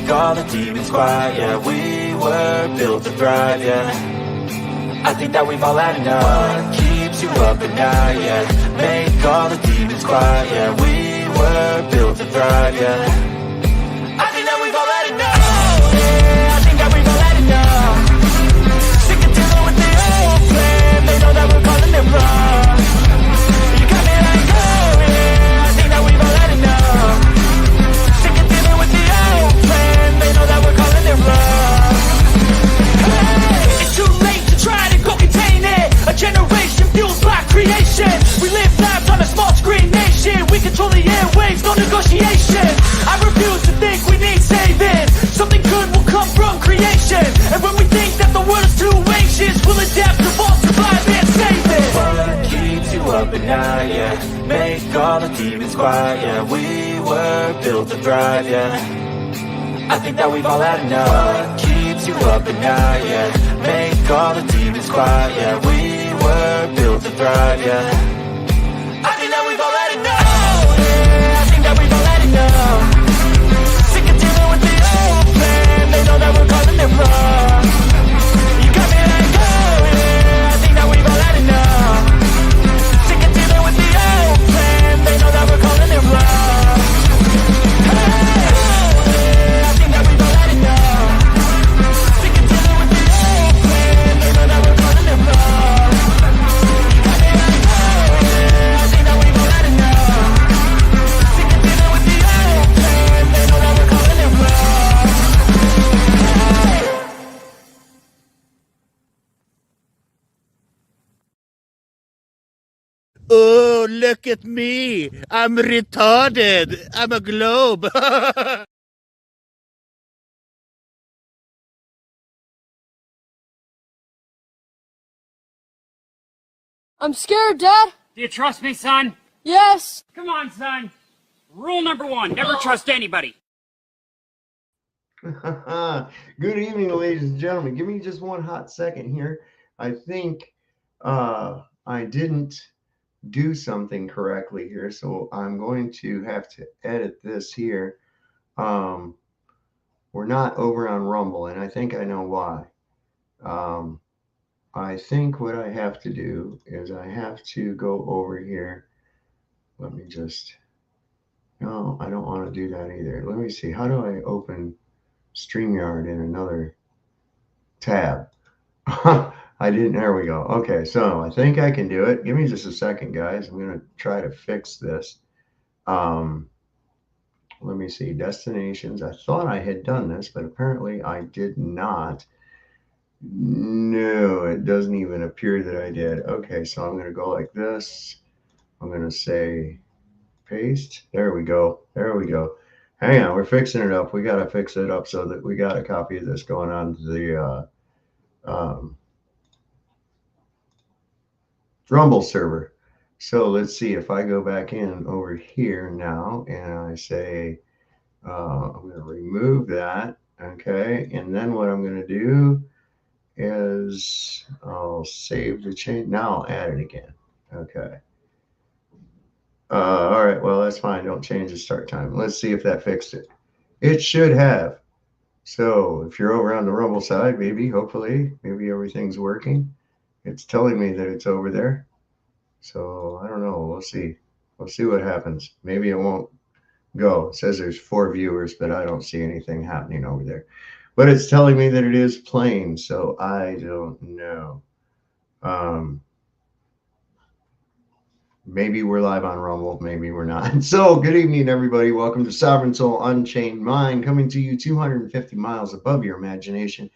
make all the demons quiet. Yeah, we were built to thrive, yeah. I think that we've all had enough. What keeps you up at night, yeah. Make all the demons quiet. Yeah, we were built to thrive, yeah. I think that we've all had enough. Oh, yeah, I think that we've all had enough. Sick of dealing with the old plan. They know that we're calling it wrong. You got me like, oh, yeah, I think that we've all had enough. Sick of dealing with the old plan. They know that we're calling it wrong. Hey, it's too late to try to go contain it. A generation fueled by creation. We live lives on a small screen nation. We control the airwaves, no negotiation. I refuse to think we need saving. Something good will come from creation. And when we think that the world is too anxious, we'll adapt, evolve, survive, and save it. What keeps you up at night, yeah. Make all the demons quiet, yeah. We were built to thrive, yeah. I think that we've all had enough. What keeps you up at night, yeah. Make all the demons quiet, yeah. We were built to thrive, yeah. I think that we've all had enough. Oh, yeah, I think that we've all had enough. Sick of dealing with the old plan. They know that we're calling it wrong. You got me like, oh, yeah, I think that we've all had enough. Sick of dealing with the old plan. They know that we're calling it wrong. Hey, oh, yeah, I think that we've all had enough. Sick of dealing with the old plan. They know that we're calling it wrong. You got me like, oh, yeah, I think that we've all had enough. Sick of dealing with the old plan. They know that we're calling it wrong. Hey. Oh, look at me. I'm retarded. I'm a globe. I'm scared, Dad. Do you trust me, son? Yes. Come on, son. Rule number 1, never trust anybody. Good evening, ladies and gentlemen. Give me just one hot second here. I think I didn't do something correctly here, so I'm going to have to edit this here. We're not over on Rumble, and I think I know why. I think what I have to do is I have to go over here. Let me just, no, I don't want to do that either. Let me see. How do I open StreamYard in another tab? I didn't. There we go. Okay, so I think I can do it. Give me just a second, guys. I'm going to try to fix this. Let me see. Destinations. I thought I had done this, but apparently I did not. No, it doesn't even appear that I did. Okay, so I'm going to go like this. I'm going to say paste. There we go. There we go. Hang on, we're fixing it up. We got to fix it up so that we got a copy of this going on to the Rumble server. So let's see if I go back in over here now and I say, I'm going to remove that. Okay, and then what I'm going to do is I'll save the change. Now I'll add it again. Okay. All right, well, that's fine. Don't change the start time. Let's see if that fixed it. It should have. So if you're over on the Rumble side, maybe, hopefully, maybe everything's working. It's telling me that it's over there. So I don't know. We'll see. We'll see what happens. Maybe it won't go. It says there's 4 viewers, but I don't see anything happening over there. But it's telling me that it is playing, so I don't know. Maybe we're live on Rumble, maybe we're not. So good evening, everybody. Welcome to Sovereign Soul Unchained Mind, coming to you 250 miles above your imagination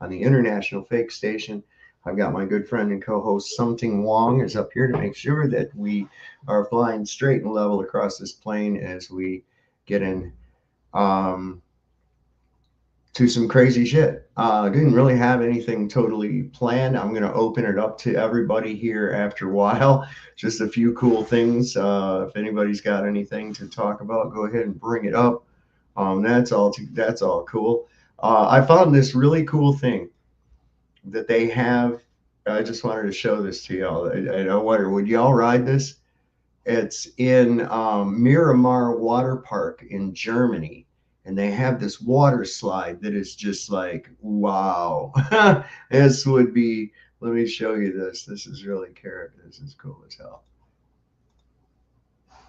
on the International Fake Station. I've got my good friend and co-host Something Wong is up here to make sure that we are flying straight and level across this plane as we get in to some crazy shit. Didn't really have anything totally planned. I'm going to open it up to everybody here after a while. Just a few cool things. If anybody's got anything to talk about, go ahead and bring it up. That's all cool. I found this really cool thing that they have. I just wanted to show this to y'all. I wonder, would y'all ride this? It's in Miramar Water Park in Germany. and they have this water slide that is just like, wow. This would be, let me show you this. This is really carrot. This is cool as hell.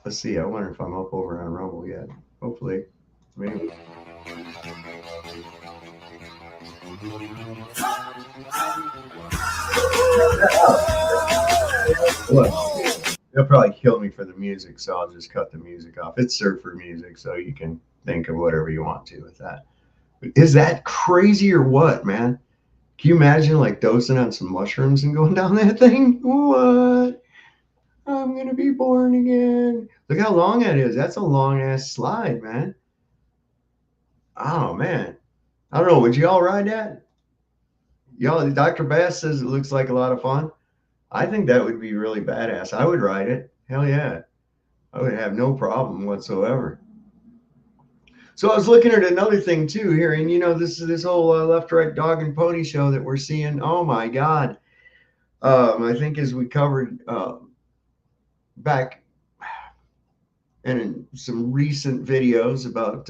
Let's see. I wonder if I'm up over on Rumble yet. Hopefully, maybe. Look, they'll probably kill me for the music, so I'll just cut the music off. It's surfer music, so you can think of whatever you want to with that. But is that crazy or what, man? Can you imagine like dosing on some mushrooms and going down that thing? What? I'm gonna be born again. Look how long that is. That's a long ass slide, man. Oh man. I don't know. Would you all ride that? Y'all, Dr. Bass says it looks like a lot of fun. I think that would be really badass. I would ride it. Hell yeah. I would have no problem whatsoever. So I was looking at another thing too here, and you know, this whole left, right, dog and pony show that we're seeing. Oh my God. I think as we covered back in some recent videos about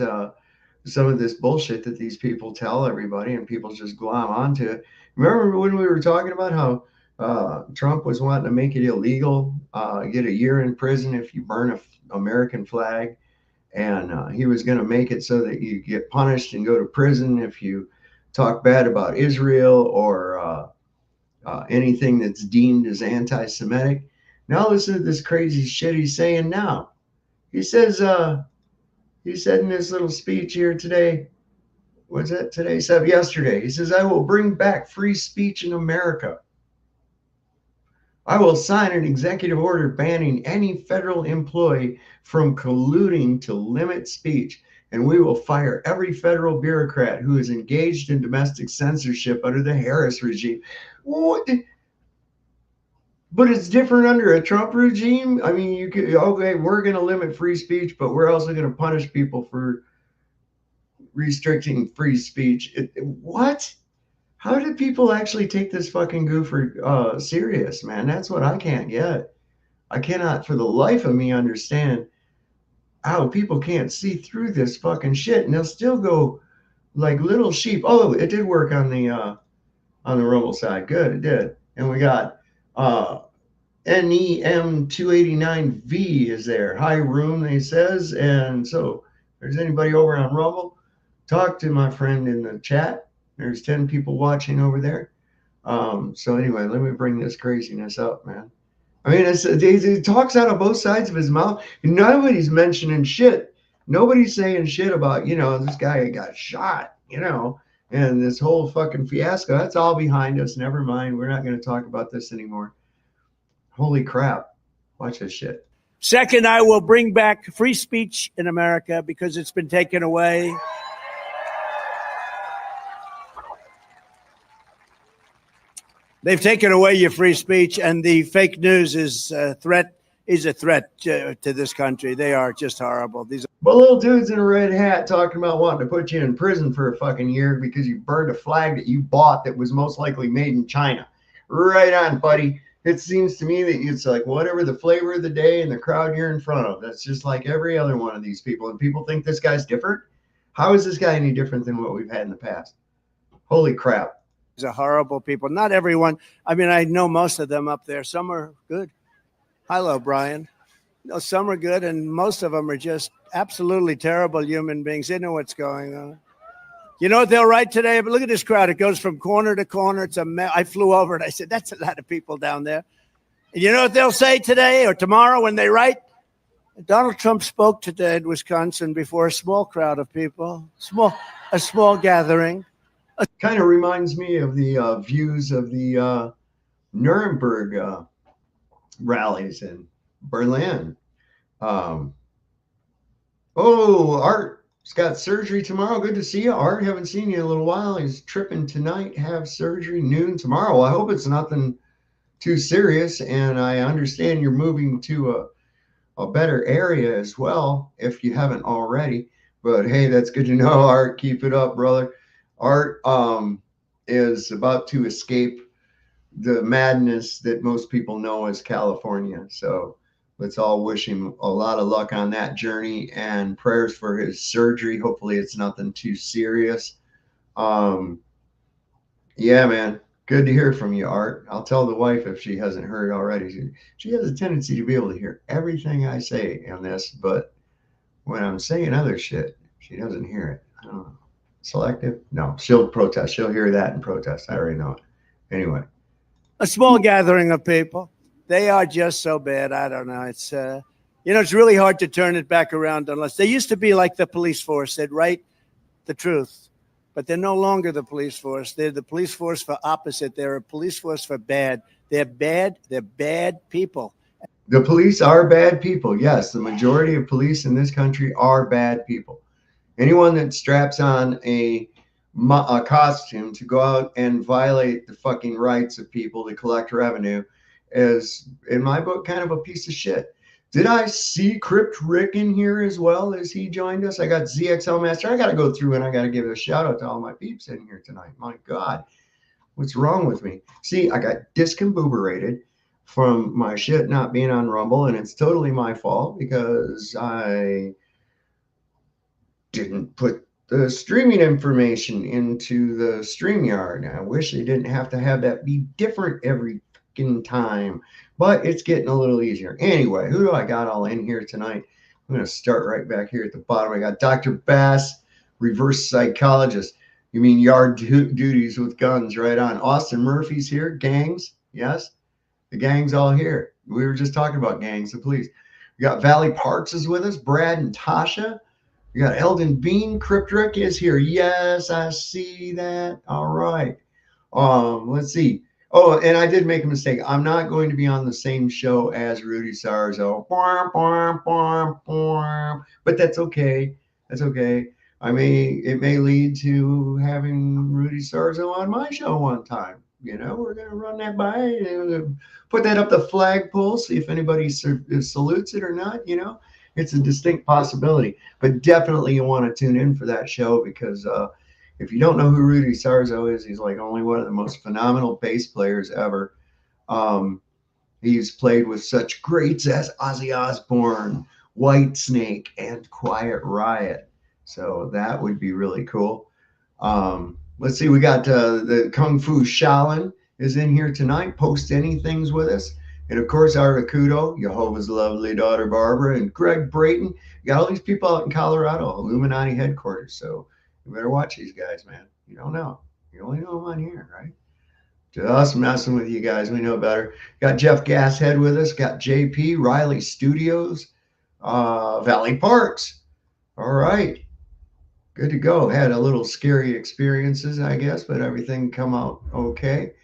some of this bullshit that these people tell everybody and people just glom onto it. Remember when we were talking about how Trump was wanting to make it illegal, get a year in prison if you burn an American flag, and he was going to make it so that you get punished and go to prison if you talk bad about Israel or anything that's deemed as anti-Semitic. Now listen to this crazy shit he's saying now. He says, he said in this little speech here today, was that today? So yesterday, he says, I will bring back free speech in America. I will sign an executive order banning any federal employee from colluding to limit speech, and we will fire every federal bureaucrat who is engaged in domestic censorship under the Harris regime. What? But it's different under a Trump regime. I mean, you could, okay, we're going to limit free speech, but we're also going to punish people for restricting free speech. What? How did people actually take this fucking goofer serious, man? That's what I can't get. I cannot for the life of me understand how people can't see through this fucking shit, and they'll still go like little sheep. Oh, it did work on the Rumble side. Good, it did. And we got NEM289V is there. High room, he says. And so if there's anybody over on Rumble, talk to my friend in the chat. There's 10 people watching over there. So anyway, let me bring this craziness up, man. I mean, he talks out of both sides of his mouth. Nobody's mentioning shit. Nobody's saying shit about, you know, this guy got shot, you know, and this whole fucking fiasco. That's all behind us. Never mind. We're not going to talk about this anymore. Holy crap. Watch this shit. Second, I will bring back free speech in America because it's been taken away. They've taken away your free speech, and the fake news is a threat to this country. They are just horrible. But little dudes in a red hat talking about wanting to put you in prison for a fucking year because you burned a flag that you bought that was most likely made in China. Right on, buddy. It seems to me that it's like whatever the flavor of the day and the crowd you're in front of. That's just like every other one of these people. And people think this guy's different. How is this guy any different than what we've had in the past? Holy crap. These are horrible people. Not everyone. I mean, I know most of them up there. Some are good. Hello, Brian. No, some are good, and most of them are just absolutely terrible human beings. They know what's going on. You know what they'll write today? But look at this crowd. It goes from corner to corner. It's I flew over and I said, that's a lot of people down there. And you know what they'll say today or tomorrow when they write? Donald Trump spoke today in Wisconsin before a small crowd of people, a small gathering. Kind of reminds me of the views of the Nuremberg rallies in Berlin. Oh, Art's got surgery tomorrow. Good to see you, Art. Haven't seen you in a little while. He's tripping tonight, have surgery noon tomorrow. I hope it's nothing too serious, and I understand you're moving to a better area as well, if you haven't already. But hey, that's good to know, Art. Keep it up, brother. Art is about to escape the madness that most people know as California. So let's all wish him a lot of luck on that journey and prayers for his surgery. Hopefully it's nothing too serious. Yeah, man. Good to hear from you, Art. I'll tell the wife if she hasn't heard already. She has a tendency to be able to hear everything I say on this, but when I'm saying other shit, she doesn't hear it. I don't know. Selective? No, she'll protest. She'll hear that and protest. I already know it. Anyway. A small gathering of people. They are just so bad. I don't know. It's it's really hard to turn it back around unless they used to be like the police force. They'd write the truth, but they're no longer the police force. They're the police force for opposite. They're a police force for bad. They're bad. They're bad people. The police are bad people. Yes, the majority of police in this country are bad people. Anyone that straps on a costume to go out and violate the fucking rights of people to collect revenue is, in my book, kind of a piece of shit. Did I see Crypt Rick in here as well as he joined us? I got ZXL Master. I got to go through and I got to give a shout out to all my peeps in here tonight. My God, what's wrong with me? See, I got discombobulated from my shit not being on Rumble, and it's totally my fault because I didn't put the streaming information into the StreamYard. I wish they didn't have to have that be different every fucking time, but it's getting a little easier. Anyway, who do I got all in here tonight? I'm going to start right back here at the bottom. I got Dr. Bass, reverse psychologist. You mean yard duties with guns, right on. Austin Murphy's here. Gangs, yes. The gang's all here. We were just talking about gangs, the police. We got Valley Parks is with us, Brad and Tasha. We got Eldon Bean. Crypt Rick is here. Yes, I see that. All right. Let's see. Oh, and I did make a mistake. I'm not going to be on the same show as Rudy Sarzo. But that's okay. That's okay. It may lead to having Rudy Sarzo on my show one time. We're going to run that by, put that up the flagpole, see if anybody salutes it or not. It's a distinct possibility, but definitely you want to tune in for that show because if you don't know who Rudy Sarzo is, he's like only one of the most phenomenal bass players ever. He's played with such greats as Ozzy Osbourne, Whitesnake, and Quiet Riot. So that would be really cool. Let's see, we got the Kung Fu Shaolin is in here tonight. Post anythings with us. And of course, Arakudo, Jehovah's lovely daughter Barbara, and Greg Brayton. You got all these people out in Colorado, Illuminati headquarters. So you better watch these guys, man. You don't know. You only know them on here, right? Just messing with you guys. We know better. Got Jeff Gasshead with us. Got JP, Riley Studios, Valley Parks. All right. Good to go. Had a little scary experiences, I guess, but everything come out okay.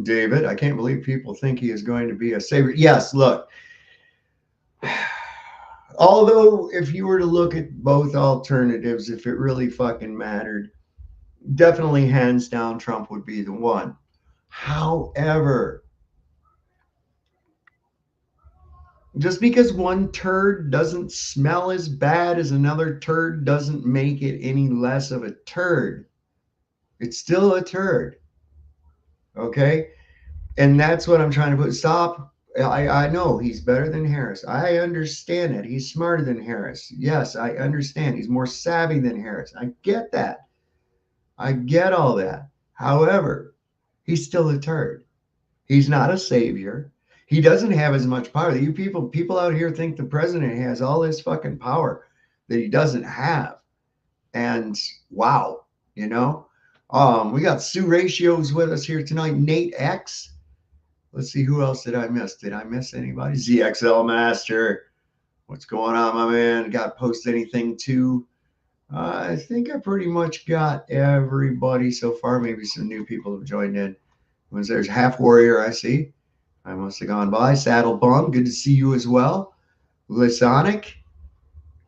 David, I can't believe people think he is going to be a savior. Yes, look. Although if you were to look at both alternatives, if it really fucking mattered, definitely hands down Trump would be the one. However, just because one turd doesn't smell as bad as another turd doesn't make it any less of a turd. It's still a turd. Okay? And that's what I'm trying to put. Stop. I know he's better than Harris. I understand it. He's smarter than Harris. Yes, I understand. He's more savvy than Harris. I get that. I get all that. However, he's still a turd. He's not a savior. He doesn't have as much power. You people out here think the president has all this fucking power that he doesn't have. And wow, we got Sue Ratios with us here tonight. Nate X. Let's see, who else did I miss? Did I miss anybody? ZXL Master. What's going on, my man? Got post anything too? I think I pretty much got everybody so far. Maybe some new people have joined in. There's Half Warrior, I see. I must have gone by. Saddle Bum, good to see you as well. Lisonic,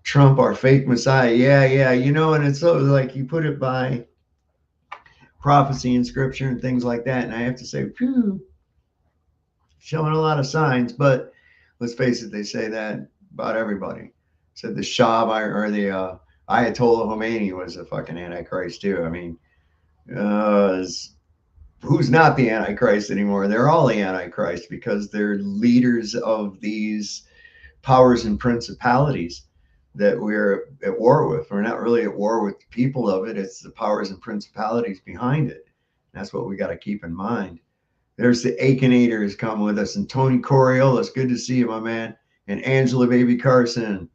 Trump, our fake messiah. Yeah. And it's so like you put it by prophecy and scripture and things like that. And I have to say, phew, showing a lot of signs. But let's face it, they say that about everybody. Said the Shah or the Ayatollah Khomeini was a fucking Antichrist too. I mean, who's not the Antichrist anymore? They're all the Antichrist because they're leaders of these powers and principalities that we're at war with. We're not really at war with the people of it. It's the powers and principalities behind it. That's what we got to keep in mind. There's the Akinators come with us, and Tony Coriolis. Good to see you, my man. And Angela Baby Carson,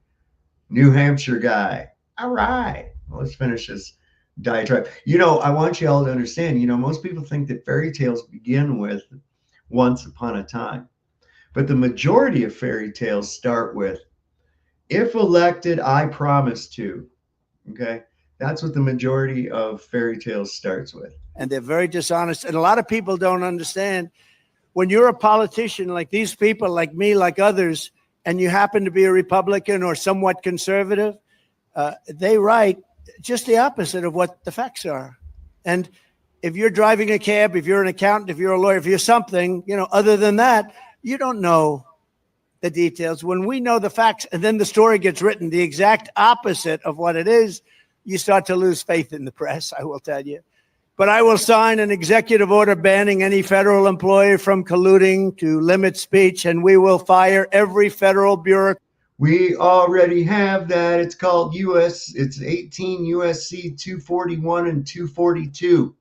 New Hampshire guy. All right. Well, let's finish this diatribe. I want you all to understand, most people think that fairy tales begin with once upon a time. But the majority of fairy tales start with, if elected, I promise to. Okay? That's what the majority of fairy tales starts with. And they're very dishonest. And a lot of people don't understand, when you're a politician like these people, like me, like others, and you happen to be a Republican or somewhat conservative, they write just the opposite of what the facts are. And if you're driving a cab, if you're an accountant, if you're a lawyer, if you're something, other than that, you don't know the details. When we know the facts and then the story gets written the exact opposite of what it is, you start to lose faith in the press, I will tell you. But I will sign an executive order banning any federal employee from colluding to limit speech, and we will fire every federal bureaucrat. We already have that. It's called it's 18 USC 241 and 242.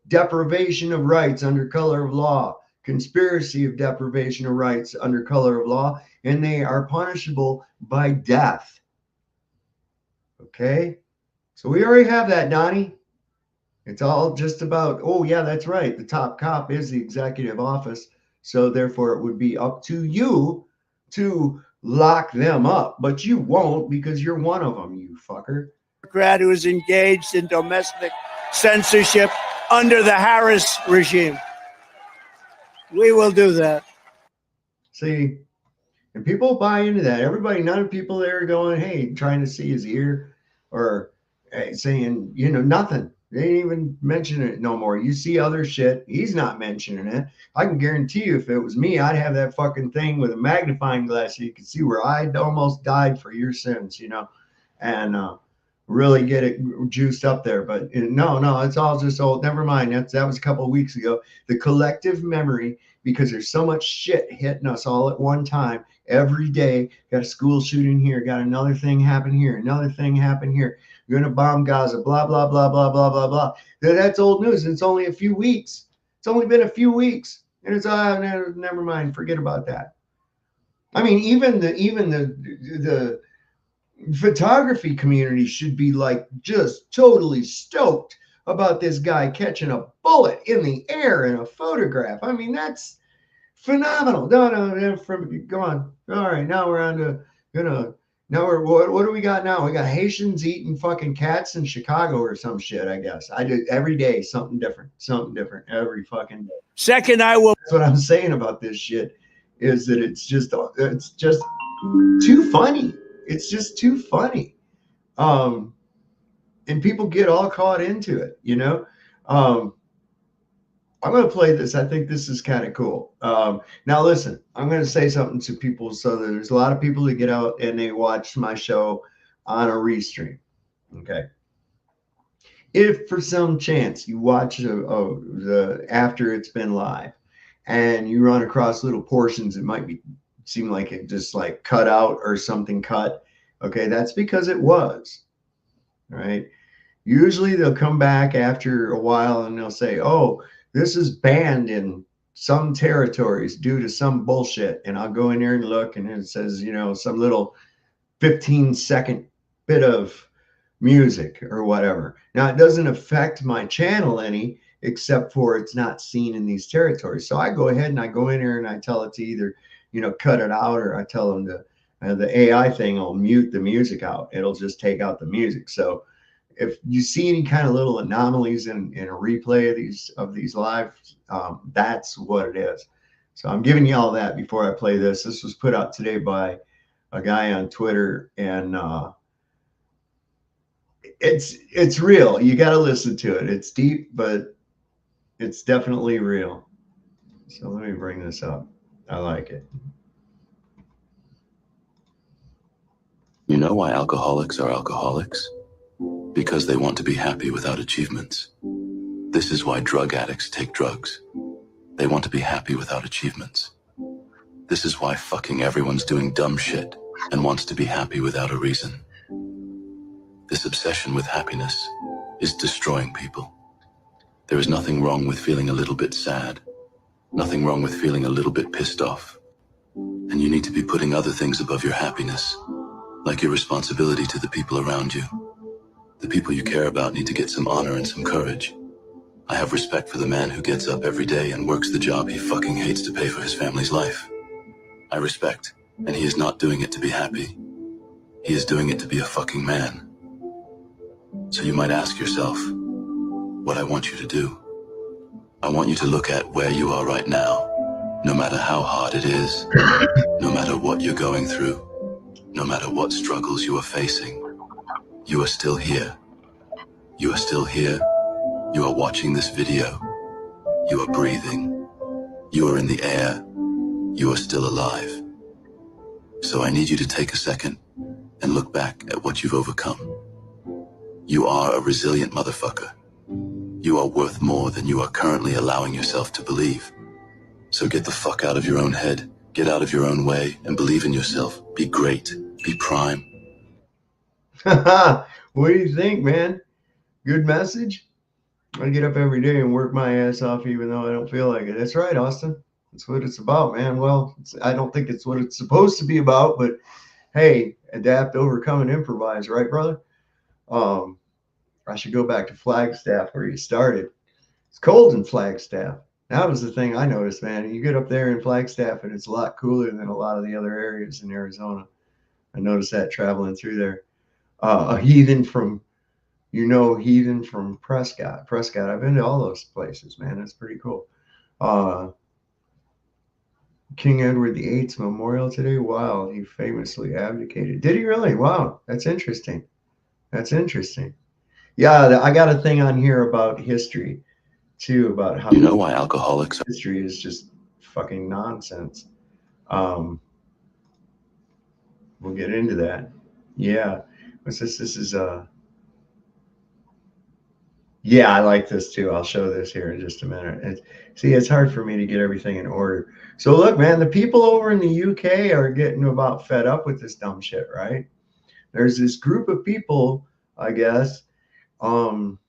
Deprivation of rights under color of law. Conspiracy of deprivation of rights under color of law, and they are punishable by death. Okay? So we already have that, Donnie. It's all just about, oh, yeah, that's right. The top cop is the executive office. So therefore, it would be up to you to lock them up. But you won't, because you're one of them, you fucker. Who is engaged in domestic censorship under the Harris regime. We will do that. See, and people buy into that. Everybody, none of people there are going, hey, trying to see his ear or saying, nothing. They ain't even mention it no more. You see other shit. He's not mentioning it. I can guarantee you if it was me, I'd have that fucking thing with a magnifying glass so you can see where I almost died for your sins, and really get it juiced up there. But no, it's all just old. Never mind. That was a couple of weeks ago. The collective memory, because there's so much shit hitting us all at one time every day. Got a school shooting here. Got another thing happen here. Another thing happen here. You're going to bomb Gaza. Blah, blah, blah, blah, blah, blah, blah. That's old news. It's only a few weeks. It's only been a few weeks. And it's, never mind. Forget about that. I mean, even the photography community should be like just totally stoked about this guy catching a bullet in the air in a photograph. I mean, that's phenomenal. No, go on. All right, now we're on to now what do we got now? We got Haitians eating fucking cats in Chicago or some shit, I guess. I do every day something different every fucking day. Second, that's what I'm saying about this shit is that it's just too funny. It's just too funny. And people get all caught into it, I'm going to play this. I think this is kind of cool. Now, listen, I'm going to say something to people. So there's a lot of people that get out and they watch my show on a restream. Okay. If for some chance you watch the after it's been live and you run across little portions, it might seem like it just like cut out or something cut. Okay. That's because it was. Right. Usually they'll come back after a while and they'll say, oh, this is banned in some territories due to some bullshit. And I'll go in there and look and it says, some little 15-second bit of music or whatever. Now, it doesn't affect my channel any, except for it's not seen in these territories. So I go ahead and I go in there and I tell it to either, cut it out, or I tell them the AI thing will mute the music out. It'll just take out the music. So if you see any kind of little anomalies in a replay of these live, that's what it is. So I'm giving you all that before I play this. This was put out today by a guy on Twitter, and it's real. You got to listen to it. It's deep, but it's definitely real. So let me bring this up. I like it. You know why alcoholics are alcoholics? Because they want to be happy without achievements. This is why drug addicts take drugs. They want to be happy without achievements. This is why fucking everyone's doing dumb shit and wants to be happy without a reason. This obsession with happiness is destroying people. There is nothing wrong with feeling a little bit sad, nothing wrong with feeling a little bit pissed off. And you need to be putting other things above your happiness, like your responsibility to the people around you. The people you care about need to get some honor and some courage. I have respect for the man who gets up every day and works the job he fucking hates to pay for his family's life. I respect, and he is not doing it to be happy. He is doing it to be a fucking man. So you might ask yourself, what I want you to do. I want you to look at where you are right now, no matter how hard it is, no matter what you're going through, no matter what struggles you are facing. You are still here. You are still here. You are watching this video. You are breathing. You are in the air. You are still alive. So I need you to take a second and look back at what you've overcome. You are a resilient motherfucker. You are worth more than you are currently allowing yourself to believe. So get the fuck out of your own head, get out of your own way, and believe in yourself. Be great. Be prime. What do you think, man? Good message? I get up every day and work my ass off even though I don't feel like it. That's right, Austin. That's what it's about, man. Well, I don't think it's what it's supposed to be about, but hey, adapt, overcome, and improvise, right, brother? I should go back to Flagstaff where you started. It's cold in Flagstaff. That was the thing I noticed, man. You get up there in Flagstaff and it's a lot cooler than a lot of the other areas in Arizona. I noticed that traveling through there. A heathen from Prescott. I've been to all those places, man. That's pretty cool. King Edward VIII's memorial today. Wow, he famously abdicated. Did he really? Wow, that's interesting. That's interesting. Yeah, I got a thing on here about history too, about how You know why alcoholics history is just fucking nonsense. We'll get into that. Yeah. What's this? This is yeah, I like this too. I'll show this here in just a minute. See, it's hard for me to get everything in order. So look, man, the people over in the UK are getting about fed up with this dumb shit, right? There's this group of people, I guess, called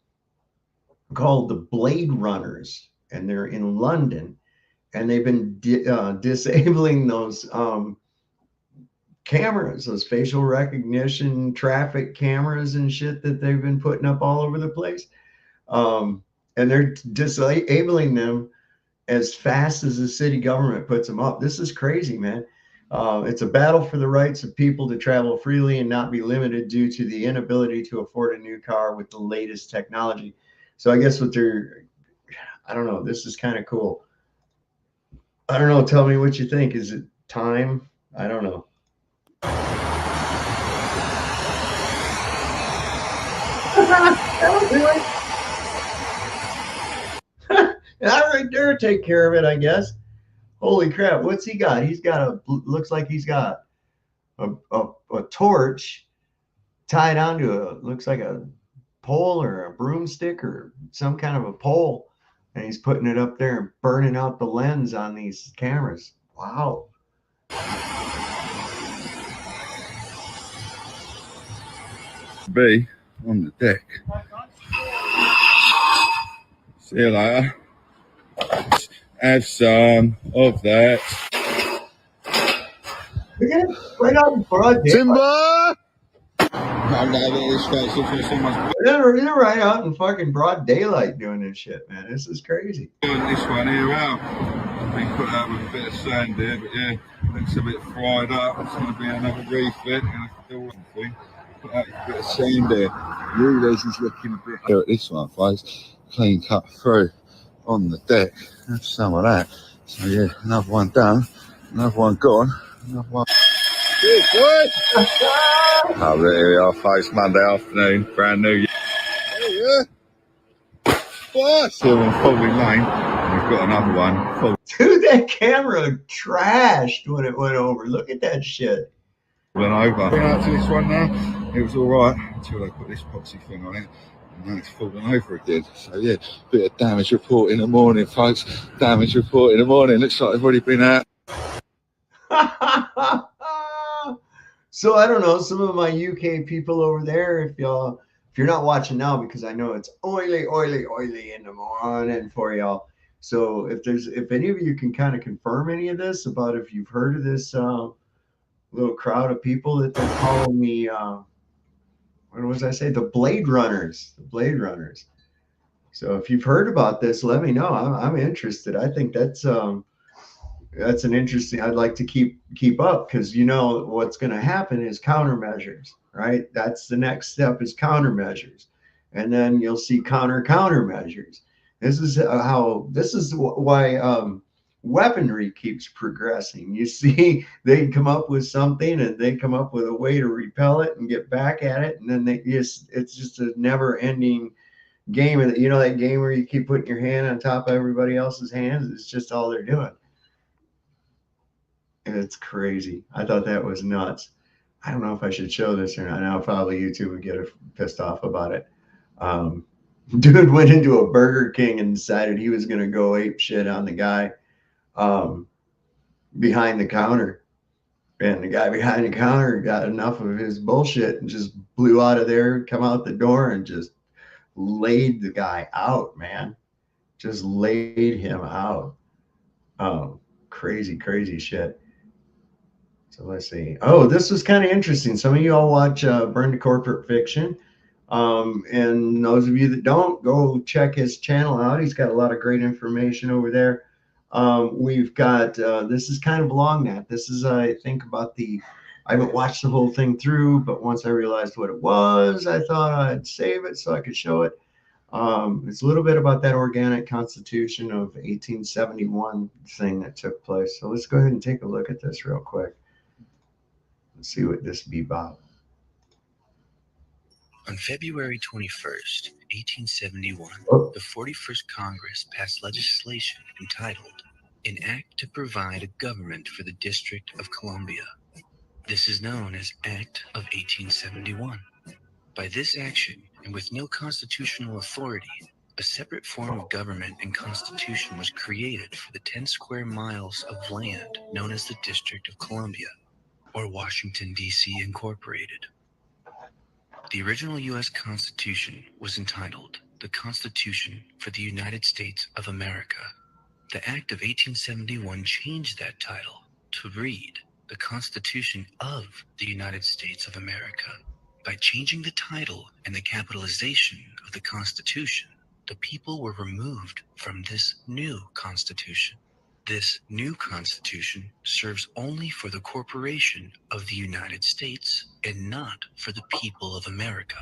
the Blade Runners, and they're in London, and they've been disabling those cameras, those facial recognition traffic cameras and shit that they've been putting up all over the place. And they're disabling them as fast as the city government puts them up. This is crazy, man. It's a battle for the rights of people to travel freely and not be limited due to the inability to afford a new car with the latest technology. So I guess what they're, I don't know, this is kind of cool. I don't know. Tell me what you think. Is it time? I don't know. That'll do it. That right there take care of it, I guess. Holy crap, what's he got? He's got looks like he's got a torch tied onto looks like a pole or a broomstick or some kind of a pole, and he's putting it up there and burning out the lens on these cameras. Wow. Be on the deck. See you later. Have some of that. Look at it, right out in broad daylight. Timber! They're right out in fucking broad daylight doing this shit, man. This is crazy. Doing this one here out. Been put out with a bit of sand there, but yeah, looks a bit fried up. It's going to be another refit. Going to do something. Put out a bit of sand there. Rulers is looking a bit. Look at this one, folks. Clean cut through on the deck. Have some of that. So yeah, another one done. Another one gone. Another one. Good boy. Oh, there we are, folks. Monday afternoon, brand new year. There you are. Boy, still on Foley Lane. We've got another one. Dude, that camera trashed when it went over. Look at that shit. Went over. Went out to this one now. It was all right until they put this epoxy thing on it. And now it's falling over again. So yeah, bit of damage report in the morning, folks. Damage report in the morning. Looks like they've already been out. So I don't know, some of my UK people over there, if you're not watching now, because I know it's oily, oily, oily in the morning for y'all. So if any of you can kind of confirm any of this about if you've heard of this little crowd of people that they're calling the what was I say? The Blade Runners. The Blade Runners. So if you've heard about this, let me know. I'm interested. I think that's an interesting. I'd like to keep up, because you know what's going to happen is countermeasures, right? That's the next step, is countermeasures, and then you'll see countermeasures. This is why weaponry keeps progressing. You see, they come up with something and they come up with a way to repel it and get back at it, and then it's just a never-ending game. And you know that game where you keep putting your hand on top of everybody else's hands? It's just all they're doing. It's crazy. I thought that was nuts. I don't know if I should show this or not. Now probably YouTube would get pissed off about it. Dude went into a Burger King and decided he was going to go ape shit on the guy behind the counter. And the guy behind the counter got enough of his bullshit and just blew out of there, come out the door, and just laid the guy out, man. Just laid him out. Crazy, crazy shit. So let's see. Oh, this was kind of interesting. Some of you all watch Burn to Corporate Fiction. And those of you that don't, go check his channel out. He's got a lot of great information over there. We've got, this is kind of long, that. This is, I think, about I haven't watched the whole thing through, but once I realized what it was, I thought I'd save it so I could show it. It's a little bit about that organic constitution of 1871 thing that took place. So let's go ahead and take a look at this real quick. Let's see what this be about. On February 21st, 1871, the 41st Congress passed legislation entitled An Act to Provide a Government for the District of Columbia. This is known as Act of 1871. By this action, and with no constitutional authority, a separate form of government and constitution was created for the 10 square miles of land known as the District of Columbia, or Washington, D.C. Incorporated. The original U.S. Constitution was entitled The Constitution for the United States of America. The Act of 1871 changed that title to read The Constitution of the United States of America. By changing the title and the capitalization of the Constitution, the people were removed from this new Constitution. This new Constitution serves only for the corporation of the United States and not for the people of America.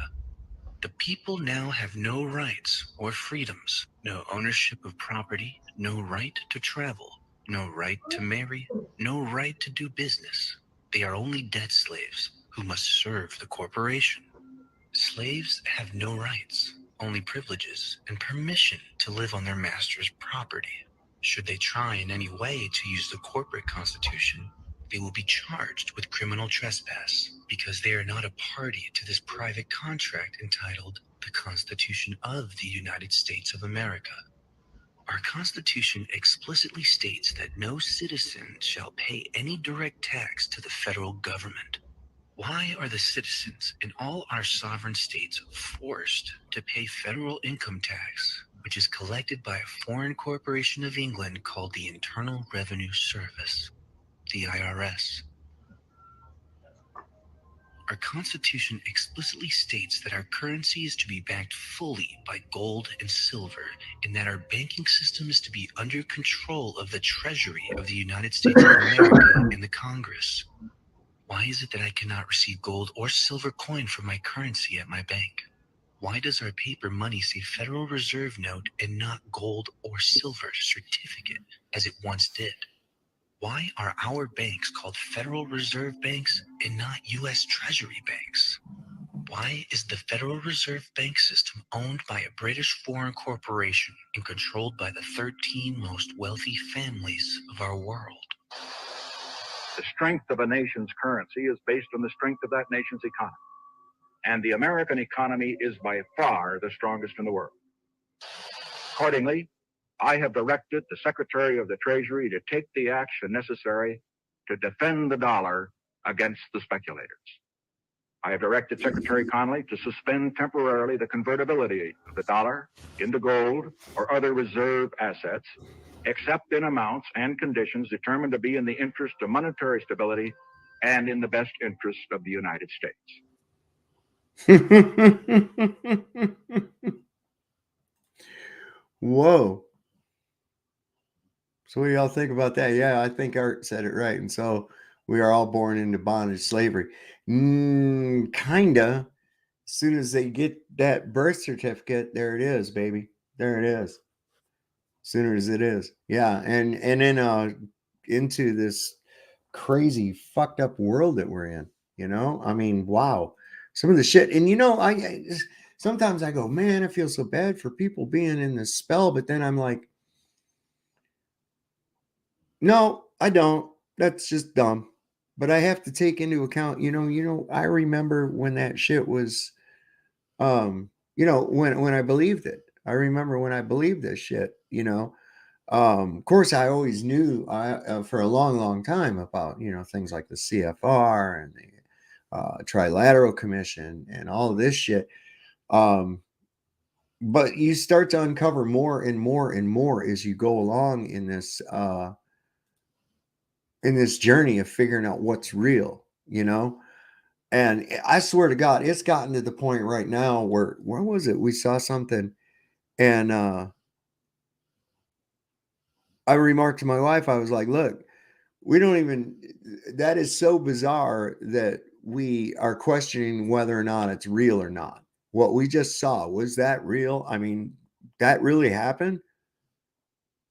The people now have no rights or freedoms, no ownership of property, no right to travel, no right to marry, no right to do business. They are only debt slaves who must serve the corporation. Slaves have no rights, only privileges and permission to live on their master's property. Should they try in any way to use the corporate constitution, they will be charged with criminal trespass because they are not a party to this private contract entitled the Constitution of the United States of America. Our Constitution explicitly states that no citizen shall pay any direct tax to the federal government. Why are the citizens in all our sovereign states forced to pay federal income tax, which is collected by a foreign corporation of England called the Internal Revenue Service, the IRS? Our Constitution explicitly states that our currency is to be backed fully by gold and silver, and that our banking system is to be under control of the Treasury of the United States of America and the Congress. Why is it that I cannot receive gold or silver coin from my currency at my bank? Why does our paper money say Federal Reserve note and not gold or silver certificate as it once did? Why are our banks called Federal Reserve banks and not U.S. Treasury banks? Why is the Federal Reserve bank system owned by a British foreign corporation and controlled by the 13 most wealthy families of our world? The strength of a nation's currency is based on the strength of that nation's economy. And the American economy is by far the strongest in the world. Accordingly, I have directed the Secretary of the Treasury to take the action necessary to defend the dollar against the speculators. I have directed Secretary Connally to suspend temporarily the convertibility of the dollar into gold or other reserve assets, except in amounts and conditions determined to be in the interest of monetary stability and in the best interest of the United States. Whoa. So what do y'all think about that? Yeah, I think Art said it right. And so we are all born into bondage slavery. Kinda. As soon as they get that birth certificate, there it is, baby. There it is. Sooner as it is. Yeah. And then into this crazy fucked up world that we're in, you know? I mean, wow. Some of the shit. And you know, I sometimes I go, man, I feel so bad for people being in this spell, but then I'm like, no, I don't. That's just dumb. But I have to take into account, I remember when that shit was when I believed it. I remember when I believed this shit, Of course I always knew for a long, long time about, things like the CFR and the Trilateral Commission and all of this shit. But you start to uncover more and more and more as you go along in this journey of figuring out what's real, And I swear to God, it's gotten to the point right now where was it? We saw something and I remarked to my wife, I was like, look, that is so bizarre that we are questioning whether or not it's real or not. What we just saw, was that real? I mean, that really happened?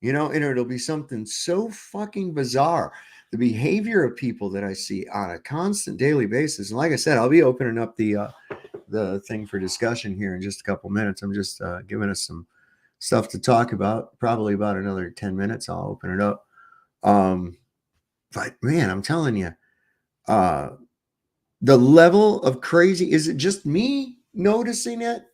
And it'll be something so fucking bizarre. The behavior of people that I see on a constant daily basis. And like I said, I'll be opening up the thing for discussion here in just a couple minutes. I'm just giving us some stuff to talk about. Probably about another 10 minutes. I'll open it up. But man, I'm telling you, the level of crazy, is it just me noticing it?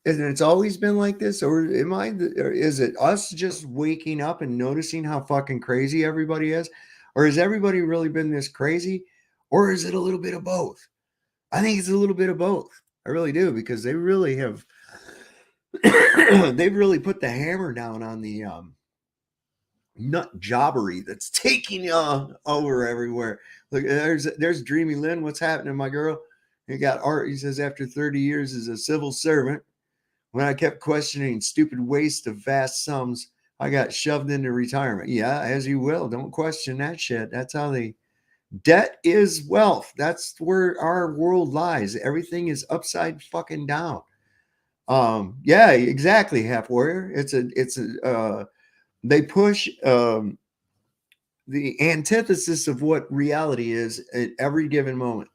And it's always been like this, or is it us just waking up and noticing how fucking crazy everybody is? Or has everybody really been this crazy? Or is it a little bit of both? I think it's a little bit of both. I really do, because they really have they've really put the hammer down on the nut jobbery that's taking over everywhere. Look, there's Dreamy Lynn. What's happening, my girl? You got Art. He says, after 30 years as a civil servant, when I kept questioning stupid waste of vast sums, I got shoved into retirement. Yeah, as you will. Don't question that shit. That's how debt is wealth. That's where our world lies. Everything is upside fucking down. Yeah, exactly, Half Warrior. They push the antithesis of what reality is at every given moment.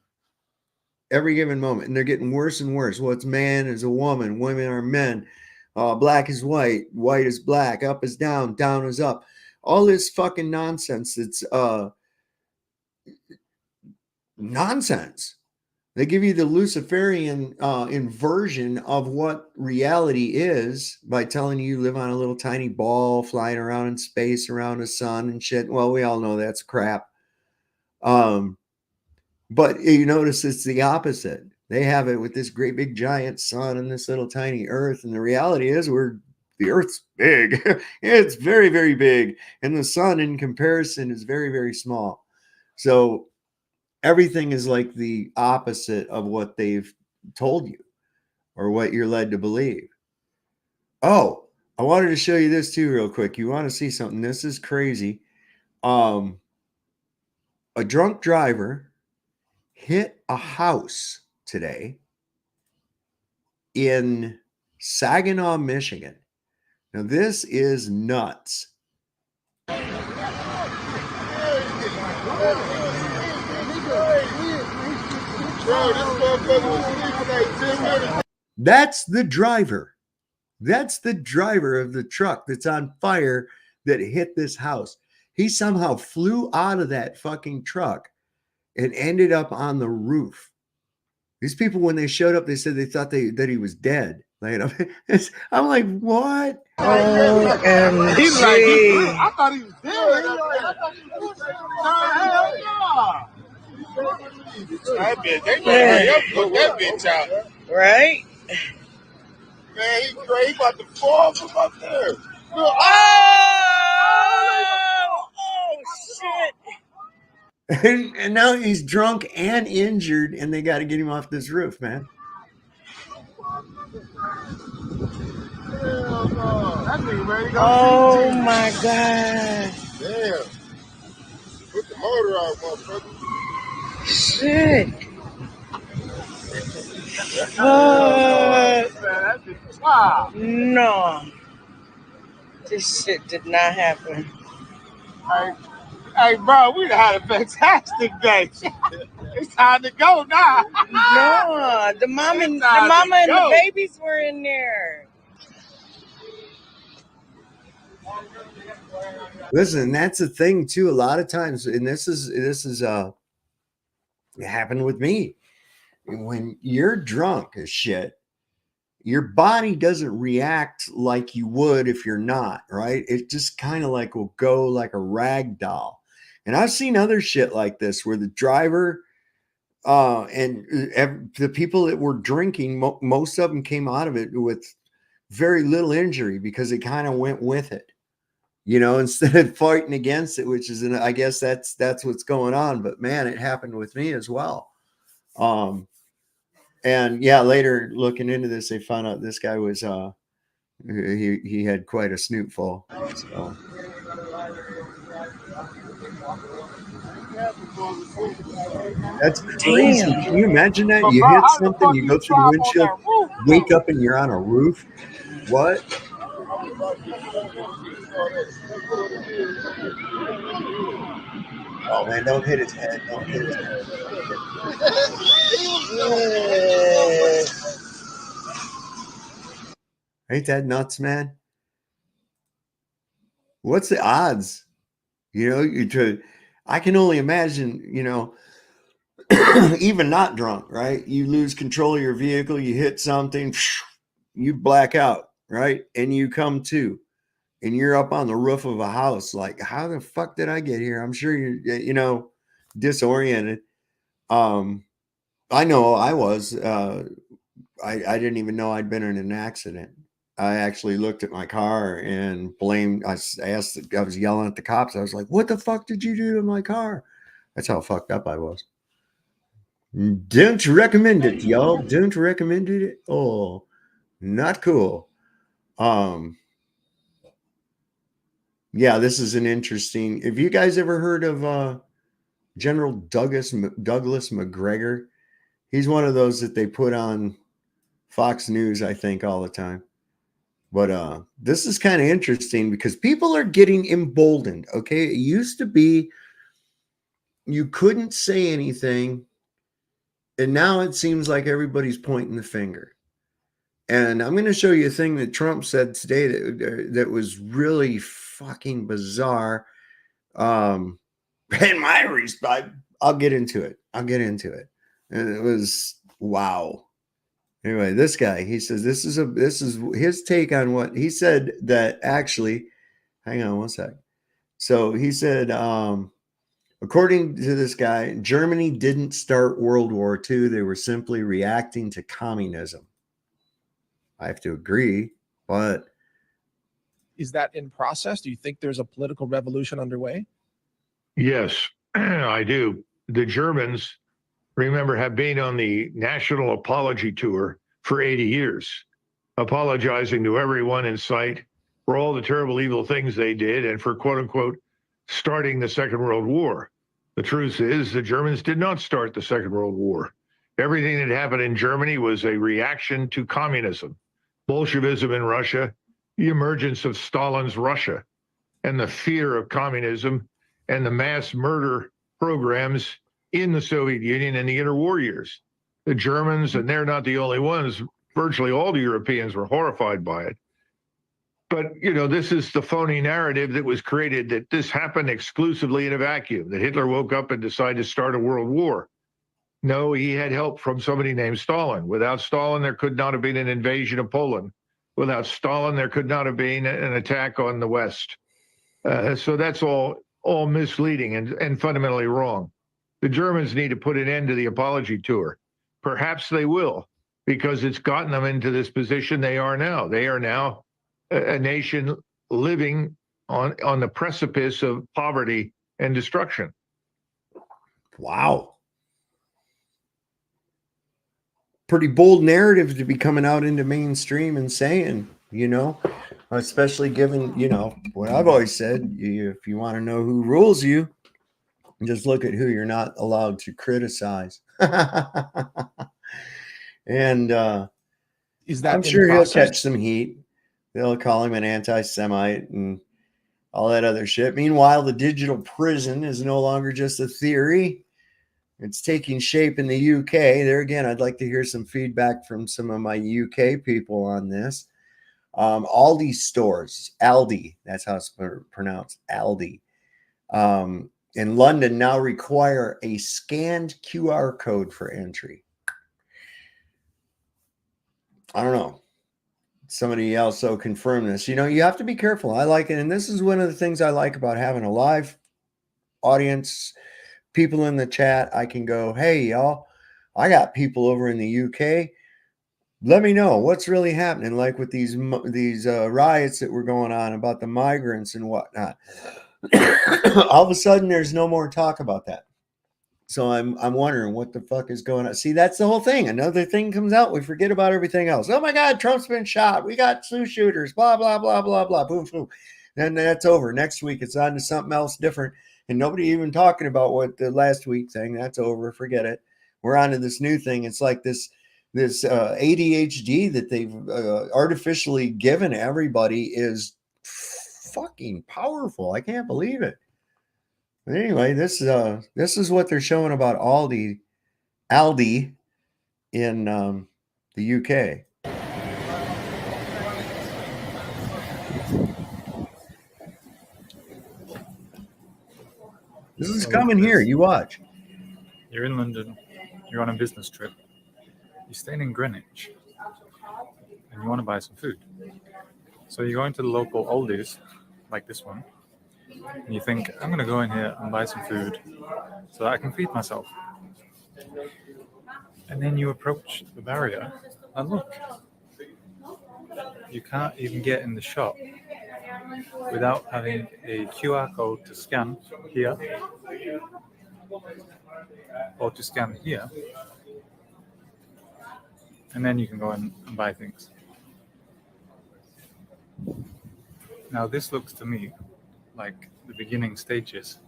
Every given moment. And they're getting worse and worse. What's man is a woman. Women are men. Black is white. White is black. Up is down. Down is up. All this fucking nonsense. It's nonsense. They give you the Luciferian inversion of what reality is by telling you live on a little tiny ball flying around in space around the sun and shit. Well, we all know that's crap. But you notice it's the opposite. They have it with this great big giant sun and this little tiny earth. And the reality is the earth's big. It's very, very big. And the sun in comparison is very, very small. So everything is like the opposite of what they've told you or what you're led to believe. Oh, I wanted to show you this too real quick. You want to see something? This is crazy. A drunk driver hit a house today in Saginaw, Michigan. Now, this is nuts. That's the driver. That's the driver of the truck that's on fire that hit this house. He somehow flew out of that fucking truck and ended up on the roof. These people, when they showed up, they said they thought that he was dead. Laying up. I'm like, what? OMG. He's like, I thought he was dead. I thought he was dead. That bitch, they better put that bitch out. Right? Man, he about to fall from up there. Oh, shit. And now he's drunk and injured, and they got to get him off this roof, man. Oh, my God. Damn. Put the motor out, motherfucker. Shit. No. This shit did not happen. Hey, bro, we done had a fantastic day. It's time to go now. No, the mama and the babies were in there. Listen, that's the thing too. A lot of times, and this is it happened with me. When you're drunk as shit, your body doesn't react like you would if you're not, right? It just kind of like will go like a rag doll. And I've seen other shit like this where the driver and the people that were drinking, most of them came out of it with very little injury because it kind of went with it, you know, instead of fighting against it, which is, I guess that's what's going on. But man, it happened with me as well. And yeah, later looking into this, they found out this guy was he had quite a snootful. So. That's crazy. Damn. Can you imagine that? You hit something, you go through the windshield, wake up and you're on a roof. What? Oh man, don't hit his head. Don't hit his head. Ain't that nuts, man? What's the odds? You know, I can only imagine, you know, even not drunk, right? You lose control of your vehicle, you hit something, you black out, right? And you come to, and you're up on the roof of a house. Like, how the fuck did I get here? I'm sure you're, you know, disoriented. I know I was. I didn't even know I'd been in an accident. I actually looked at my car and blamed. I was yelling at the cops. I was like, "What the fuck did you do to my car?" That's how fucked up I was. Don't recommend it, y'all. Don't recommend it. Oh, not cool. Yeah, this is an interesting. Have you guys ever heard of General Douglas McGregor? He's one of those that they put on Fox News, I think, all the time. But this is kind of interesting because people are getting emboldened. Okay, it used to be you couldn't say anything, and now it seems like everybody's pointing the finger. And I'm going to show you a thing that Trump said today that was really fucking bizarre. And my response, I'll get into it. And it was wow. Anyway, this guy, he says this is his take on what he said. That actually, hang on one sec. So he said, according to this guy, Germany didn't start World War II. They were simply reacting to communism. I have to agree, but is that in process? Do you think there's a political revolution underway? Yes, I do. The Germans, remember, have been on the national apology tour for 80 years, apologizing to everyone in sight for all the terrible, evil things they did and for, quote unquote, starting the Second World War. The truth is the Germans did not start the Second World War. Everything that happened in Germany was a reaction to communism, Bolshevism in Russia, the emergence of Stalin's Russia, and the fear of communism and the mass murder programs in the Soviet Union in the interwar years. The Germans, and they're not the only ones, virtually all the Europeans were horrified by it. But, you know, this is the phony narrative that was created that this happened exclusively in a vacuum, that Hitler woke up and decided to start a world war. No, he had help from somebody named Stalin. Without Stalin, there could not have been an invasion of Poland. Without Stalin, there could not have been an attack on the West. So that's all misleading and fundamentally wrong. The Germans need to put an end to the apology tour. Perhaps they will, because it's gotten them into this position they are now. They are now a nation living on the precipice of poverty and destruction. Wow. Pretty bold narrative to be coming out into mainstream and saying, especially given, what I've always said, if you want to know who rules you, just look at who you're not allowed to criticize. And is that I'm sure he'll catch some heat. They'll call him an anti-Semite and all that other shit. Meanwhile, the digital prison is no longer just a theory. It's taking shape in the UK. There again, I'd like to hear some feedback from some of my UK people on this. Aldi stores, Aldi, that's how it's pronounced, Aldi, in London now require a scanned QR code for entry. I don't know. Somebody else so confirm this. You have to be careful. I like it. And this is one of the things I like about having a live audience, people in the chat. I can go, hey, y'all, I got people over in the UK. Let me know what's really happening, like with these riots that were going on about the migrants and whatnot. All of a sudden, there's no more talk about that. So I'm wondering what the fuck is going on. See, that's the whole thing. Another thing comes out, we forget about everything else. Oh my God, Trump's been shot. We got 2 shooters. Blah blah blah blah blah. Boom boom. Then that's over. Next week it's on to something else different, and nobody even talking about what the last week thing. That's over. Forget it. We're on to this new thing. It's like this ADHD that they've artificially given everybody is fucking powerful. I can't believe it. But anyway, this is what they're showing about Aldi in the UK. This is coming here. You watch. You're in London. You're on a business trip. You're staying in Greenwich, and you want to buy some food. So you go into the local Aldi's, like this one, and you think, I'm going to go in here and buy some food so that I can feed myself. And then you approach the barrier, and look, you can't even get in the shop without having a QR code to scan here or to scan here. And then you can go in and buy things. Now this looks to me like the beginning stages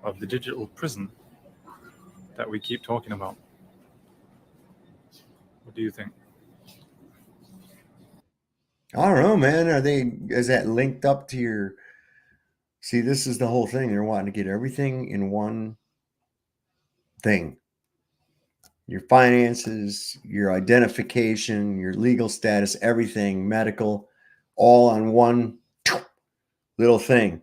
of the digital prison that we keep talking about. What do you think? I don't know, man. Is that linked up to your... See, this is the whole thing. They're wanting to get everything in one thing. Your finances, your identification, your legal status, everything, medical, all on one little thing.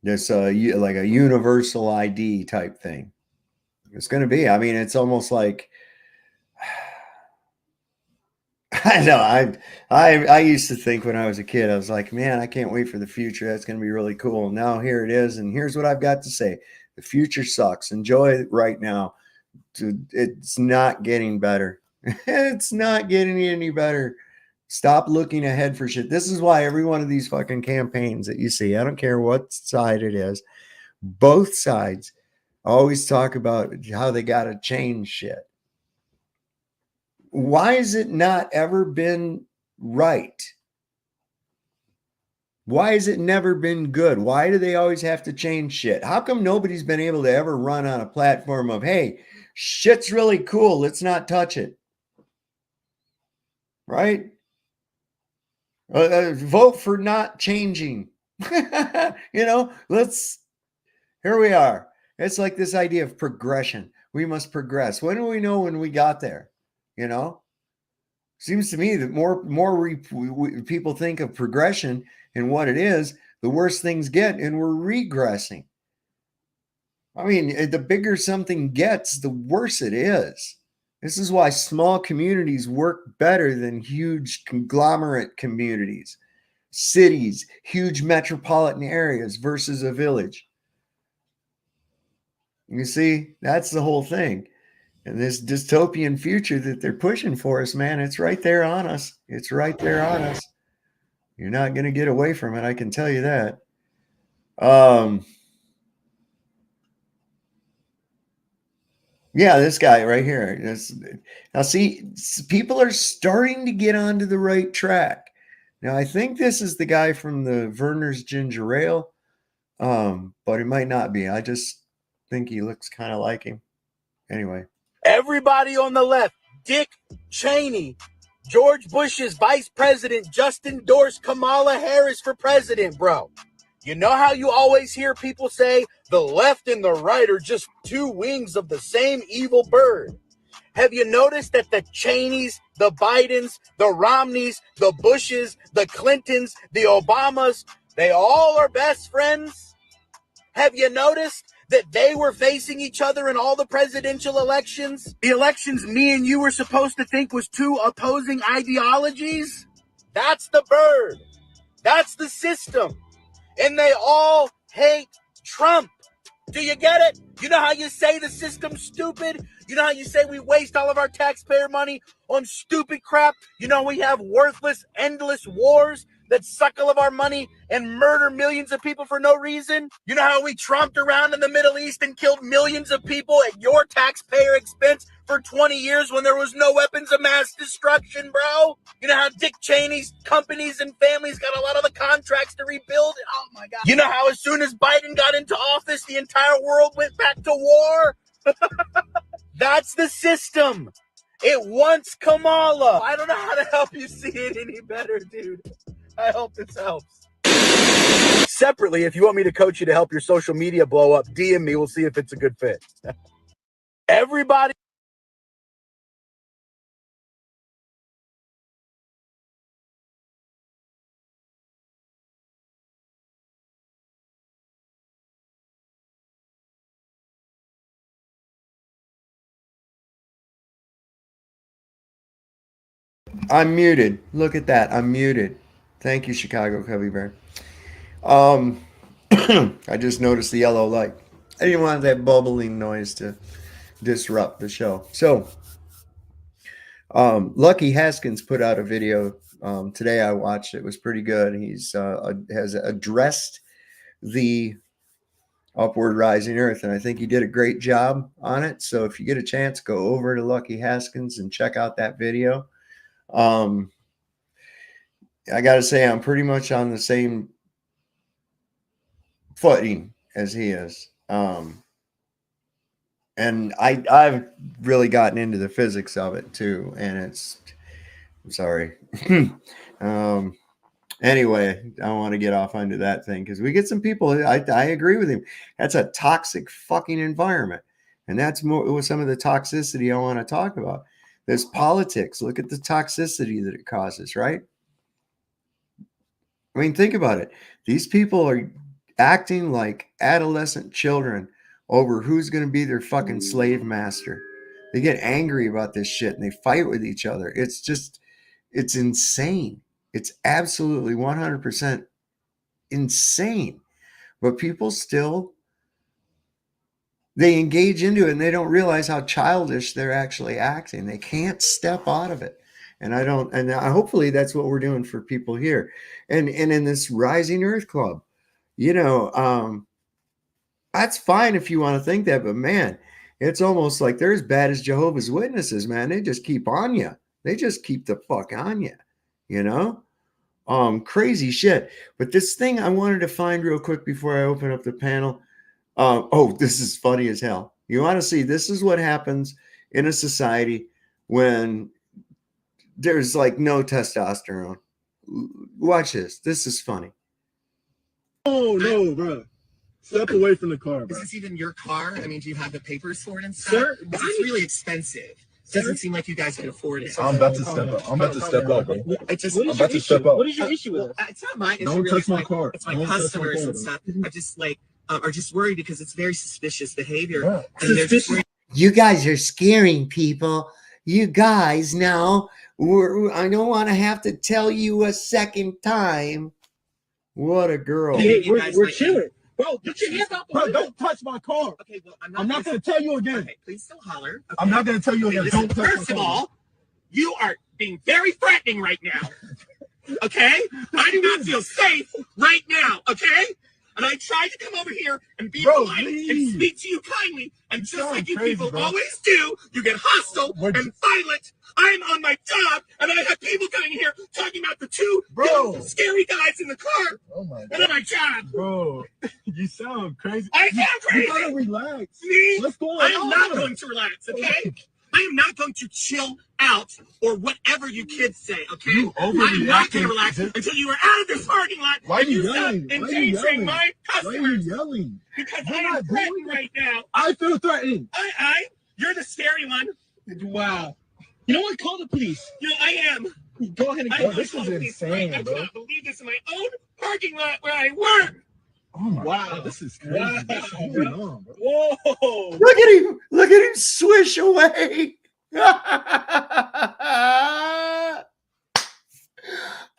There's like a universal ID type thing. It's going to be. I mean, it's almost like... I know. I used to think when I was a kid, I was like, man, I can't wait for the future. That's going to be really cool. And now here it is. And here's what I've got to say. The future sucks. Enjoy it right now. It's not getting better. It's not getting any better. Stop looking ahead for shit. This is why every one of these fucking campaigns that you see, I don't care what side it is, both sides always talk about how they got to change shit. Why has it not ever been right? Why has it never been good? Why do they always have to change shit? How come nobody's been able to ever run on a platform of, hey, shit's really cool, let's not touch it? Right? Vote for not changing. Here we are. It's like this idea of progression. We must progress. When do we know when we got there? Seems to me that more people think of progression and what it is, the worse things get, and we're regressing. I mean, the bigger something gets, the worse it is. This is why small communities work better than huge conglomerate communities, cities, huge metropolitan areas versus a village. You see, that's the whole thing. And this dystopian future that they're pushing for us, man, it's right there on us. It's right there on us. You're not going to get away from it, I can tell you that. Yeah, this guy right here. Now, see, people are starting to get onto the right track. Now, I think this is the guy from the Verner's Ginger Ale, but it might not be. I just think he looks kind of like him. Anyway. Everybody on the left, Dick Cheney, George Bush's vice president, just endorsed Kamala Harris for president, bro. You know how you always hear people say the left and the right are just two wings of the same evil bird? Have you noticed that the Cheneys, the Bidens, the Romneys, the Bushes, the Clintons, the Obamas, they all are best friends? Have you noticed that they were facing each other in all the presidential elections? The elections me and you were supposed to think was two opposing ideologies? That's the bird. That's the system. And they all hate Trump. Do you get it? You know how you say the system's stupid? You know how you say we waste all of our taxpayer money on stupid crap? You know we have worthless, endless wars that suck all of our money and murder millions of people for no reason? You know how we tromped around in the Middle East and killed millions of people at your taxpayer expense for 20 years when there was no weapons of mass destruction, bro? You know how Dick Cheney's companies and families got a lot of the contracts to rebuild it? Oh my God. You know how as soon as Biden got into office, the entire world went back to war? That's the system. It wants Kamala. I don't know how to help you see it any better, dude. I hope this helps. Separately, if you want me to coach you to help your social media blow up, DM me. We'll see if it's a good fit. Everybody. I'm muted. Look at that. I'm muted. Thank you, Chicago Cubby Bear. I just noticed the yellow light. I didn't want that bubbling noise to disrupt the show. So, Lucky Haskins put out a video today. I watched it. It was pretty good. He's has addressed the upward rising earth, and I think he did a great job on it. So if you get a chance, go over to Lucky Haskins and check out that video. I got to say, I'm pretty much on the same footing as he is. And I've really gotten into the physics of it too. And I'm sorry. Anyway, I don't want to get off onto that thing because we get some people. I agree with him. That's a toxic fucking environment. And that's more some of the toxicity I want to talk about. There's politics. Look at the toxicity that it causes, right? I mean, think about it. These people are acting like adolescent children over who's going to be their fucking slave master. They get angry about this shit and they fight with each other. It's insane. It's absolutely 100% insane. But people still, they engage into it and they don't realize how childish they're actually acting. They can't step out of it. And hopefully that's what we're doing for people here. And in this Rising Earth Club, that's fine if you want to think that, but man, it's almost like they're as bad as Jehovah's Witnesses, man. They just keep on you. They just keep the fuck on you, crazy shit. But this thing I wanted to find real quick before I open up the panel. This is funny as hell. You want to see, this is what happens in a society when there's like no testosterone. Watch this. This is funny. Oh no, bro. Step away from the car, bro. Is this even your car? I mean, do you have the papers for it and stuff? Sir, it's really expensive. Doesn't seem like you guys can afford it. I'm about to step up. I'm about to step up, bro. I'm about to step up. What is your issue with it? It's not mine. Don't touch my car. It's my customers and stuff. I just like are just worried because it's very suspicious behavior. Yeah. And they're just worried. You guys are scaring people. You guys now, I don't want to have to tell you a second time. What a girl. Hey, we're chilling. Bro, get your hands out. Bro, don't touch my car. Okay, well, I'm not going to tell you again. Okay, please don't holler. Okay. I'm not going to tell you again. Listen, Don't touch first my of car. all, you are being very threatening right now. Okay? I do not feel safe right now. Okay? And I tried to come over here and be polite and speak to you kindly. And just like you crazy, people bro. always do, you get hostile and violent. I'm on my job, and I have people coming here talking about the two young, scary guys in the car. Oh my And God. on my job. Bro, you sound crazy. I am crazy. You gotta relax. Me? What's going I am on? not going to relax, okay? I am not going to chill out or whatever you kids say, okay? You I am not going overreacting. to relax until you are out of this parking lot. Why are and you stop yelling? Why are you endangering yelling? my Why are customers. you yelling? Because You're I am not threatened doing right now. I feel threatened. You're the scary one. Wow. You know what? Call the police. You know, I am. Go ahead and I call. am This call is the police. insane, I bro. cannot believe this in my own parking lot where I work. Oh my God, this is crazy. Wow. What's going on, bro? Whoa. Look at him. Look at him swish away. I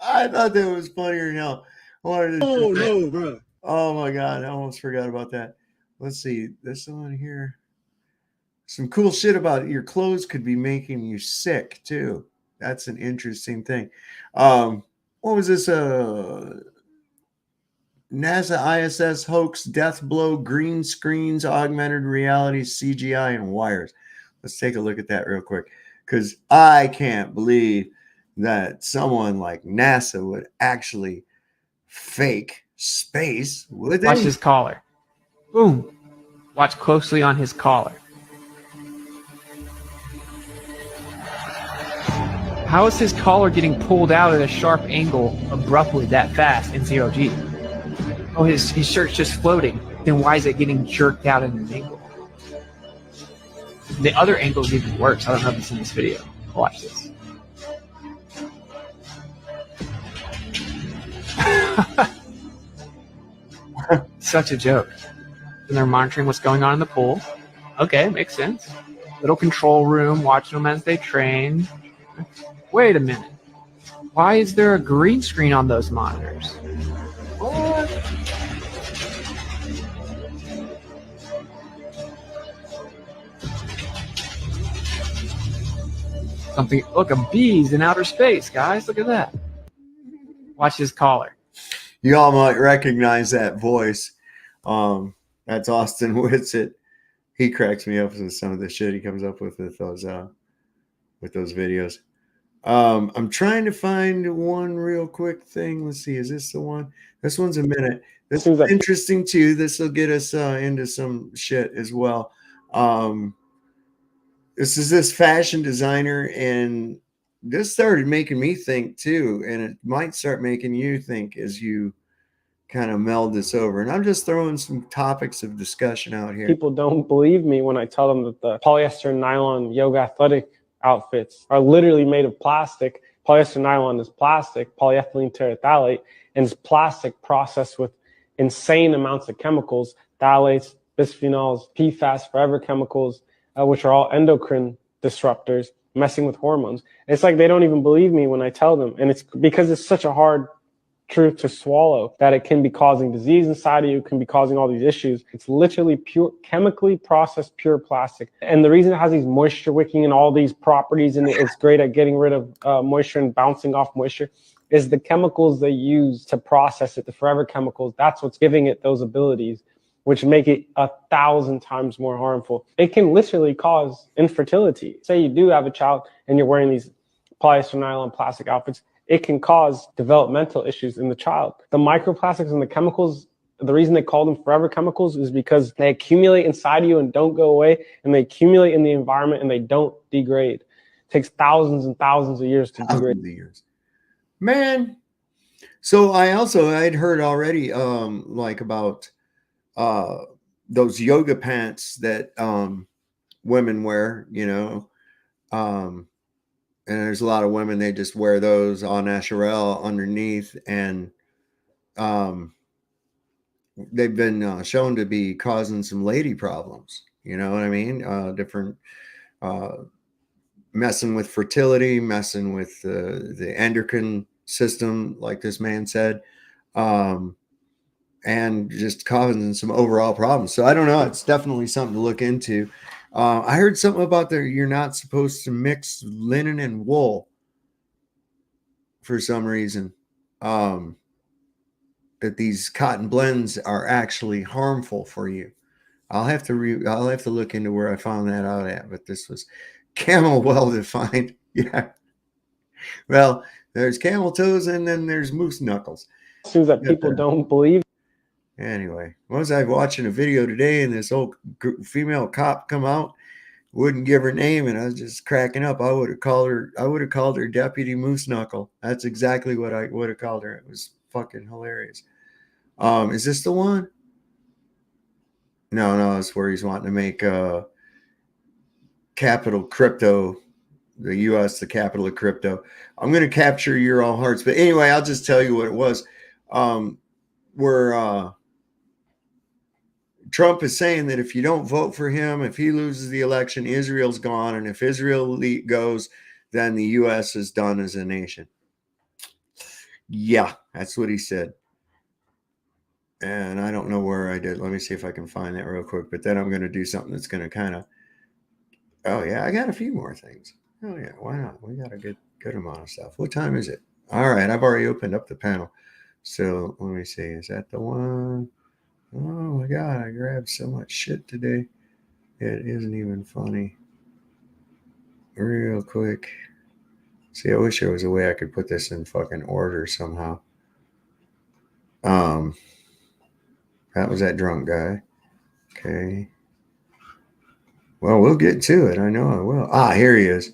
thought that was funnier now. Oh no, bro. Oh my God, I almost forgot about that. Let's see. This one here. Some cool shit about your clothes could be making you sick too. That's an interesting thing. What was this? NASA ISS hoax, death blow, green screens, augmented reality, CGI, and wires. Let's take a look at that real quick, because I can't believe that someone like NASA would actually fake space, would they? Watch his collar. Boom. Watch closely on his collar. How is his collar getting pulled out at a sharp angle abruptly that fast in 0G? Oh, his shirt's just floating. Then why is it getting jerked out at an angle? The other angle is even worse. I don't know if it's in this video. Watch this. Such a joke. And they're monitoring what's going on in the pool. Okay, makes sense. Little control room, watching them as they train. Wait a minute. Why is there a green screen on those monitors? What? Something. Look, a bee's in outer space, guys. Look at that. Watch his collar. You all might recognize that voice. That's Austin Whitsitt. He cracks me up with some of the shit he comes up with those videos. I'm trying to find one real quick thing. Let's see. Is this the one? This one's a minute. This is interesting too. This will get us into some shit as well. This is this fashion designer, and this started making me think too, and it might start making you think as you kind of meld this over. And I'm just throwing some topics of discussion out here. People don't believe me when I tell them that the polyester nylon yoga athletic outfits are literally made of plastic. Polyester nylon is plastic, polyethylene terephthalate, and it's plastic processed with insane amounts of chemicals, phthalates, bisphenols, PFAS, forever chemicals, which are all endocrine disruptors, messing with hormones. It's like they don't even believe me when I tell them. And it's because it's such a hard truth to swallow that it can be causing disease inside of you, can be causing all these issues. It's literally pure, chemically processed, pure plastic. And the reason it has these moisture wicking and all these properties, and it's great at getting rid of moisture and bouncing off moisture, is the chemicals they use to process it, the forever chemicals. That's what's giving it those abilities, which make it 1,000 times more harmful. It can literally cause infertility. Say you do have a child and you're wearing these polyester nylon plastic outfits, it can cause developmental issues in the child. The microplastics and the chemicals, the reason they call them forever chemicals is because they accumulate inside you and don't go away, and they accumulate in the environment and they don't degrade. It takes thousands and thousands of years to degrade. Man. So I'd heard already like about those yoga pants that women wear, you know, and there's a lot of women, they just wear those au naturel underneath, and they've been shown to be causing some lady problems. You know what I mean? Different messing with fertility, messing with the endocrine system, like this man said, and just causing some overall problems. So I don't know. It's definitely something to look into. I heard something about you're not supposed to mix linen and wool for some reason. That these cotton blends are actually harmful for you. I'll have to look into where I found that out at, but this was camel well defined. Yeah. Well, there's camel toes and then there's moose knuckles. Assumes that people don't believe. Anyway, was I watching a video today and this old female cop come out, wouldn't give her name, and I was just cracking up. I would have called her Deputy Moose Knuckle. That's exactly what I would have called her. It was fucking hilarious. Is this the one? No, it's where he's wanting to make capital crypto, the U.S. the capital of crypto. I'm going to capture your all hearts, but anyway, I'll just tell you what it was. Where Trump is saying that if you don't vote for him, if he loses the election, Israel's gone, and if Israel goes, then the U.S. is done as a nation. Yeah, that's what he said. And I don't know where I did. Let me see if I can find that real quick. But then I'm going to do something that's going to kind of. Oh yeah, I got a few more things. Oh yeah, why not? We got a good amount of stuff. What time is it? All right, I've already opened up the panel. So let me see. Is that the one? Oh my God, I grabbed so much shit today. It isn't even funny. Real quick. See, I wish there was a way I could put this in fucking order somehow. That was that drunk guy. Okay. Well, we'll get to it. I know I will. Here he is.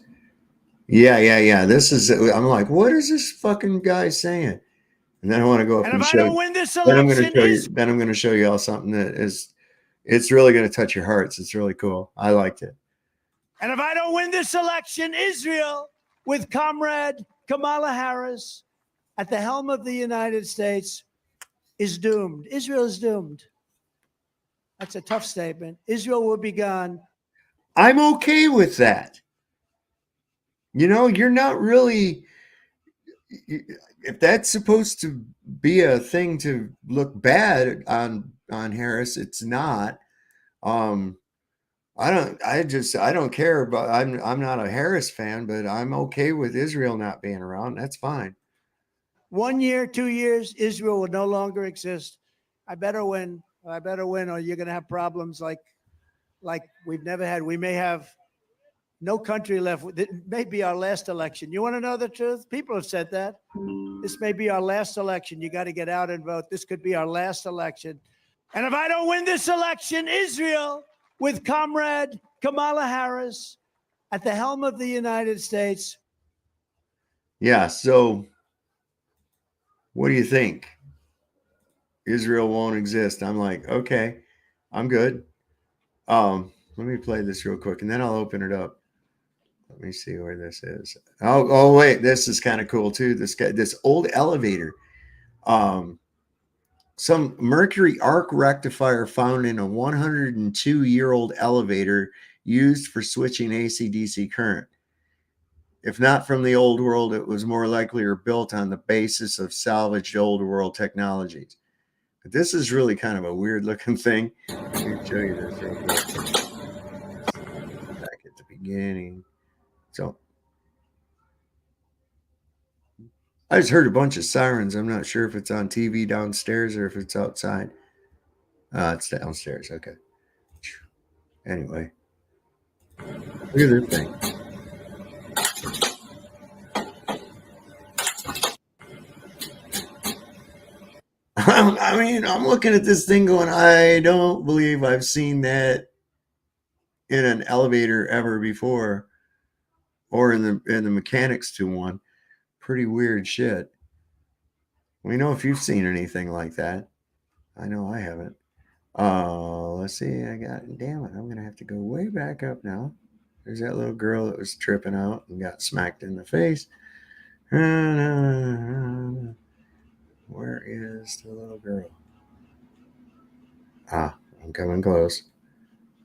Yeah. This is. I'm like, what is this fucking guy saying? And then I want to go up and show. Then I'm going to show you. Then I'm going to show you all something that is. It's really going to touch your hearts. It's really cool. I liked it. And if I don't win this election, Israel, with Comrade Kamala Harris at the helm of the United States, is doomed. Israel is doomed. That's a tough statement. Israel will be gone. I'm okay with that. You know, you're not really. If that's supposed to be a thing to look bad on Harris, it's not. I don't care about. I'm not a Harris fan, but I'm okay with Israel not being around. That's fine. 1 year, 2 years, Israel will no longer exist. I better win. Or you're going to have problems like we've never had. We may have no country left. It may be our last election. You want to know the truth? People have said that. This may be our last election. You got to get out and vote. This could be our last election. And if I don't win this election, Israel, with Comrade Kamala Harris at the helm of the United States. Yeah, so what do you think? Israel won't exist. I'm like, okay, I'm good. Let me play this real quick, and then I'll open it up. Let me see where this is. Oh wait, this is kind of cool too. This old elevator. Some mercury arc rectifier found in a 102-year-old elevator used for switching AC/DC current. If not from the old world, it was more likely or built on the basis of salvaged old world technologies. But this is really kind of a weird looking thing. Let me show you this real quick. Back at the beginning. So I just heard a bunch of sirens. I'm not sure if it's on TV downstairs or if it's outside. It's downstairs. Okay. Anyway, look at this thing. I mean, I'm looking at this thing going, I don't believe I've seen that in an elevator ever before, or in the mechanics to one. Pretty weird shit. We know if you've seen anything like that. I know I haven't. Let's see. Damn it. I'm going to have to go way back up now. There's that little girl that was tripping out and got smacked in the face. Where is the little girl? I'm coming close.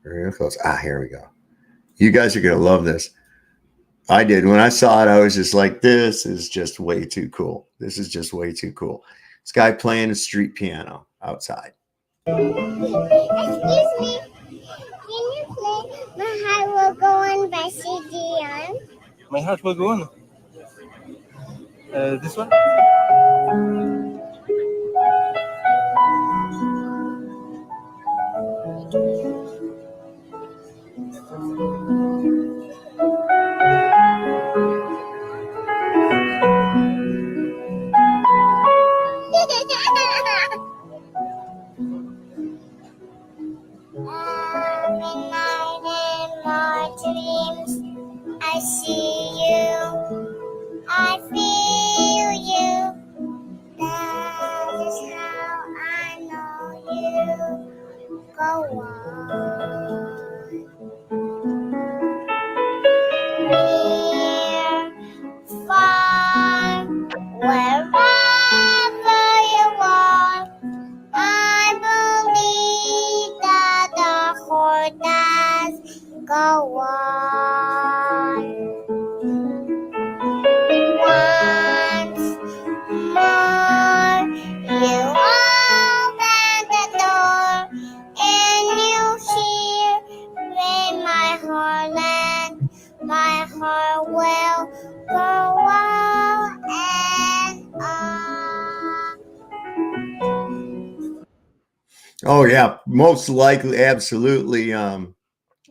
Very close. Here we go. You guys are going to love this. I did. When I saw it, I was just like, this is just way too cool. This is just way too cool. This guy playing a street piano outside. Excuse me. Can you play My Heart Will Go On by CDM? My heart will go on. This one? Every night in my dreams, I see you, I feel you. That is how I know you go on. Near, far, wherever you are, I believe that the heart does go on. Once more, you open the door, and you hear in my heartland, my heart will go on and on. Oh yeah, most likely, absolutely.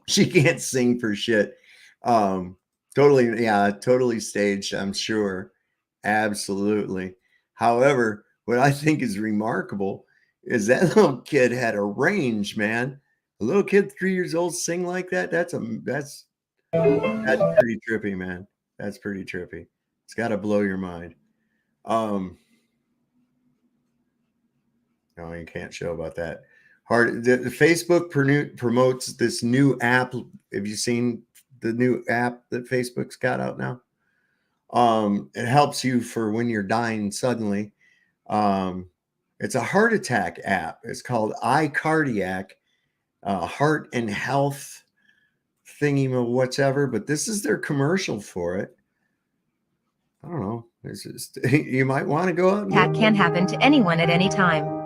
She can't sing for shit. Totally, yeah, totally staged, I'm sure. Absolutely. However, what I think is remarkable is that little kid had a range, man. A little kid 3 years old sing like that. That's pretty trippy, man. That's pretty trippy. It's got to blow your mind. No, you can't show about that. The Facebook promotes this new app. Have you seen the new app that Facebook's got out now? It helps you for when you're dying suddenly. It's a heart attack app. It's called iCardiac, heart and health thingy, whatever. But this is their commercial for it. I don't know. This is, you might want to go out. That can happen to anyone at any time.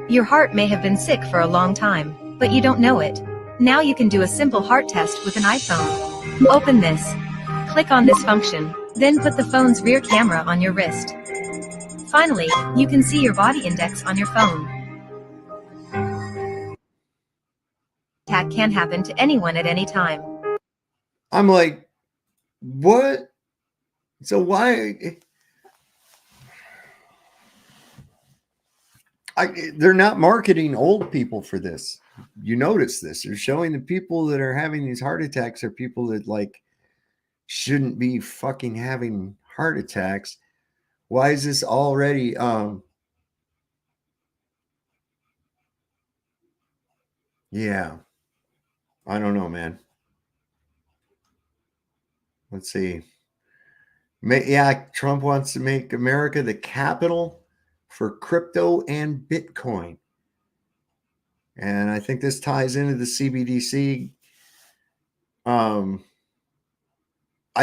Your heart may have been sick for a long time, but you don't know it. Now you can do a simple heart test with an iPhone. Open this. Click on this function, then put the phone's rear camera on your wrist. Finally, you can see your body index on your phone. That can happen to anyone at any time. I'm like, what? So why? They're not marketing old people for this. You notice this. They're showing the people that are having these heart attacks are people that like shouldn't be fucking having heart attacks. Why is this already yeah. I don't know, man. Let's see. Yeah, Trump wants to make America the capital for crypto and Bitcoin. And I think this ties into the CBDC. I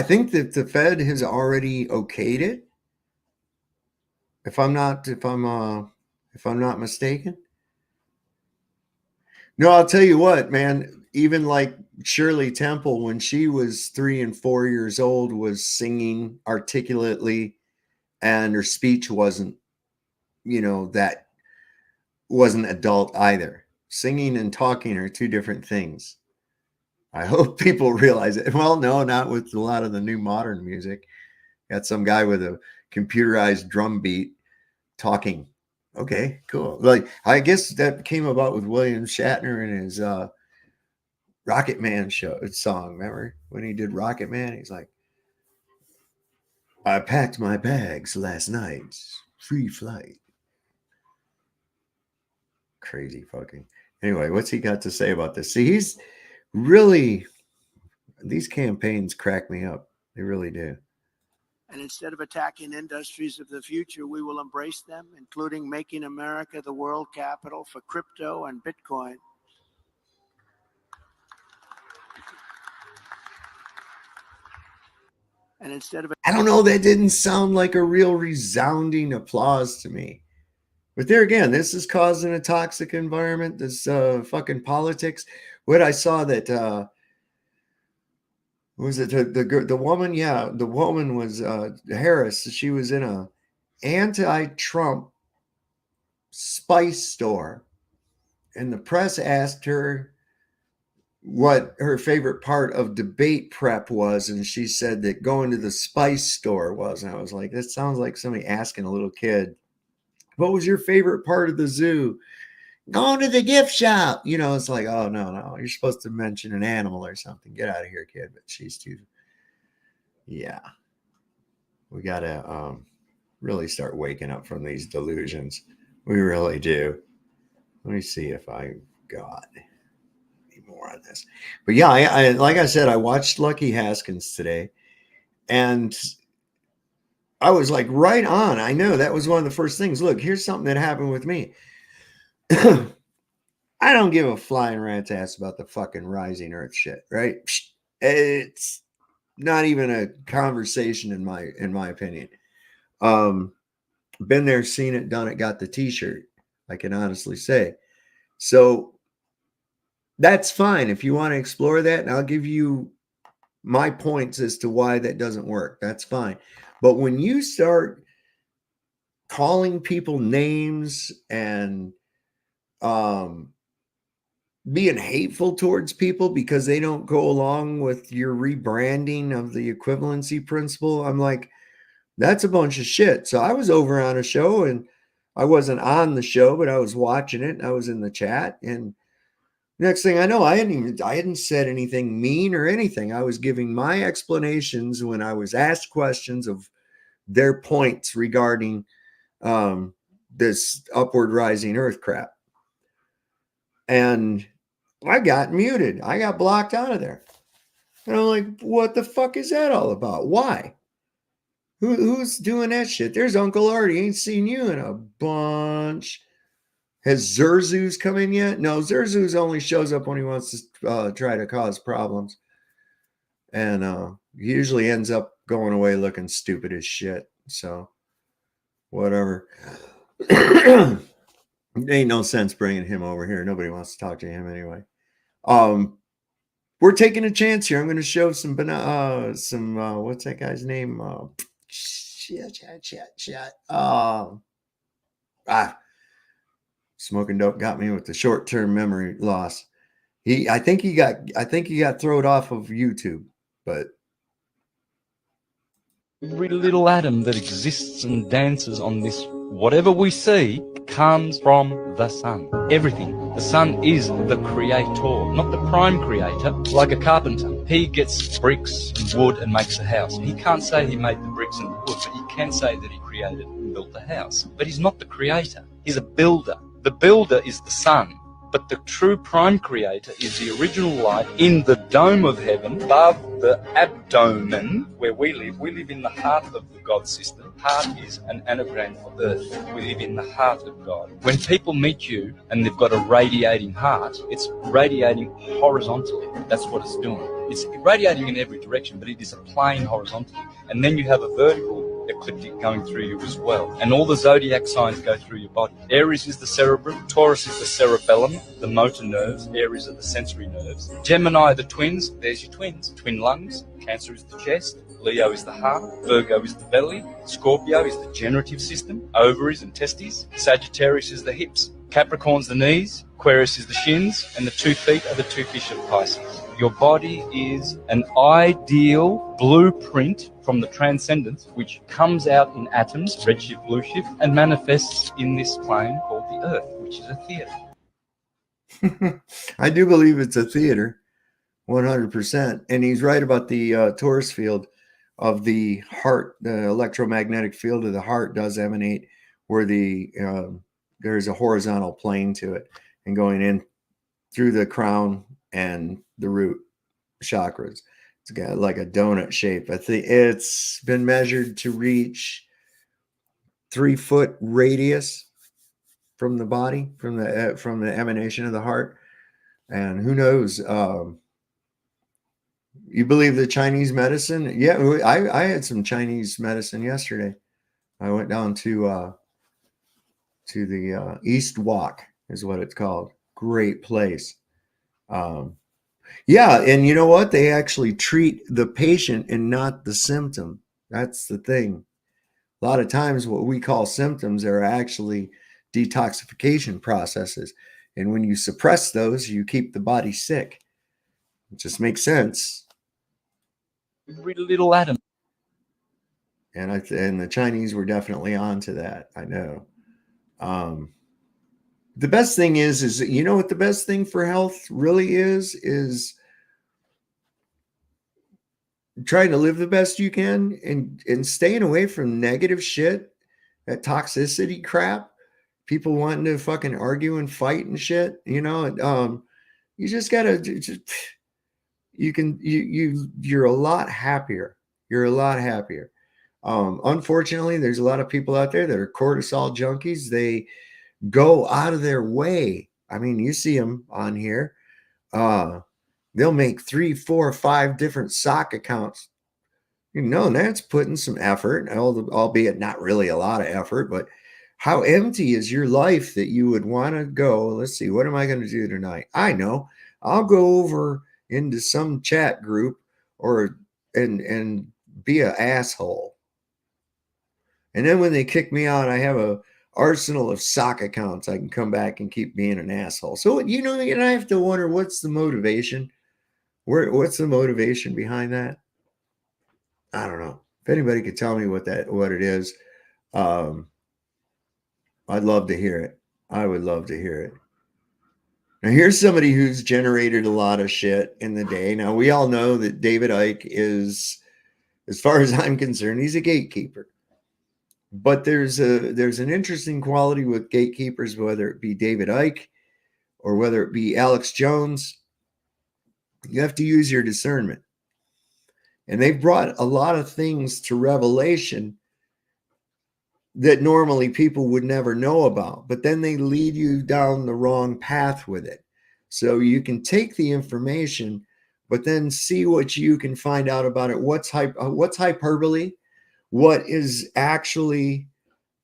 think that the Fed has already okayed it. If I'm not mistaken. No, I'll tell you what, man. Even like Shirley Temple, when she was 3 and 4 years old, was singing articulately, and her speech wasn't, that wasn't adult either. Singing and talking are two different things. I hope people realize it. Well, no, not with a lot of the new modern music. Got some guy with a computerized drum beat talking. Okay, cool. Like, I guess that came about with William Shatner and his Rocket Man song. Remember when he did Rocket Man? He's like, I packed my bags last night. Free flight. Crazy fucking. Anyway, what's he got to say about this? See, he's really, these campaigns crack me up. They really do. And instead of attacking industries of the future, we will embrace them, including making America the world capital for crypto and Bitcoin. And instead of I don't know, that didn't sound like a real resounding applause to me. But there again, this is causing a toxic environment, this fucking politics. What I saw that was it the woman? Yeah, the woman was Harris. She was in a anti-Trump spice store, and the press asked her what her favorite part of debate prep was, and she said that going to the spice store was. And I was like, that sounds like somebody asking a little kid, what was your favorite part of the zoo? Going to the gift shop. You know, it's like, oh, no, you're supposed to mention an animal or something. Get out of here, kid. But she's too, yeah. We got to really start waking up from these delusions. We really do. Let me see if I got any more on this. But yeah, I like I said, I watched Lucky Haskins today, and I was like right on. I know that was one of the first things. Look, here's something that happened with me. I don't give a flying rat's ass about the fucking rising earth shit, right? It's not even a conversation in my opinion. Been there, seen it, done it, got the t-shirt, I can honestly say. So that's fine. If you want to explore that, and I'll give you my points as to why that doesn't work, that's fine. But when you start calling people names and being hateful towards people because they don't go along with your rebranding of the equivalency principle, I'm like, that's a bunch of shit. So I was over on a show, and I wasn't on the show, but I was watching it, and I was in the chat, and next thing I know, I hadn't said anything mean or anything. I was giving my explanations when I was asked questions of their points regarding this upward rising earth crap. And I got muted. I got blocked out of there. And I'm like, what the fuck is that all about? Why? Who's doing that shit? There's Uncle Artie. Ain't seen you in a bunch. Has Zerzus come in yet? No, Zerzus only shows up when he wants to try to cause problems. And he usually ends up going away looking stupid as shit. So, whatever. Ain't no sense bringing him over here. Nobody wants to talk to him anyway. We're taking a chance here. I'm going to show some what's that guy's name? Smoking dope got me with the short-term memory loss. I think he got thrown off of YouTube, but every little atom that exists and dances on this whatever we see comes from the sun. Everything. The sun is the creator, not the prime creator, like a carpenter. He gets bricks and wood and makes a house. He can't say he made the bricks and the wood, but he can say that he created and built the house. But he's not the creator. He's a builder. The builder is the sun. But the true prime creator is the original light in the dome of heaven, above the abdomen where we live. We live in the heart of the God system. Heart is an anagram for earth. We live in the heart of God. When people meet you and they've got a radiating heart, it's radiating horizontally. That's what it's doing. It's radiating in every direction, but it is a plane horizontally. And then you have a vertical ecliptic going through you as well. And all the zodiac signs go through your body. Aries is the cerebrum, Taurus is the cerebellum, the motor nerves, Aries are the sensory nerves. Gemini are the twins, there's your twins. Twin lungs, Cancer is the chest, Leo is the heart, Virgo is the belly, Scorpio is the generative system, ovaries and testes, Sagittarius is the hips, Capricorn's the knees, Aquarius is the shins, and the 2 feet are the 2 fish of Pisces. Your body is an ideal blueprint from the transcendence, which comes out in atoms, redshift, blue shift, and manifests in this plane called the Earth, which is a theater. I do believe it's a theater, 100%. And he's right about the Taurus field of the heart. The electromagnetic field of the heart does emanate where there's a horizontal plane to it, and going in through the crown and the root chakras. It's got like a donut shape. I think it's been measured to reach 3-foot radius from the body, from the emanation of the heart. And who knows? You believe the Chinese medicine? Yeah, I had some Chinese medicine yesterday. I went down to the East Walk, is what it's called. Great place. Yeah, and you know what? They actually treat the patient and not the symptom. That's the thing. A lot of times what we call symptoms are actually detoxification processes. And when you suppress those, you keep the body sick. It just makes sense. Every little atom. And the Chinese were definitely on to that. I know. The best thing is you know what the best thing for health really is trying to live the best you can and staying away from negative shit, that toxicity crap, people wanting to fucking argue and fight and shit, you know. You just gotta you're a lot happier. You're a lot happier. Unfortunately, there's a lot of people out there that are cortisol junkies. They go out of their way. I mean, you see them on here. They'll make 3, 4, 5 different sock accounts. You know, that's putting some effort, albeit not really a lot of effort, but how empty is your life that you would want to go? Let's see, what am I going to do tonight? I know. I'll go over into some chat group and be an asshole. And then when they kick me out, I have a arsenal of sock accounts. I can come back and keep being an asshole. So, you know, and I have to wonder, what's the motivation? What's the motivation behind that? I don't know. If anybody could tell me what it is, I'd love to hear it. I would love to hear it. Now, here's somebody who's generated a lot of shit in the day. Now, we all know that David Icke is, as far as I'm concerned, he's a gatekeeper. But there's an interesting quality with gatekeepers, whether it be David Icke or whether it be Alex Jones. You have to use your discernment. And they've brought a lot of things to revelation that normally people would never know about, but then they lead you down the wrong path with it. So you can take the information, but then see what you can find out about it. What's hyperbole? What is actually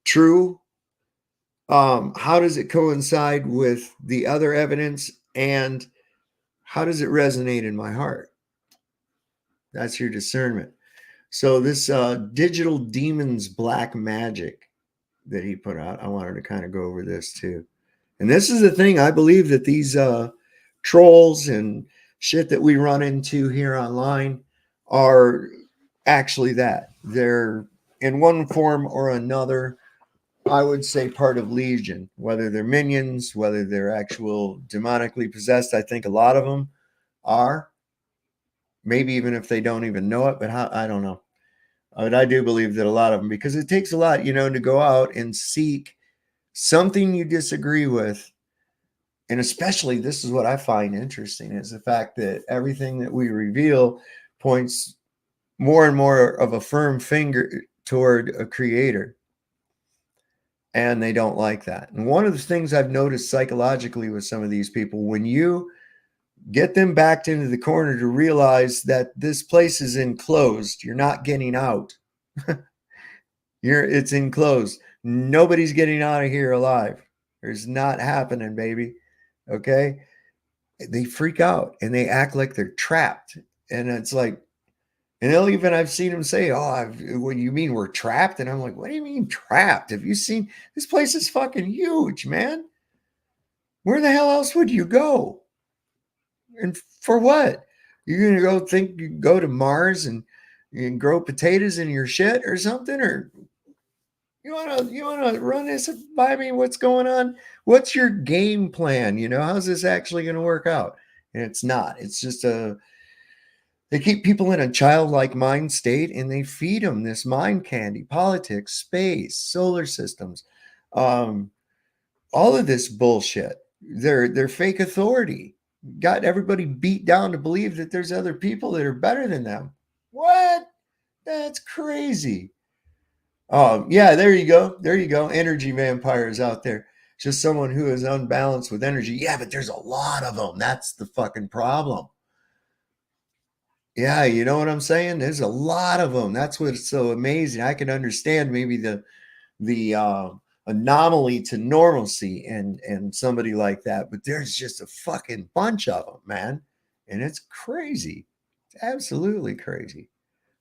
true? How does it coincide with the other evidence? And how does it resonate in my heart? That's your discernment. So this Digital Demons Black Magic that he put out, I wanted to kind of go over this too. And this is the thing, I believe that these trolls and shit that we run into here online are actually that. They're in one form or another, I would say, part of Legion, whether they're minions, whether they're actual demonically possessed. I think a lot of them are. Maybe even if they don't even know it, but I don't know. But I do believe that a lot of them, because it takes a lot, you know, to go out and seek something you disagree with. And especially, this is what I find interesting, is the fact that everything that we reveal points more and more of a firm finger toward a creator. And they don't like that. And one of the things I've noticed psychologically with some of these people, when you get them backed into the corner to realize that this place is enclosed, you're not getting out. It's enclosed. Nobody's getting out of here alive. It's not happening, baby. Okay? They freak out and they act like they're trapped. And it's like, and I've seen them say, what do you mean we're trapped? And I'm like, what do you mean trapped? Have you seen, this place is fucking huge, man. Where the hell else would you go? And for what? You're gonna go to Mars and grow potatoes in your shit or something? Or you wanna run this by me? What's going on? What's your game plan? You know, how's this actually gonna work out? And it's not. It's just they keep people in a childlike mind state and they feed them this mind candy, politics, space, solar systems, all of this bullshit. They're fake authority. got everybody beat down to believe that there's other people that are better than them. What? That's crazy. Yeah, there you go. There you go. Energy vampires out there. Just someone who is unbalanced with energy. Yeah, but there's a lot of them. That's the fucking problem. Yeah, you know what I'm saying? There's a lot of them. That's what's so amazing. I can understand maybe the anomaly to normalcy and somebody like that, but there's just a fucking bunch of them, man. And it's crazy. It's absolutely crazy.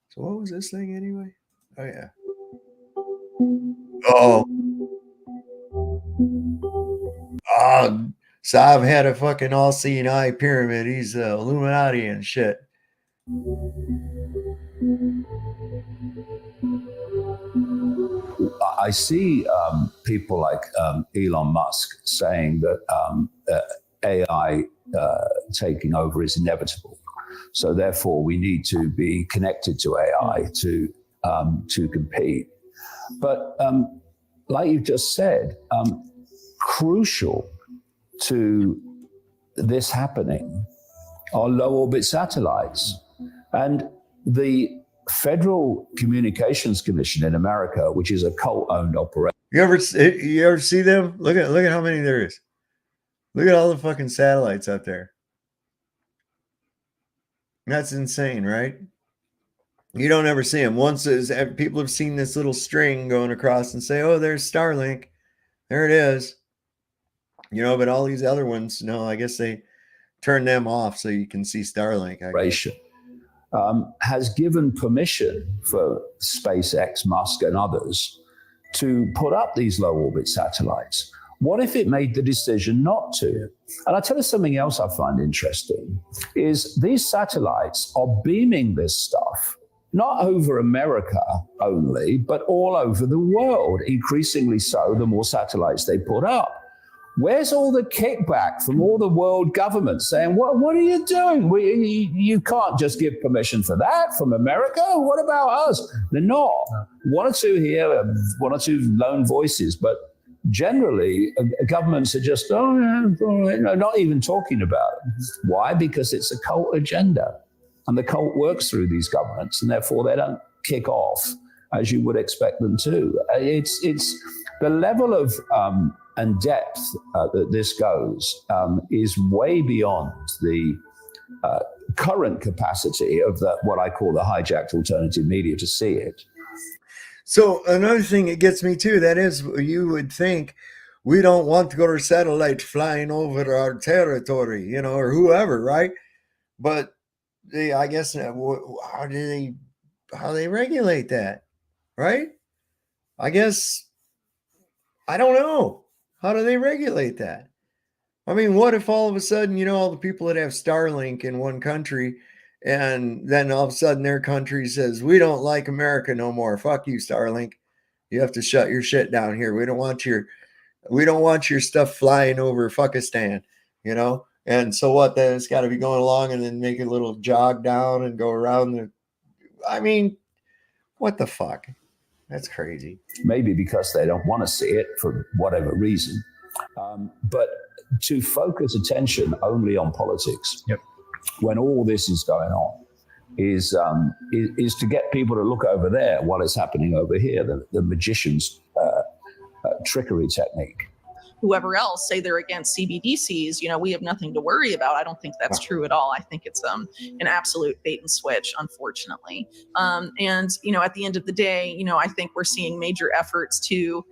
So what was this thing anyway? Oh yeah. So I've had a fucking all-seeing eye pyramid. He's Illuminati and shit. I see people like Elon Musk saying that AI taking over is inevitable. So therefore, we need to be connected to AI to compete. But like you just said, crucial to this happening are low orbit satellites. And the Federal Communications Commission in America, which is a cult-owned operation. You ever see them? Look at how many there is. Look at all the fucking satellites out there. That's insane, right? You don't ever see them. Once people have seen this little string going across and say, "Oh, there's Starlink. There it is." You know, but all these other ones, no, I guess they turn them off so you can see Starlink. Has given permission for SpaceX, Musk, and others to put up these low orbit satellites. What if it made the decision not to? And I'll tell you something else I find interesting is these satellites are beaming this stuff, not over America only, but all over the world, increasingly so the more satellites they put up. Where's all the kickback from all the world governments saying, what are you doing? You can't just give permission for that from America. What about us? They're not. One or two here, one or two lone voices, but generally governments are just, not even talking about it. Why? Because it's a cult agenda. And the cult works through these governments, and therefore they don't kick off as you would expect them to. It's the level of and depth that this goes is way beyond the current capacity of what I call the hijacked alternative media to see it. So another thing that gets me too, that is, you would think we don't want our satellites flying over our territory, or whoever, right? But I guess how do they regulate that, right? I guess I don't know. How do they regulate that? I mean, what if all of a sudden, all the people that have Starlink in one country, and then all of a sudden their country says, we don't like America no more. Fuck you, Starlink. You have to shut your shit down here. We don't want your stuff flying over Fuckistan, And so what? Then it's got to be going along and then make a little jog down and go around I mean, what the fuck? That's crazy. Maybe because they don't want to see it for whatever reason. But to focus attention only on politics when all this is going on is to get people to look over there while it's happening over here, the magician's trickery technique. Whoever else say they're against CBDCs, we have nothing to worry about. I don't think that's true at all. I think it's an absolute bait and switch, unfortunately. And at the end of the day, I think we're seeing major efforts to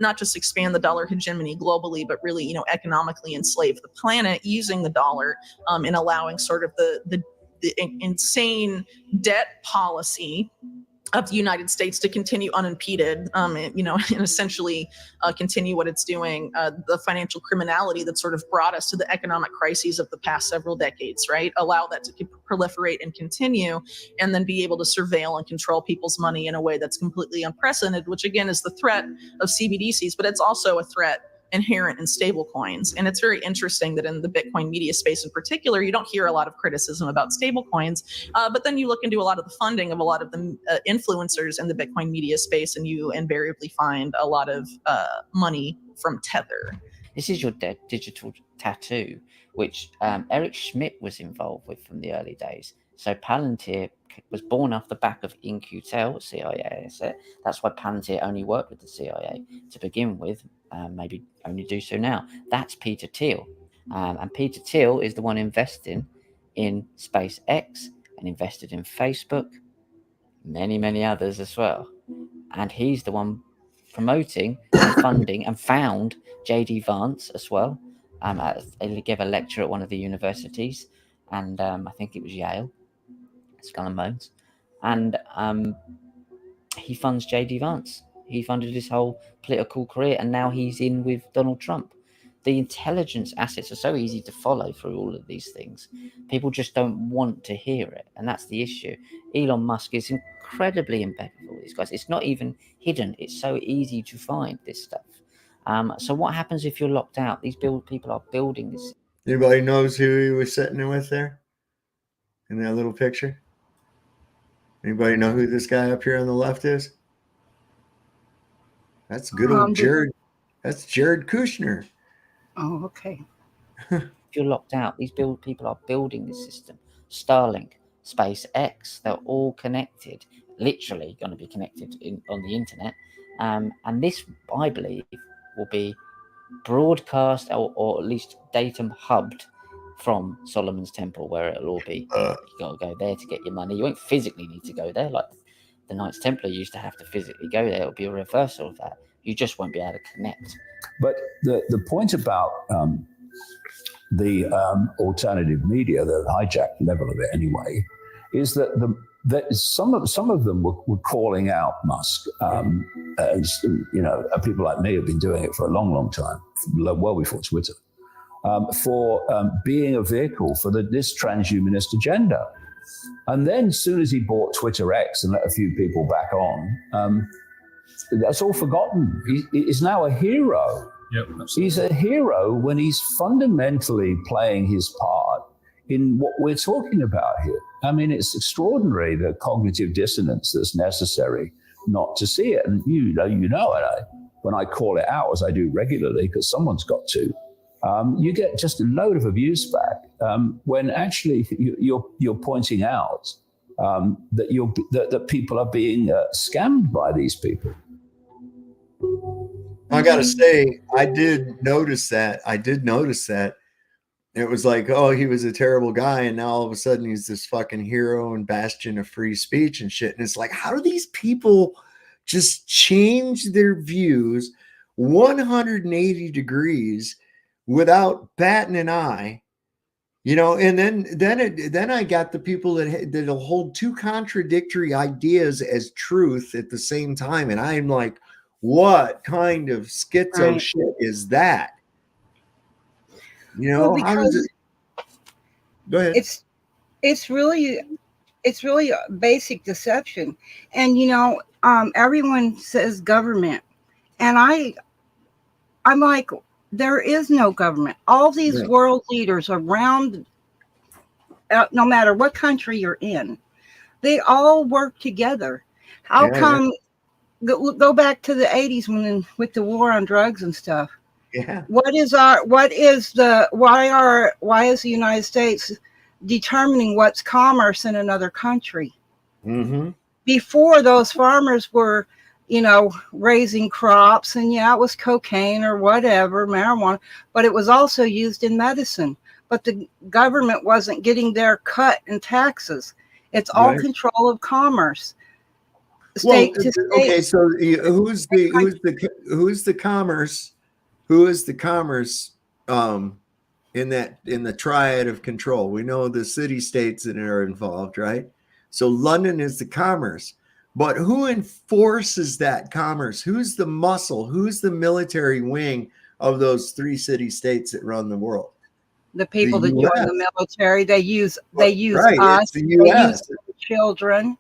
not just expand the dollar hegemony globally, but really, economically enslave the planet using the dollar and allowing sort of the insane debt policy of the United States to continue unimpeded, and essentially continue what it's doing, the financial criminality that sort of brought us to the economic crises of the past several decades, right? Allow that to proliferate and continue, and then be able to surveil and control people's money in a way that's completely unprecedented, which again is the threat of CBDCs, but it's also a threat inherent in stable coins. And it's very interesting that in the Bitcoin media space in particular, you don't hear a lot of criticism about stable coins, but then you look into a lot of the funding of a lot of the influencers in the Bitcoin media space, and you invariably find a lot of money from Tether. This is your digital tattoo, which Eric Schmidt was involved with from the early days. So Palantir was born off the back of In-Q-Tel, CIA asset. That's why Palantir only worked with the CIA to begin with, maybe only do so now. That's Peter Thiel. And Peter Thiel is the one investing in SpaceX and invested in Facebook, many, many others as well. And he's the one promoting and funding and found J.D. Vance as well. He gave a lecture at one of the universities, and I think it was Yale, Skull and Bones. And he funds J.D. Vance. He funded his whole political career, and now he's in with Donald Trump. The intelligence assets are so easy to follow through all of these things. People just don't want to hear it, and that's the issue. Elon Musk is incredibly embedded with all these guys. It's not even hidden. It's so easy to find this stuff. So what happens if you're locked out? These people are building this. Anybody knows who he was sitting there with there in that little picture? Anybody know who this guy up here on the left is? That's good old Jared. That's Jared Kushner. Oh, okay. If you're locked out, these people are building this system. Starlink, SpaceX, they're all connected, literally going to be connected on the internet. And this, I believe, will be broadcast or at least datum hubbed from Solomon's Temple, where it'll all be. You got to go there to get your money. You won't physically need to go there like the Knights Templar used to have to physically go there. It'll be a reversal of that. You just won't be able to connect. But the point about the alternative media, the hijacked level of it anyway, is that some of them were calling out Musk. As you know, people like me have been doing it for a long, long time, well before Twitter, for being a vehicle for this transhumanist agenda. And then as soon as he bought Twitter X and let a few people back on, that's all forgotten. He's now a hero. Yep, he's a hero when he's fundamentally playing his part in what we're talking about here. I mean, it's extraordinary, the cognitive dissonance that's necessary not to see it. And you know, and when I call it out, as I do regularly, because someone's got to, you get just a load of abuse back when actually you're pointing out that people are being scammed by these people. I gotta say, I did notice that. It was like, oh, he was a terrible guy, and now all of a sudden he's this fucking hero and bastion of free speech and shit. And it's like, how do these people just change their views 180 degrees without batting an eye? You know, and then I got the people that'll hold two contradictory ideas as truth at the same time, and I'm like, what kind of schizo shit is that? You know, well, how does it? Go ahead. It's really a basic deception, and you know, everyone says government, and I'm like, there is no government. All these world leaders around, no matter what country you're in, they all work together. How come? Go back to the 80s with the war on drugs and stuff. Yeah. Why is the United States determining what's commerce in another country? Mm-hmm. Before, those farmers were, you know, raising crops, and it was cocaine or whatever, marijuana, but it was also used in medicine. But the government wasn't getting their cut in taxes. It's all control of commerce. State to state. Okay, so who's the commerce? Who is the commerce in the triad of control? We know the city states that are involved, right? So London is the commerce, but who enforces that commerce? Who's the muscle? Who's the military wing of those three city states that run the world? The people that join the military, they use right. us. It's the US. They use children.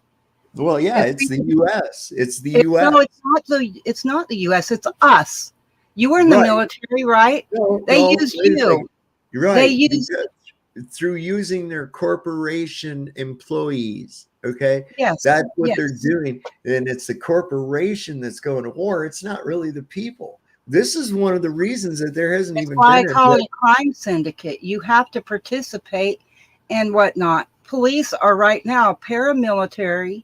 Well, yeah, it's the U.S. It's the U.S. No, it's not the U.S. It's us. You were in the military, right? They used you. You're right. They used through using their corporation employees. Okay. Yes. That's what they're doing, and it's the corporation that's going to war. It's not really the people. This is one of the reasons that there hasn't even Why I been call it a crime syndicate. You have to participate and whatnot. Police are right now paramilitary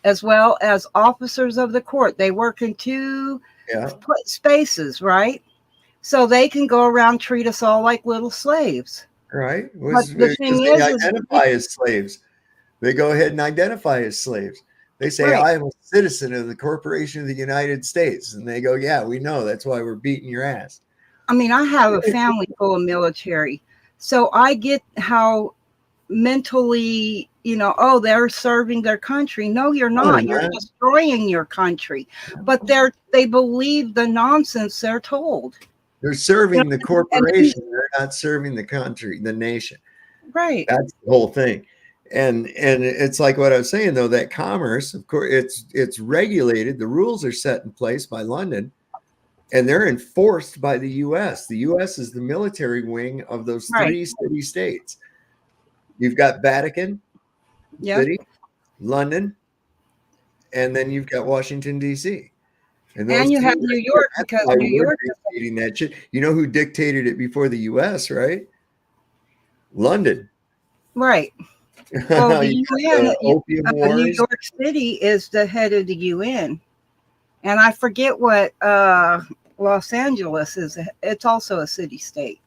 as well as officers of the court. They work in two spaces, right? So they can go around treat us all like little slaves. right. But the thing They is identify as slaves. They go ahead and identify as slaves. They say, Right. I am a citizen of the Corporation of the United States. And they go, yeah, we know. That's why we're beating your ass. I mean, I have a family full of military. So I get how mentally, oh, they're serving their country. No, you're not. You're destroying your country. But they believe the nonsense they're told. They're serving the corporation. They're not serving the country, the nation. Right. That's the whole thing. And it's like what I was saying, though, that commerce, of course, it's regulated. The rules are set in place by London, and they're enforced by the U.S. The U.S. is the military wing of those three city states. You've got Vatican City, London, and then you've got Washington, D.C. And you have New York, because New York is dictating that shit. You know who dictated it before the U.S., right? London. Right. Well, the UN, New Wars. York City is the head of the UN. And I forget what Los Angeles is. It's also a city-state.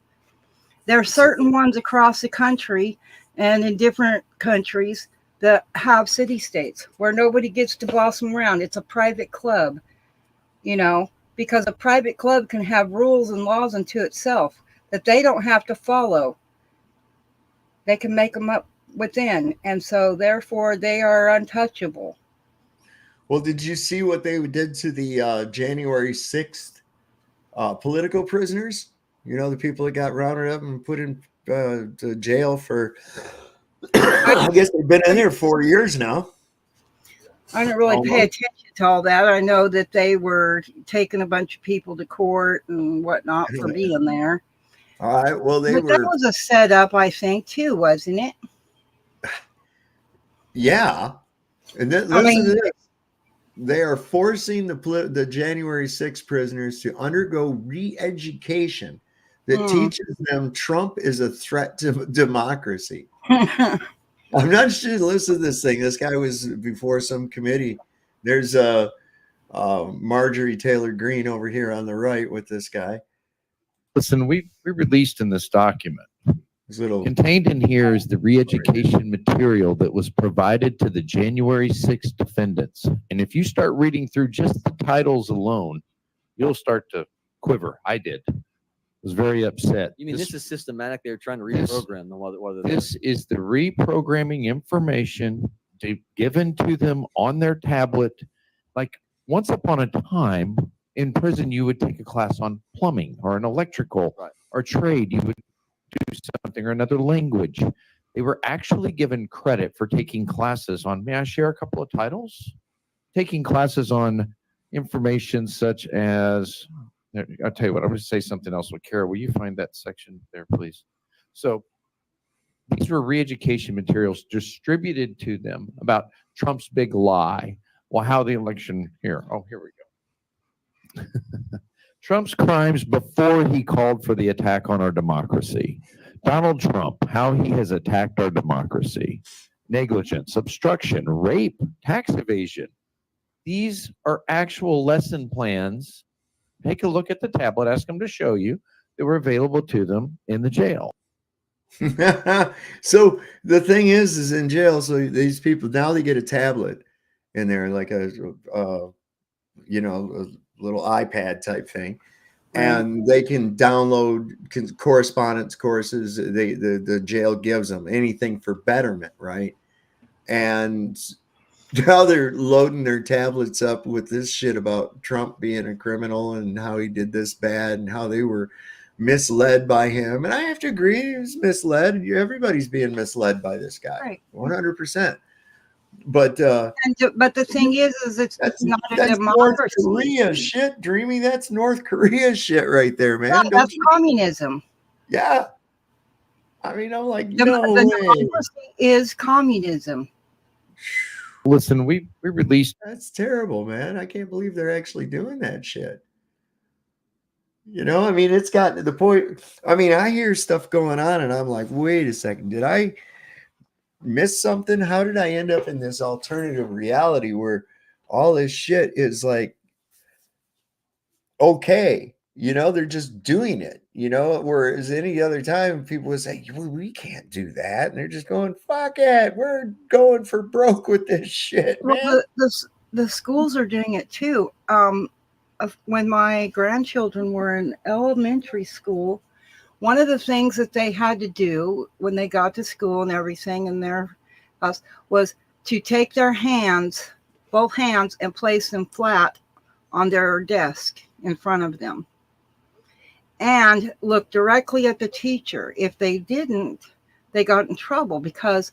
There are certain ones across the country and in different countries that have city-states where nobody gets to boss them around. It's a private club, because a private club can have rules and laws unto itself that they don't have to follow. They can make them up within. And so, therefore, they are untouchable. Well, did you see what they did to the January 6th political prisoners? The people that got rounded up and put in to jail for, I guess they've been in there 4 years now. I didn't really pay attention to all that. I know that they were taking a bunch of people to court and whatnot for being there. All right. Well, that was a setup, I think, too, wasn't it? Yeah. And then listen to this. They are forcing the January 6th prisoners to undergo re-education that teaches them Trump is a threat to democracy. I'm not sure. Listen to this thing. This guy was before some committee. There's Marjorie Taylor Greene over here on the right with this guy. Listen, we released in this document. Contained in here is the re-education material that was provided to the January 6th defendants. And if you start reading through just the titles alone, you'll start to quiver. I did. I was very upset. You mean this is systematic? They're trying to reprogram them while they're there. This is the reprogramming information given to them on their tablet. Like once upon a time in prison, you would take a class on plumbing or an electrical or trade. You would do something or another language. They were actually given credit for taking classes on, may I share a couple of titles? Taking classes on information such as, I'll tell you what, I'm going to say something else. With Kara, will you find that section there, please? So these were re-education materials distributed to them about Trump's big lie. Well, how the election here. Oh, here we go. Trump's crimes before he called for the attack on our democracy. Donald Trump, how he has attacked our democracy. Negligence, obstruction, rape, tax evasion. These are actual lesson plans. Take a look at the tablet, ask them to show you. They were available to them in the jail. So the thing is in jail, so these people, now they get a tablet in there, like a little iPad type thing, and they can download correspondence courses. The jail gives them anything for betterment, right? And now they're loading their tablets up with this shit about Trump being a criminal and how he did this bad and how they were misled by him. And I have to agree, he was misled. Everybody's being misled by this guy, 100%. But the thing is it's not a democracy. North Korea shit, Dreamy. That's North Korea shit right there, man. No, that's communism. Yeah. I mean, I'm like, the democracy is communism. Listen, we released. That's terrible, man. I can't believe they're actually doing that shit. You know, I mean, it's gotten to the point. I mean, I hear stuff going on and I'm like, wait a second, did I miss something? How did I end up in this alternative reality where all this shit is like, okay, you know, they're just doing it, you know, whereas any other time people would say, we can't do that. And they're just going, fuck it. We're going for broke with this shit, Well, man. the schools are doing it too. When my grandchildren were in elementary school, one of the things that they had to do when they got to school and everything in their house was to take their hands, both hands, and place them flat on their desk in front of them and look directly at the teacher. If they didn't, they got in trouble because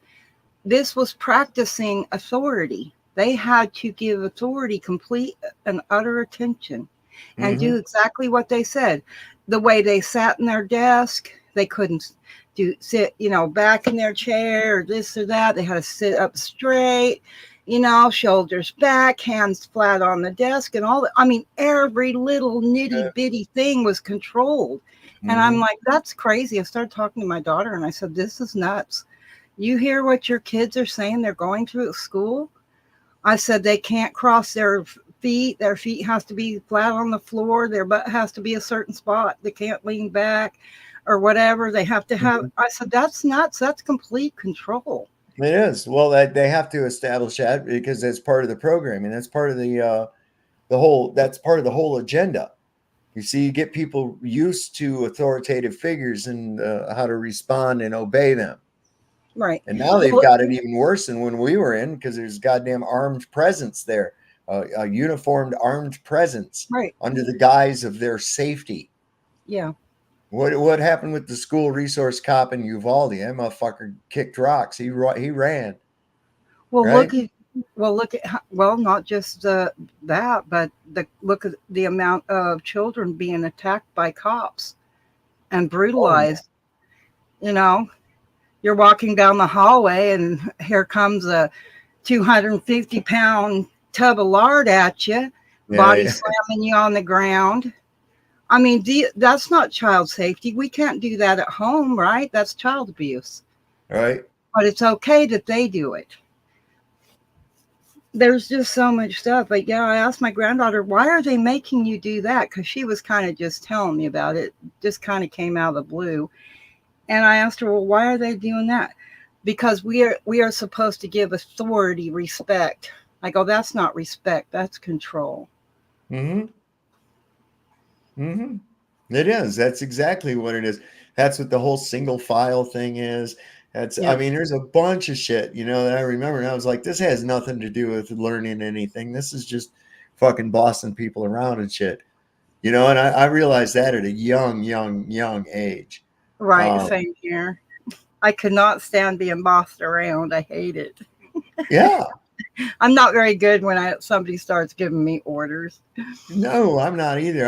this was practicing authority. They had to give authority complete and utter attention and do exactly what they said. The way they sat in their desk, they couldn't sit, back in their chair or this or that. They had to sit up straight, shoulders back, hands flat on the desk and all that. I mean, every little nitty bitty thing was controlled. And I'm like, that's crazy. I started talking to my daughter and I said, this is nuts. You hear what your kids are saying they're going through at school? I said they can't cross their feet. Their feet has to be flat on the floor. Their butt has to be a certain spot. They can't lean back or whatever. They have to have. I said, that's nuts. That's complete control. It is. Well, they have to establish that because that's part of the programming. That's part of the whole. That's part of the whole agenda. You see, you get people used to authoritative figures and how to respond and obey them. Right. And now they've got it even worse than when we were in because there's goddamn armed presence there, a uniformed armed presence under the guise of their safety. Yeah. What happened with the school resource cop in Uvalde? That motherfucker kicked rocks. He ran. Well, right? look at not just that, but look at the amount of children being attacked by cops and brutalized. You're walking down the hallway and here comes a 250-pound tub of lard at you, body slamming you on the ground. I mean, that's not child safety. We can't do that at home, right? That's child abuse. Right. But it's okay that they do it. There's just so much stuff. But yeah, I asked my granddaughter, why are they making you do that? Because she was kind of just telling me about it. Just kind of came out of the blue. And I asked her, well, why are they doing that? Because we are supposed to give authority respect. I go, that's not respect. That's control. It is. That's exactly what it is. That's what the whole single file thing is. I mean, there's a bunch of shit, that I remember. And I was like, this has nothing to do with learning anything. This is just fucking bossing people around and shit. And I realized that at a young age. Right. Same here. I could not stand being bossed around. I hate it. Yeah. I'm not very good when somebody starts giving me orders. No, I'm not either.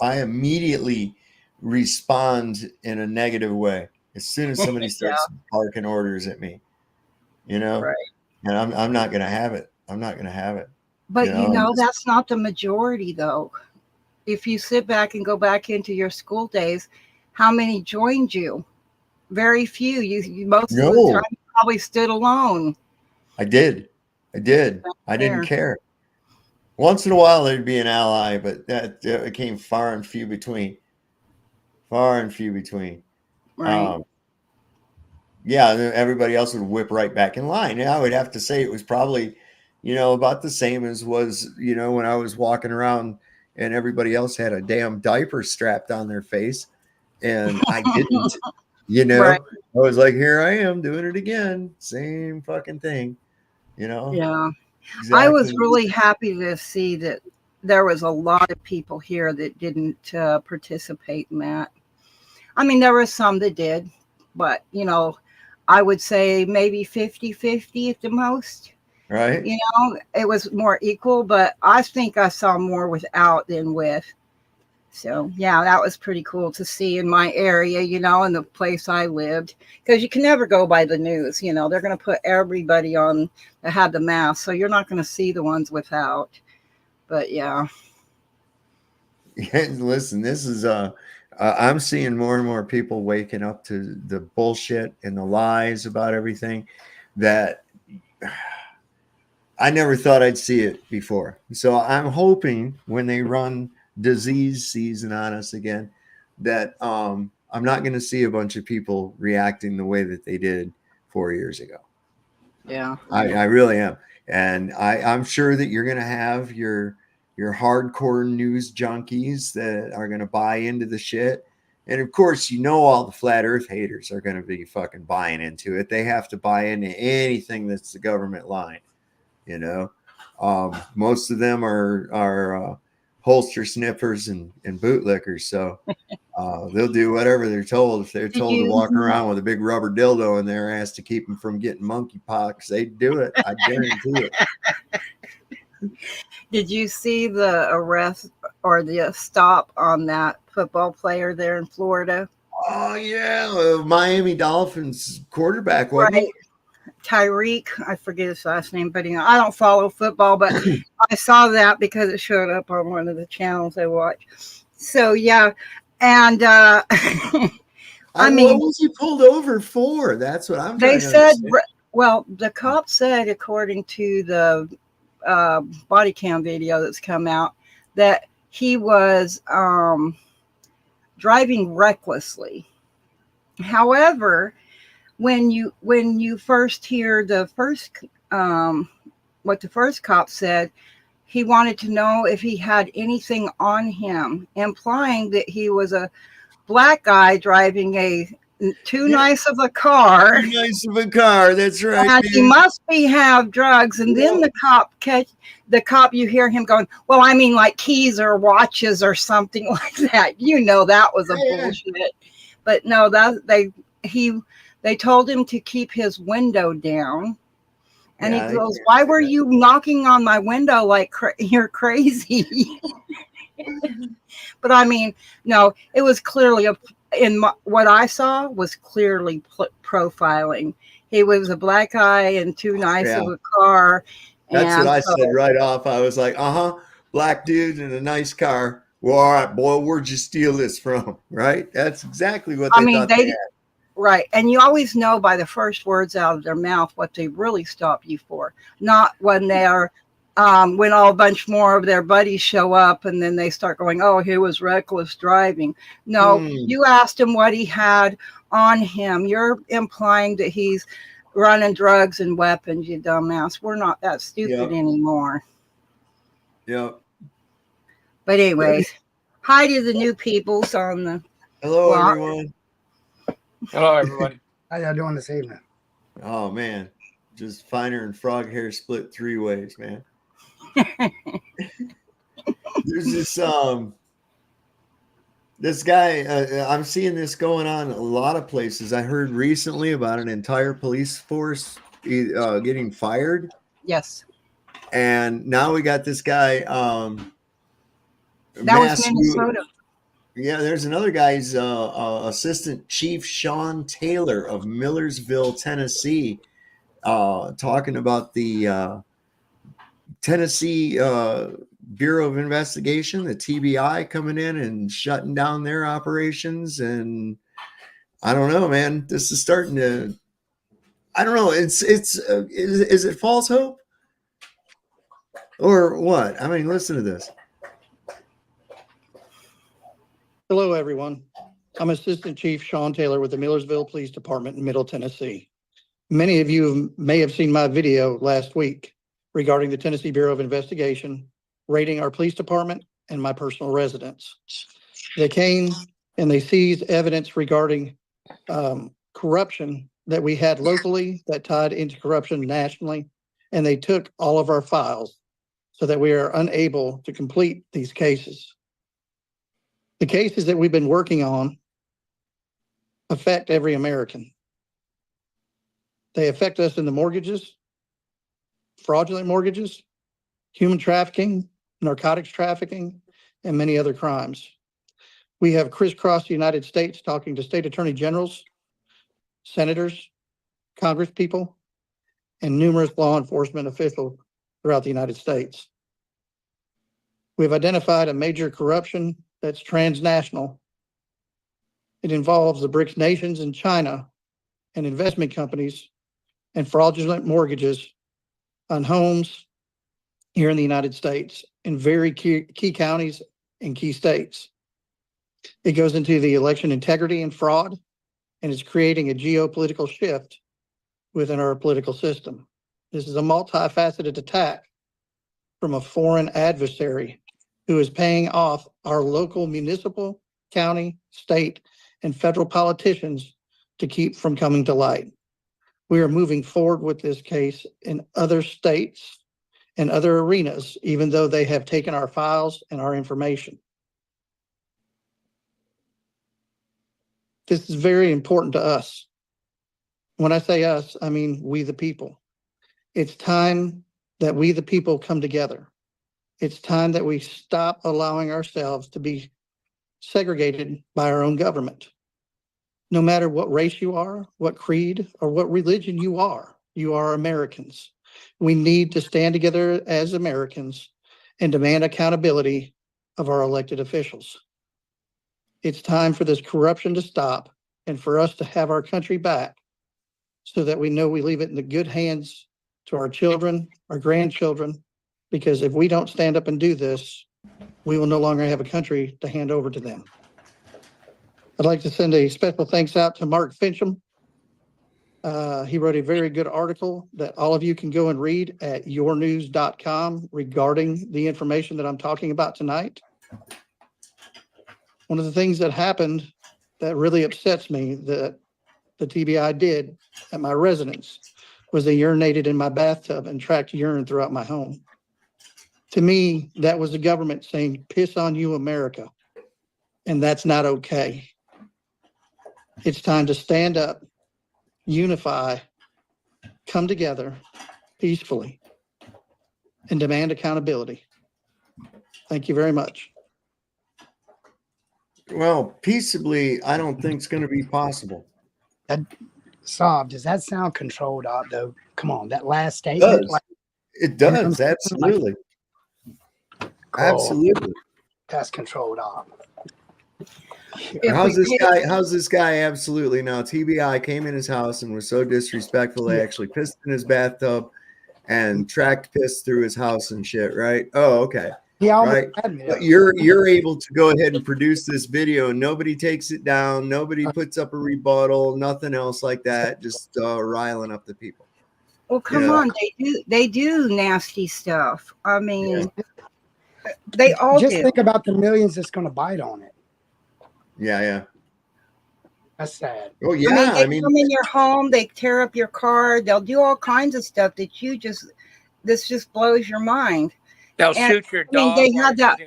I immediately respond in a negative way as soon as somebody starts barking orders at me. Right. And I'm not going to have it. I'm not going to have it. But that's not the majority, though. If you sit back and go back into your school days, how many joined you? Very few. You most of the time you probably stood alone. I did. I didn't care. Once in a while there'd be an ally, but that came far and few between. Right. Everybody else would whip right back in line. And I would have to say it was probably, about the same as was, when I was walking around and everybody else had a damn diaper strapped on their face and I didn't, Right. I was like, here I am doing it again. Same fucking thing, Yeah. Exactly. I was really happy to see that there was a lot of people here that didn't participate in that. I mean, there were some that did, but, I would say maybe 50-50 at the most. Right. It was more equal, but I think I saw more without than with. So, yeah, that was pretty cool to see in my area, in the place I lived. Because you can never go by the news, they're going to put everybody on that had the mask. So you're not going to see the ones without. But, yeah. Yeah, listen, this is I'm seeing more and more people waking up to the bullshit and the lies about everything that I never thought I'd see it before. So I'm hoping when they run disease season on us again, that I'm not going to see a bunch of people reacting the way that they did 4 years ago. Yeah. I really am. And I'm sure that you're going to have your hardcore news junkies that are going to buy into the shit. And of course, you know, all the flat earth haters are going to be fucking buying into it. They have to buy into anything that's the government line. You know, most of them are holster sniffers and bootlickers. So they'll do whatever they're told. If they're told to walk around with a big rubber dildo in their ass to keep them from getting monkeypox, they do it. I guarantee it. Did you see the arrest or the stop on that football player there in Florida? Oh yeah, Miami Dolphins quarterback, wasn't Right. Tyreek, I forget his last name, but I don't follow football, but I saw that because it showed up on one of the channels I watch. So yeah, and I mean, what was he pulled over for? That's what I'm they trying to said, understand. well, the cop said, according to the body cam video that's come out, that he was driving recklessly. However, when you first hear the first what the first cop said, he wanted to know if he had anything on him, implying that he was a black guy driving a too nice of a car. Too nice of a car. That's right. And he dude. must have drugs. And then the cop, you hear him going, well, I mean, like keys or watches or something like that. You know, that was a bullshit. But no, they told him to keep his window down. And Yeah, he goes, why were you knocking on my window like you're crazy? But I mean, no, it was clearly what I saw was clearly profiling. He was a black guy and too nice of a car. That's and what I so- said right off. I was like, black dude in a nice car. Well, all right, boy, where'd you steal this from? Right? That's exactly what they thought they had. Right. And you always know by the first words out of their mouth what they really stop you for, not when they're when a bunch more of their buddies show up and then they start going, oh, he was reckless driving. No, you asked him what he had on him. You're implying that he's running drugs and weapons, you dumbass. We're not that stupid anymore. Yep. But anyways, hi to the new peoples on the Hello, block. everyone. Hello, everybody. How y'all doing this evening? Oh, man. Just finer and frog hair split 3 ways, man. There's this guy, I'm seeing this going on a lot of places. I heard recently about an entire police force getting fired. Yes. And now we got this guy. That was Minnesota. Yeah, there's another guy's Assistant Chief Sean Taylor of Millersville, Tennessee, talking about the Tennessee Bureau of Investigation, the TBI, coming in and shutting down their operations. And I don't know, man. This is starting to. I don't know. Is it false hope or what? I mean, listen to this. Hello, everyone. I'm Assistant Chief Sean Taylor with the Millersville Police Department in Middle Tennessee. Many of you may have seen my video last week regarding the Tennessee Bureau of Investigation raiding our police department and my personal residence. They came and they seized evidence regarding corruption that we had locally that tied into corruption nationally, and they took all of our files so that we are unable to complete these cases. The cases that we've been working on affect every American. They affect us in the mortgages, fraudulent mortgages, human trafficking, narcotics trafficking, and many other crimes. We have crisscrossed the United States talking to state attorney generals, senators, congresspeople, and numerous law enforcement officials throughout the United States. We've identified a major corruption that's transnational. It involves the BRICS nations and China and investment companies and fraudulent mortgages on homes here in the United States in very key counties and key states. It goes into the election integrity and fraud, and it's creating a geopolitical shift within our political system. This is a multifaceted attack from a foreign adversary who is paying off our local municipal, county, state, and federal politicians to keep from coming to light. We are moving forward with this case in other states and other arenas, even though they have taken our files and our information. This is very important to us. When I say us, I mean we the people. It's time that we the people come together. It's time that we stop allowing ourselves to be segregated by our own government. No matter what race you are, what creed, or what religion you are Americans. We need to stand together as Americans and demand accountability of our elected officials. It's time for this corruption to stop and for us to have our country back so that we know we leave it in the good hands to our children, our grandchildren, because if we don't stand up and do this, we will no longer have a country to hand over to them. I'd like to send a special thanks out to Mark Fincham. He wrote a very good article that all of you can go and read at yournews.com regarding the information that I'm talking about tonight. One of the things that happened that really upsets me that the TBI did at my residence was they urinated in my bathtub and tracked urine throughout my home. To me, that was the government saying, piss on you, America. And that's not okay. It's time to stand up, unify, come together peacefully, and demand accountability. Thank you very much. Well, peaceably, I don't think it's going to be possible. Saab, does that sound controlled op though? Come on, that last statement. It does. Absolutely. Absolutely. That's controlled op. How's this guy? Absolutely now. TBI came in his house and was so disrespectful. They actually pissed in his bathtub and tracked piss through his house and shit. Right? Oh, okay. Right. But you're able to go ahead and produce this video and nobody takes it down. Nobody puts up a rebuttal. Nothing else like that. Just riling up the people. Well, come on. They do nasty stuff. I mean, they all just do. Think about the millions that's going to bite on it. Yeah. That's sad. Oh yeah. I mean, come in your home. They tear up your car. They'll do all kinds of stuff that this just blows your mind. They'll shoot your dog. They had that.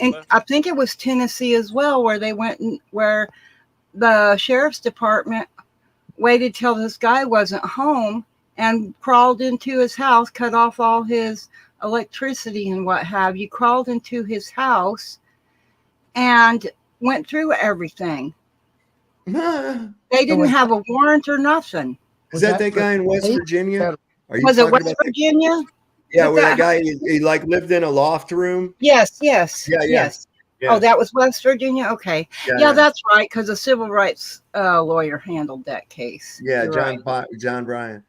And I think it was Tennessee as well, where they went where the sheriff's department waited till this guy wasn't home and crawled into his house, cut off all his electricity and what have you, crawled into his house and went through everything. They didn't have a warrant or nothing. Is that guy in West Virginia? Was it West Virginia? Yeah, where that guy he like lived in a loft room. Yes. Yeah. Oh, that was West Virginia. Okay. Yeah. That's right, because a civil rights lawyer handled that case. Yeah, John Bryan.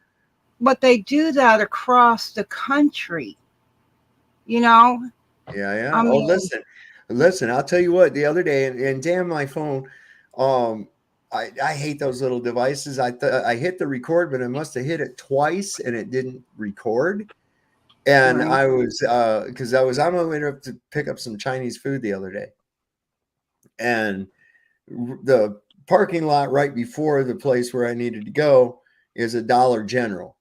But they do that across the country. You know. Yeah. I mean, listen. I'll tell you what. The other day, and damn my phone. I hate those little devices. I hit the record, but I must have hit it twice, and it didn't record. And I was because I was on my way to pick up some Chinese food the other day, and the parking lot right before the place where I needed to go is a Dollar General,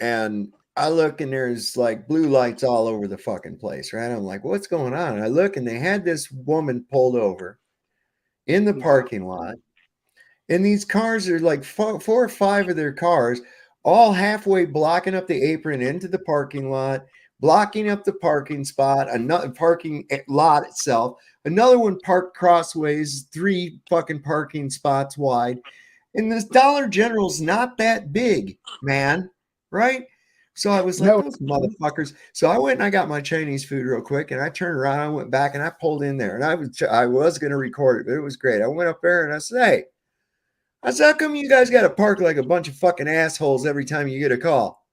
and I look and there's like blue lights all over the fucking place, right? I'm like, what's going on? And I look and they had this woman pulled over in the parking lot, and these cars are like 4 or 5 of their cars all halfway blocking up the apron into the parking lot, blocking up the parking spot, another parking lot itself, another one parked crossways, 3 fucking parking spots wide. And this Dollar General's not that big, man, right? So I was like, those motherfuckers. So I went and I got my Chinese food real quick, and I turned around, I went back, and I pulled in there, and I was going to record it, but it was great. I went up there and I said, hey, how come you guys got to park like a bunch of fucking assholes every time you get a call?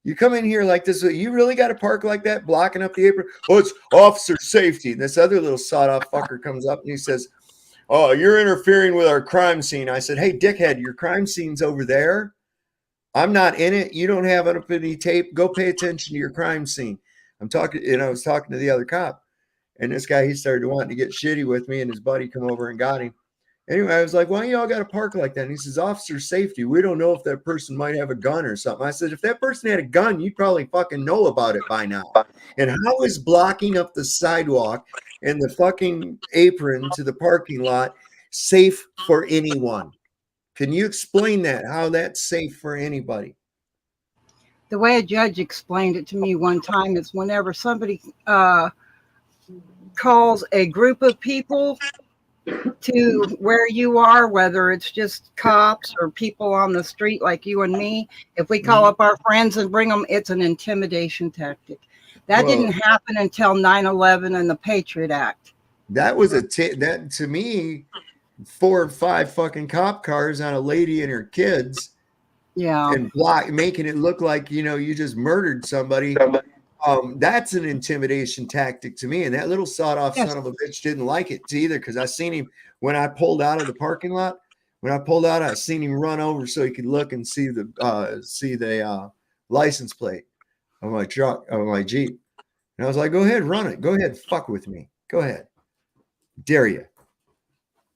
You come in here like this, you really got to park like that, blocking up the apron? Oh, it's officer safety. And this other little sawed-off fucker comes up and he says, oh, you're interfering with our crime scene. I said, hey, dickhead, your crime scene's over there. I'm not in it. You don't have any tape. Go pay attention to your crime scene. I'm talking, and I was talking to the other cop. And this guy, he started wanting to get shitty with me, and his buddy come over and got him. Anyway, I was like, why y'all got to park like that? And he says, officer safety. We don't know if that person might have a gun or something. I said, if that person had a gun, you'd probably fucking know about it by now. And how is blocking up the sidewalk and the fucking apron to the parking lot safe for anyone? Can you explain that, how that's safe for anybody? The way a judge explained it to me one time is whenever somebody calls a group of people to where you are, whether it's just cops or people on the street like you and me, if we call up our friends and bring them, it's an intimidation tactic. That didn't happen until 9/11 and the Patriot Act. That was that to me, 4 or 5 fucking cop cars on a lady and her kids. Yeah. And making it look like, you just murdered somebody. That's an intimidation tactic to me. And that little sawed-off son of a bitch didn't like it either, because I seen him when I pulled out of the parking lot. When I pulled out, I seen him run over so he could look and see the license plate of my truck, of my Jeep. And I was like, go ahead, run it. Go ahead, fuck with me. Go ahead. Dare you.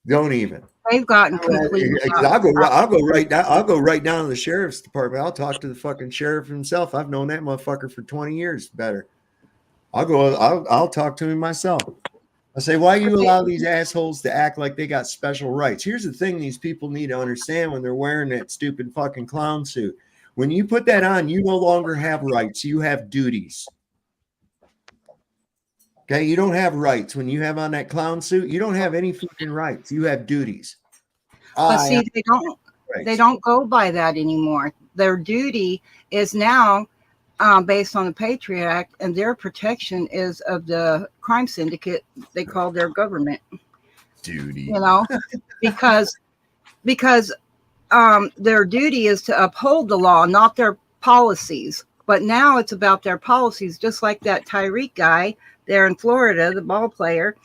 Don't even. They've gotten completely. I'll go right down. I'll go right down to the sheriff's department. I'll talk to the fucking sheriff himself. I've known that motherfucker for 20 years better. I'll talk to him myself. I say, why you allow these assholes to act like they got special rights? Here's the thing these people need to understand when they're wearing that stupid fucking clown suit. When you put that on, you no longer have rights. You have duties. Okay, you don't have rights. When you have on that clown suit, you don't have any fucking rights. You have duties. But see, they don't go by that anymore. Their duty is now based on the Patriot Act, and their protection is of the crime syndicate they call their government. Duty. Because their duty is to uphold the law, not their policies. But now it's about their policies, just like that Tyreek guy there in Florida, the ball player.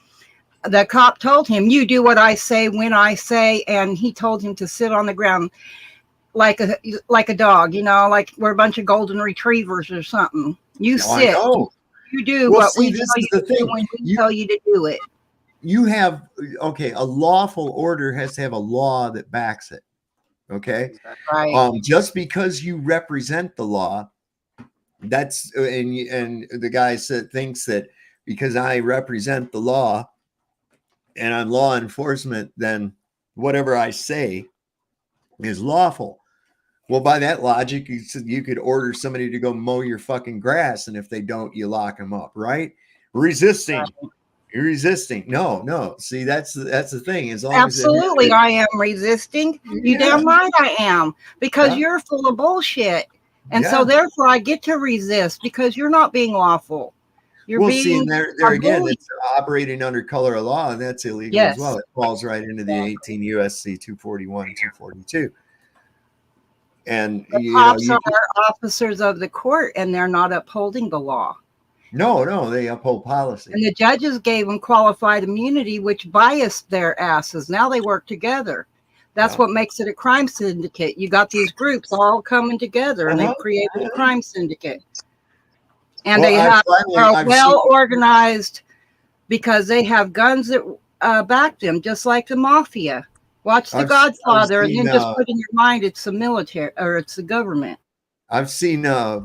The cop told him, you do what I say when I say, and he told him to sit on the ground like a dog, like we're a bunch of golden retrievers or something. You sit. You do what we tell you to do when we tell you to do it. You have, a lawful order has to have a law that backs it. Okay. Right. Just because you represent the law, that's, and the guy thinks that because I represent the law and I'm law enforcement, then whatever I say is lawful. Well, by that logic, you could order somebody to go mow your fucking grass, and if they don't, you lock them up, right? Resisting. You're resisting. No. See, that's the thing. As long Absolutely, I am resisting. You damn right I am, because you're full of bullshit. And so therefore I get to resist because you're not being lawful. You're being there again, it's operating under color of law, and that's illegal as well. It falls right into the 18 USC 241 and 242. And the cops are officers of the court, and they're not upholding the law. No, they uphold policy. And the judges gave them qualified immunity, which biased their asses. Now they work together. That's what makes it a crime syndicate. You got these groups all coming together, and they've created a crime syndicate. And they are well organized because they have guns that back them, just like the mafia. Watch The Godfather, and then just put in your mind it's the military or it's the government. I've seen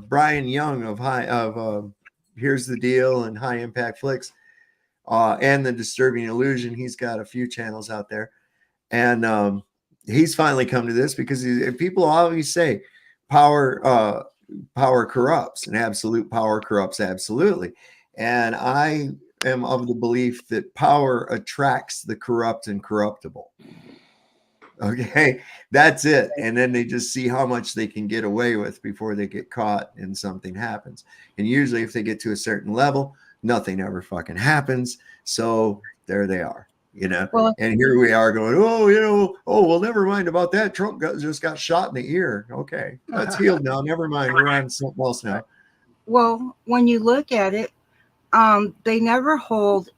Brian Young of Here's the Deal and High Impact Flicks, and The Disturbing Illusion. He's got a few channels out there, and he's finally come to this because people always say power corrupts, and absolute power corrupts absolutely. And I am of the belief that power attracts the corrupt and corruptible. Okay, that's it. And then they just see how much they can get away with before they get caught and something happens. And usually if they get to a certain level, nothing ever fucking happens. So there they are, you know. Well, and here we are going, oh, you know, oh, well, never mind about that. Trump just got shot in the ear. Okay, that's healed now. Never mind. We're on something else now. well, when you look at it, they never hold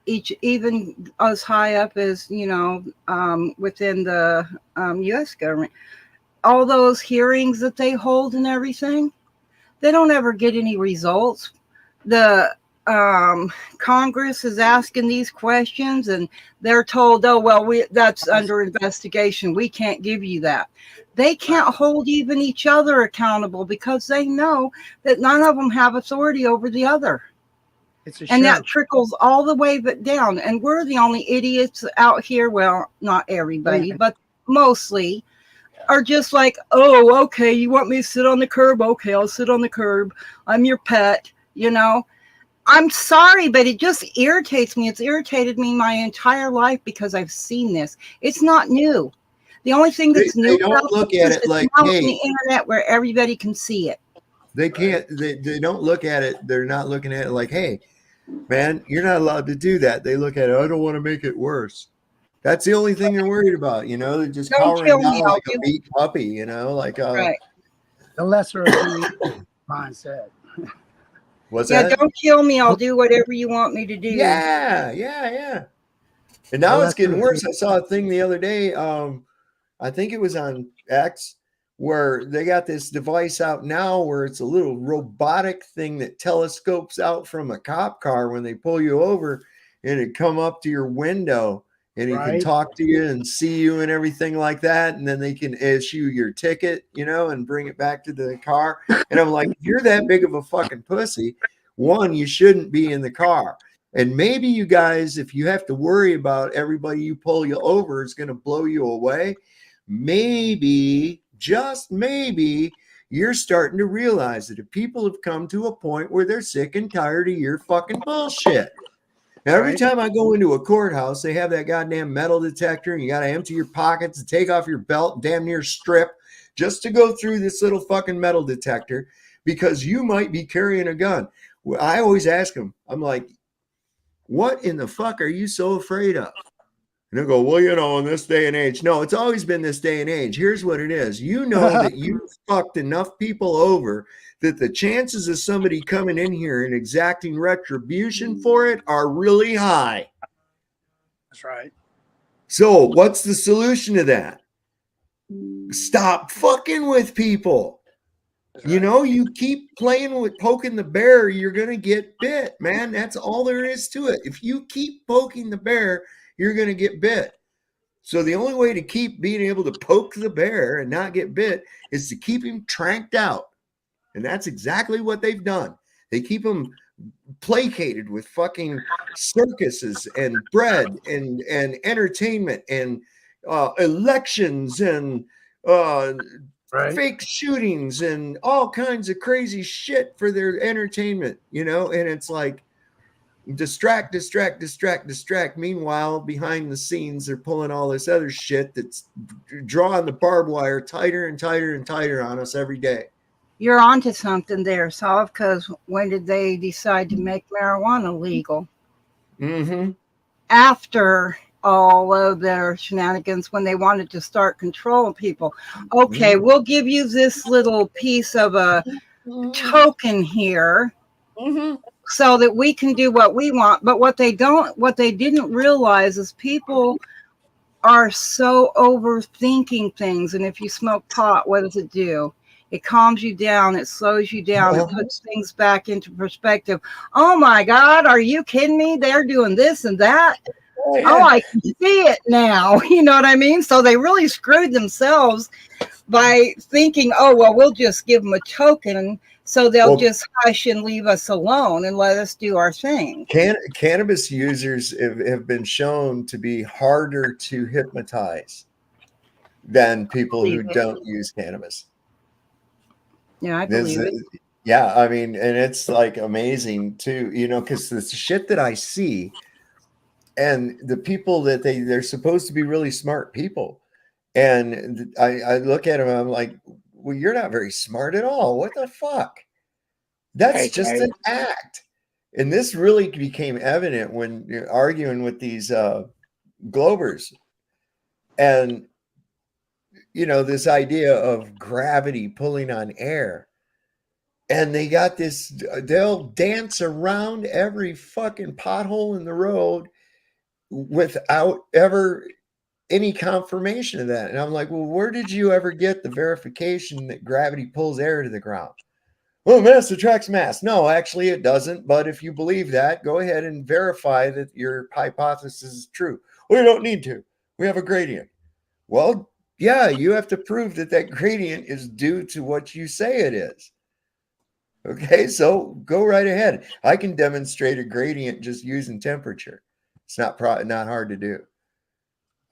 even as high up as, within the U.S. government. All those hearings that they hold and everything, they don't ever get any results. The Congress is asking these questions and they're told, oh, well, that's under investigation. We can't give you that. They can't hold even each other accountable because they know that none of them have authority over the other. And that trickles all the way but down. And we're the only idiots out here. Well, not everybody, but mostly are just like, oh, okay, you want me to sit on the curb? Okay, I'll sit on the curb. I'm your pet, I'm sorry, but it just irritates me. It's irritated me my entire life because I've seen this. It's not new. The only thing that's new don't look at it like, now on hey, the internet where everybody can see it. They can't, they don't look at it. They're not looking at it like, hey, man, you're not allowed to do that. They look at it, I don't want to make it worse. That's the only thing they're worried about, they're just cowering down like a beat puppy, like right. The lesser of two evils mindset. What's that? that? Don't kill me. I'll do whatever you want me to do. Yeah. And now it's getting worse. I saw a thing the other day. I think it was on X, where they got this device out now where it's a little robotic thing that telescopes out from a cop car when they pull you over, and it come up to your window and he can talk to you and see you and everything like that. And then they can issue your ticket, and bring it back to the car. And I'm like, if you're that big of a fucking pussy, one, you shouldn't be in the car. And maybe you guys, if you have to worry about everybody you pull you over is going to blow you away, maybe, just maybe, you're starting to realize that if people have come to a point where they're sick and tired of your fucking bullshit. Now, every time I go into a courthouse, they have that goddamn metal detector, and you got to empty your pockets and take off your belt and damn near strip just to go through this little fucking metal detector because you might be carrying a gun. I always ask them, I'm like, what in the fuck are you so afraid of? And they'll go, well, in this day and age. No, it's always been this day and age. Here's what it is. You know that you fucked enough people over that the chances of somebody coming in here and exacting retribution for it are really high. That's right. So what's the solution to that? Stop fucking with people. You keep playing with poking the bear, you're going to get bit, man. That's all there is to it. If you keep poking the bear, you're going to get bit. So the only way to keep being able to poke the bear and not get bit is to keep him tranked out. And that's exactly what they've done. They keep him placated with fucking circuses and bread and entertainment and elections and fake shootings and all kinds of crazy shit for their entertainment, and it's like distract. Meanwhile, behind the scenes, they're pulling all this other shit that's drawing the barbed wire tighter and tighter and tighter on us every day. You're onto something there, Saul, because when did they decide to make marijuana legal? Mm-hmm. After all of their shenanigans, when they wanted to start controlling people. Okay, we'll give you this little piece of a token here so that we can do what we want. But what they didn't realize is people are so overthinking things. And if you smoke pot, what does it do? It calms you down. It slows you down. It puts things back into perspective. Oh my God, are you kidding me? They're doing this and that. Oh, I can see it now. You know what I mean? So they really screwed themselves by thinking, oh, well, we'll just give them a token so they'll just hush and leave us alone and let us do our thing. Cannabis users have been shown to be harder to hypnotize than people who don't use cannabis. Yeah, I believe it. Yeah, I mean, and it's like amazing too, because the shit that I see and the people that they're supposed to be really smart people. And I look at him and I'm like, well, you're not very smart at all. What the fuck? That's Hey, just hey. an act. And this really became evident when you're arguing with these Globers. And, you know, this idea of gravity pulling on air. And they got this, they'll dance around every fucking pothole in the road without ever any confirmation of that. And I'm like, well, where did you ever get the verification that gravity pulls air to the ground? Well, mass attracts mass. No, actually it doesn't. But if you believe that, go ahead and verify that your hypothesis is true. We don't need to. We have a gradient. Well, yeah, you have to prove that that gradient is due to what you say it is. Okay, so go right ahead. I can demonstrate a gradient just using temperature. It's not hard to do.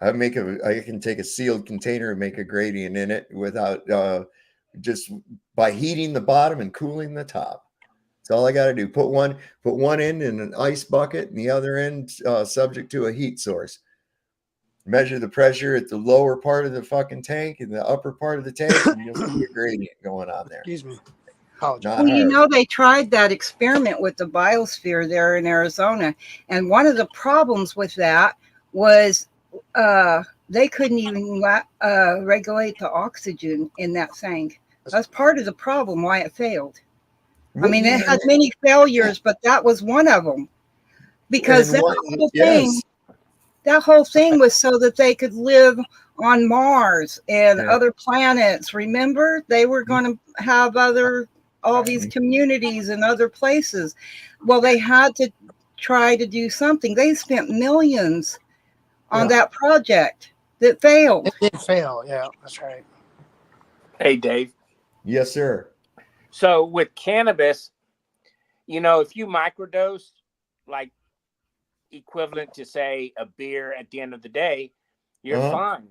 I can take a sealed container and make a gradient in it without just by heating the bottom and cooling the top. That's all I got to do. Put one end in an ice bucket and the other end subject to a heat source. Measure the pressure at the lower part of the fucking tank and the upper part of the tank, and you'll see a gradient going on there. Excuse me. Not Well, you hard. know, they tried that experiment with the biosphere there in Arizona. And one of the problems with that was they couldn't even regulate the oxygen in that thing. That's part of the problem why it failed. I mean, it had many failures, but that was one of them. Because that whole thing was so that they could live on Mars and other planets. Remember, they were going to have all these communities in other places. Well, they had to try to do something. They spent millions on that project that failed. It did fail. Yeah, that's right. Hey, Dave. Yes, sir. So with cannabis, you know, if you microdose, like equivalent to say a beer at the end of the day, you're fine.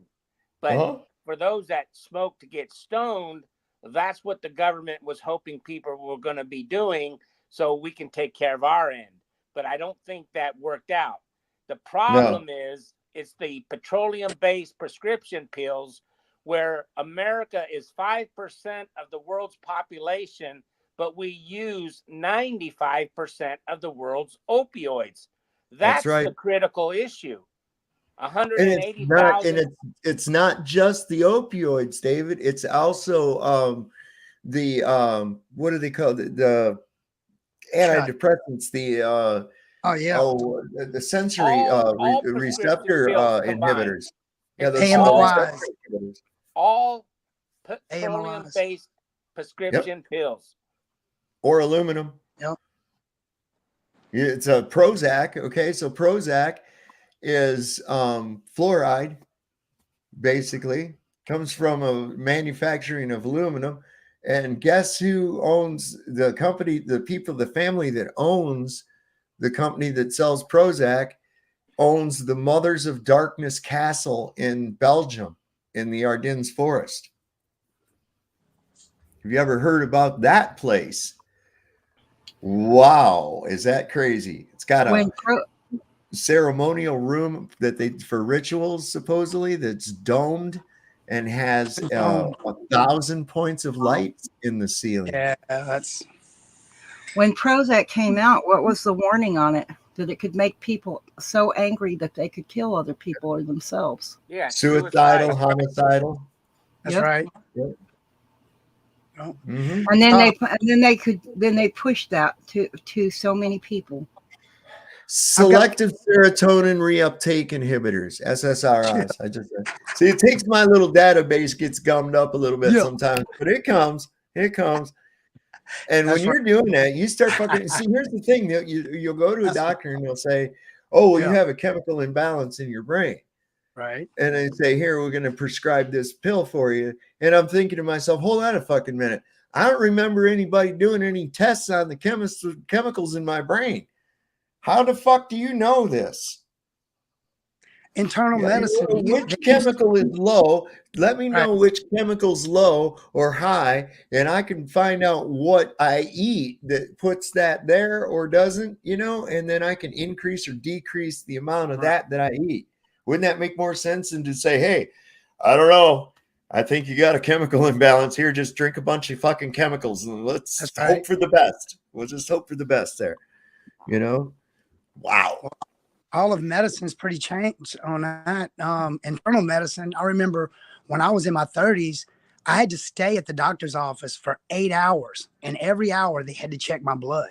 But for those that smoke to get stoned, that's what the government was hoping people were going to be doing so we can take care of our end. But I don't think that worked out. The problem is it's the petroleum-based prescription pills where America is 5% of the world's population, but we use 95% of the world's opioids. That's right. the critical issue. And 180,000. it's not just the opioids, David. It's also the what do they call the antidepressants, the the sensory receptor inhibitors. Yeah, those inhibitors. All petroleum-based prescription pills. Or aluminum. Yep. It's a Prozac. Okay, so Prozac is fluoride, basically. Comes from a manufacturing of aluminum. And guess who owns the company, the family that owns the company that sells Prozac owns the Mothers of Darkness Castle in Belgium in the Ardennes forest. Have you ever heard about that place? Wow, is that crazy? It's got a ceremonial room for rituals, supposedly, that's domed and has 1,000 points of light in the ceiling. Yeah, that's. When Prozac came out, what was the warning on it? That it could make people so angry that they could kill other people or themselves. Yeah, suicidal, homicidal. That's right. Yep. And then they pushed that to so many people. Selective serotonin reuptake inhibitors, SSRIs. I just see it takes my little database gets gummed up a little bit sometimes, but it comes. And when you're doing that, you start fucking. See, here's the thing: you'll go to a doctor and they'll say, "Oh, well, you have a chemical imbalance in your brain." Right. And they say, "Here, we're going to prescribe this pill for you." And I'm thinking to myself, "Hold on a fucking minute! I don't remember anybody doing any tests on the chemicals in my brain. How the fuck do you know this?" Internal medicine. Which chemical is low? Let me know which chemical's low or high, and I can find out what I eat that puts that there or doesn't, and then I can increase or decrease the amount of that I eat. Wouldn't that make more sense than to say, hey, I don't know. I think you got a chemical imbalance here. Just drink a bunch of fucking chemicals and let's That's hope right. for the best. We'll just hope for the best there. You know? Wow. All of medicine's pretty changed on that. Internal medicine. I remember when I was in my 30s, I had to stay at the doctor's office for 8 hours, and every hour they had to check my blood.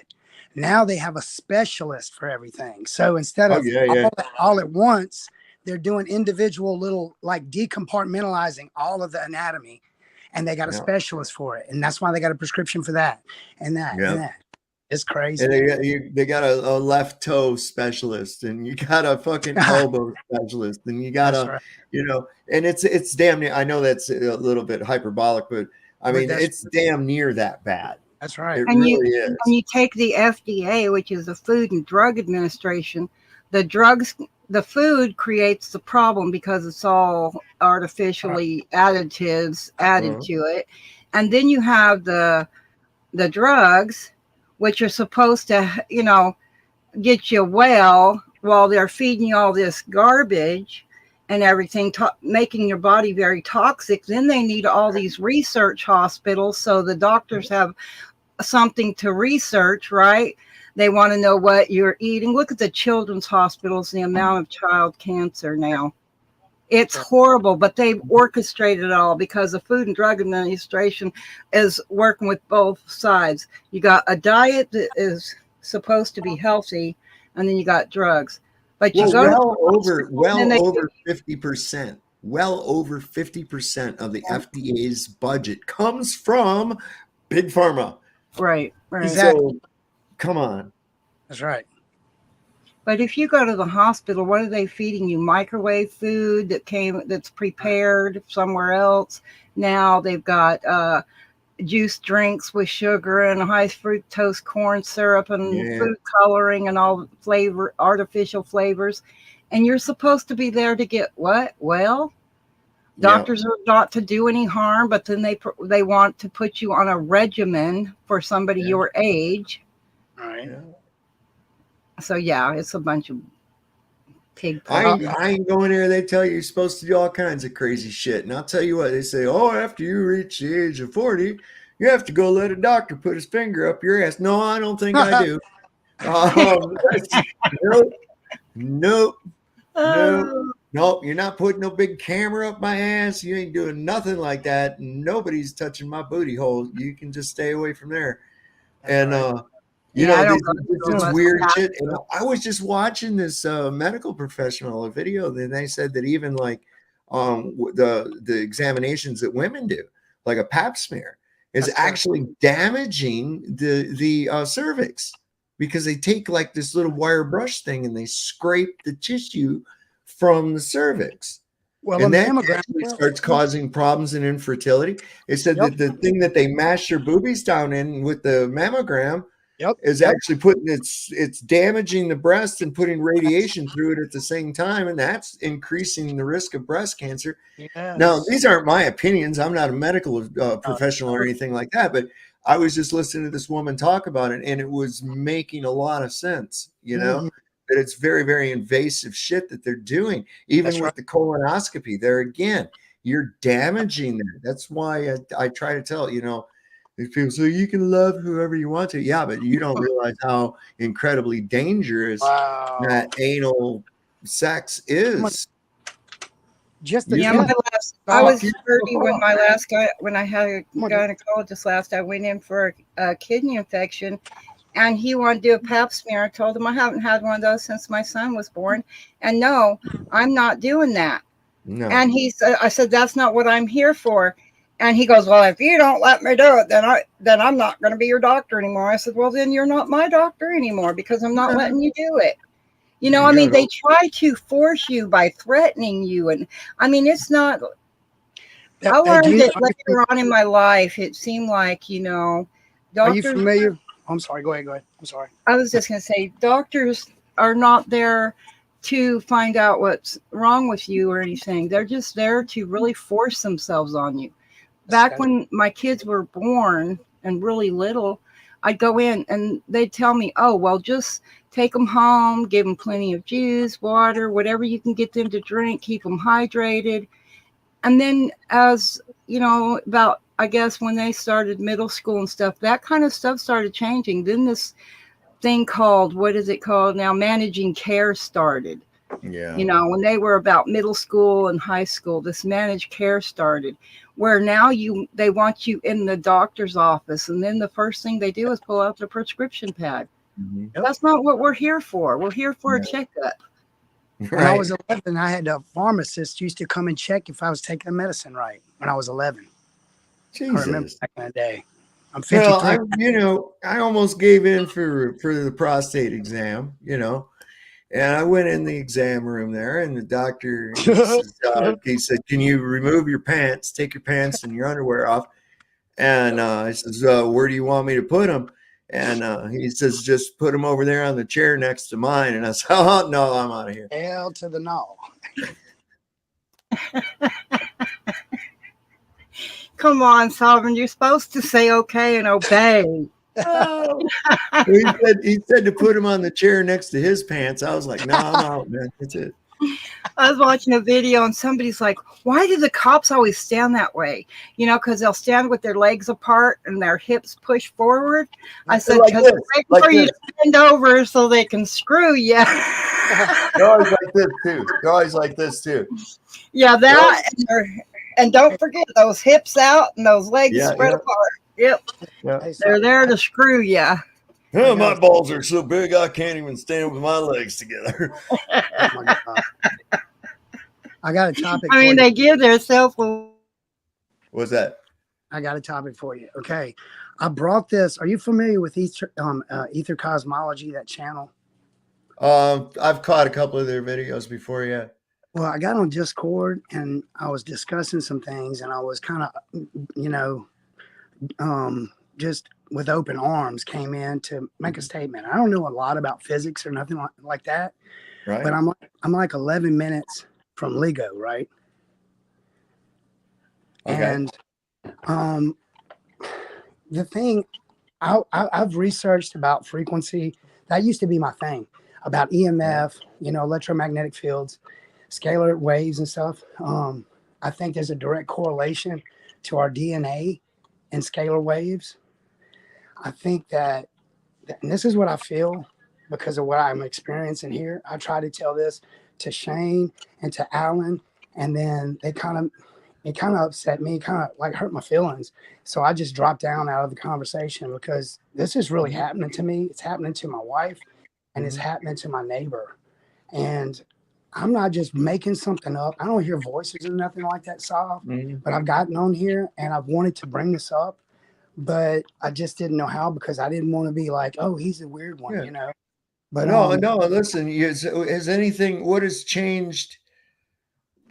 Now they have a specialist for everything. So instead Oh, of yeah. all at once, they're doing individual little, like, decompartmentalizing all of the anatomy, and they got a Yeah. specialist for it. And that's why they got a prescription for that and that Yeah. and that. It's crazy. And they got a left toe specialist, and you got a fucking elbow specialist, and you got That's a, right. you know, and it's damn near. I know that's a little bit hyperbolic, but I mean, that's- it's damn near that bad. That's right. It And really is. you take the FDA, which is the Food and Drug Administration, the food creates the problem because it's all artificially additives added Uh-huh. to it. And then you have the drugs, which are supposed to, get you well while they're feeding you all this garbage and everything, making your body very toxic. Then they need all these research hospitals so the doctors have something to research, right? They want to know what you're eating. Look at the children's hospitals, the amount of child cancer now. It's horrible, but they've orchestrated it all because the Food and Drug Administration is working with both sides. You got a diet that is supposed to be healthy, and then you got drugs. But you Well, go over 50%. Well over 50% of the FDA's budget comes from big pharma. Right. So, come on. That's right. But if you go to the hospital, what are they feeding you? Microwave food that's prepared somewhere else. Now they've got juice drinks with sugar and high fructose corn syrup and food coloring and all artificial flavors. And you're supposed to be there to get what? Well, doctors are not to do any harm, but then they want to put you on a regimen for somebody your age. Right. So it's a bunch of pig. I ain't going there. They tell you you're supposed to do all kinds of crazy shit. And I'll tell you what, they say, oh, after you reach the age of 40, you have to go let a doctor put his finger up your ass. No, I don't think I do. Nope. You're not putting no big camera up my ass. You ain't doing nothing like that. Nobody's touching my booty hole. You can just stay away from there. And this weird shit. And I was just watching this medical professional a video. Then they said that even like the examinations that women do, like a pap smear, is actually damaging the cervix, because they take like this little wire brush thing and they scrape the tissue from the cervix. Well, and a that mammogram actually starts causing problems in infertility. It said that the thing that they mash your boobies down in with the mammogram is actually it's damaging the breast and putting radiation through it at the same time, and that's increasing the risk of breast cancer. Now, these aren't my opinions. I'm not a medical professional or anything like that, but I was just listening to this woman talk about it, and it was making a lot of sense, that it's very, very invasive shit that they're doing. Even with the colonoscopy, there again, you're damaging them. That's why I try to tell, these people say you can love whoever you want to. Yeah, but you don't realize how incredibly dangerous that anal sex is. I was 30 when I had a gynecologist last. I went in for a kidney infection, and he wanted to do a pap smear. I told him I haven't had one of those since my son was born, and no, I'm not doing that. No. And I said, that's not what I'm here for. And he goes, well, if you don't let me do it, then I'm not going to be your doctor anymore. I said, well, then you're not my doctor anymore, because I'm not letting you do it. They try to force you by threatening you. And I mean, it's not. I learned it later on in my life. It seemed like, doctors. Are you familiar? I'm sorry. Go ahead. I'm sorry. I was just going to say, doctors are not there to find out what's wrong with you or anything. They're just there to really force themselves on you. Back when my kids were born and really little, I'd go in and they'd tell me, oh, well, just take them home, give them plenty of juice, water, whatever you can get them to drink, keep them hydrated. And then as you know, about I guess when they started middle school and stuff, that kind of stuff started changing. Then this thing called, what is it called now? Managing care started. Yeah. You know, when they were about middle school and high school, this managed care started, where now they want you in the doctor's office, and then the first thing they do is pull out the prescription pad. That's not what we're here for. We're here for a checkup. When I was 11, I had a pharmacist used to come and check if I was taking the medicine right when I was 11. I remember Jesus. back in the day. I'm 53. Well, I almost gave in for the prostate exam, and I went in the exam room there, and the doctor he said, "Can you remove your pants? Take your pants and your underwear off." And I says, "Where do you want me to put them?" And he says, "Just put them over there on the chair next to mine." And I said, "Oh no, I'm out of here." Hell to the no. Come on, Sovereign. You're supposed to say okay and obey. He said to put him on the chair next to his pants. I was like, "No, I'm out, man. That's it." I was watching a video and somebody's like, why do the cops always stand that way? You know, because they'll stand with their legs apart and their hips pushed forward. I said, because they're waiting for you to bend over so they can screw you. They're always like this too. They're always like this too. Yeah, that and don't forget those hips out and those legs spread apart. Yep. They're there to screw you. Oh, my balls are so big I can't even stand with my legs together. I got a topic. I mean, they give themselves. What's that? I got a topic for you. Okay, I brought this. Are you familiar with Ether Cosmology, that channel? I've caught a couple of their videos before. Yeah. Well, I got on Discord and I was discussing some things, and I was kind of, just with open arms came in to make a statement. I don't know a lot about physics or nothing like that, right? But I'm like 11 minutes from LIGO, right? Okay. And the thing I've researched about frequency. That used to be my thing, about EMF, electromagnetic fields, scalar waves and stuff. I think there's a direct correlation to our DNA and scalar waves. I think that, and this is what I feel because of what I'm experiencing here. I try to tell this to Shane and to Alan, and then it kind of upset me, kind of like hurt my feelings. So I just dropped down out of the conversation because this is really happening to me. It's happening to my wife, and it's happening to my neighbor. And I'm not just making something up. I don't hear voices or nothing like that, Sav, but I've gotten on here and I've wanted to bring this up, but I just didn't know how because I didn't want to be like, oh, he's a weird one, But no, listen, has anything, what has changed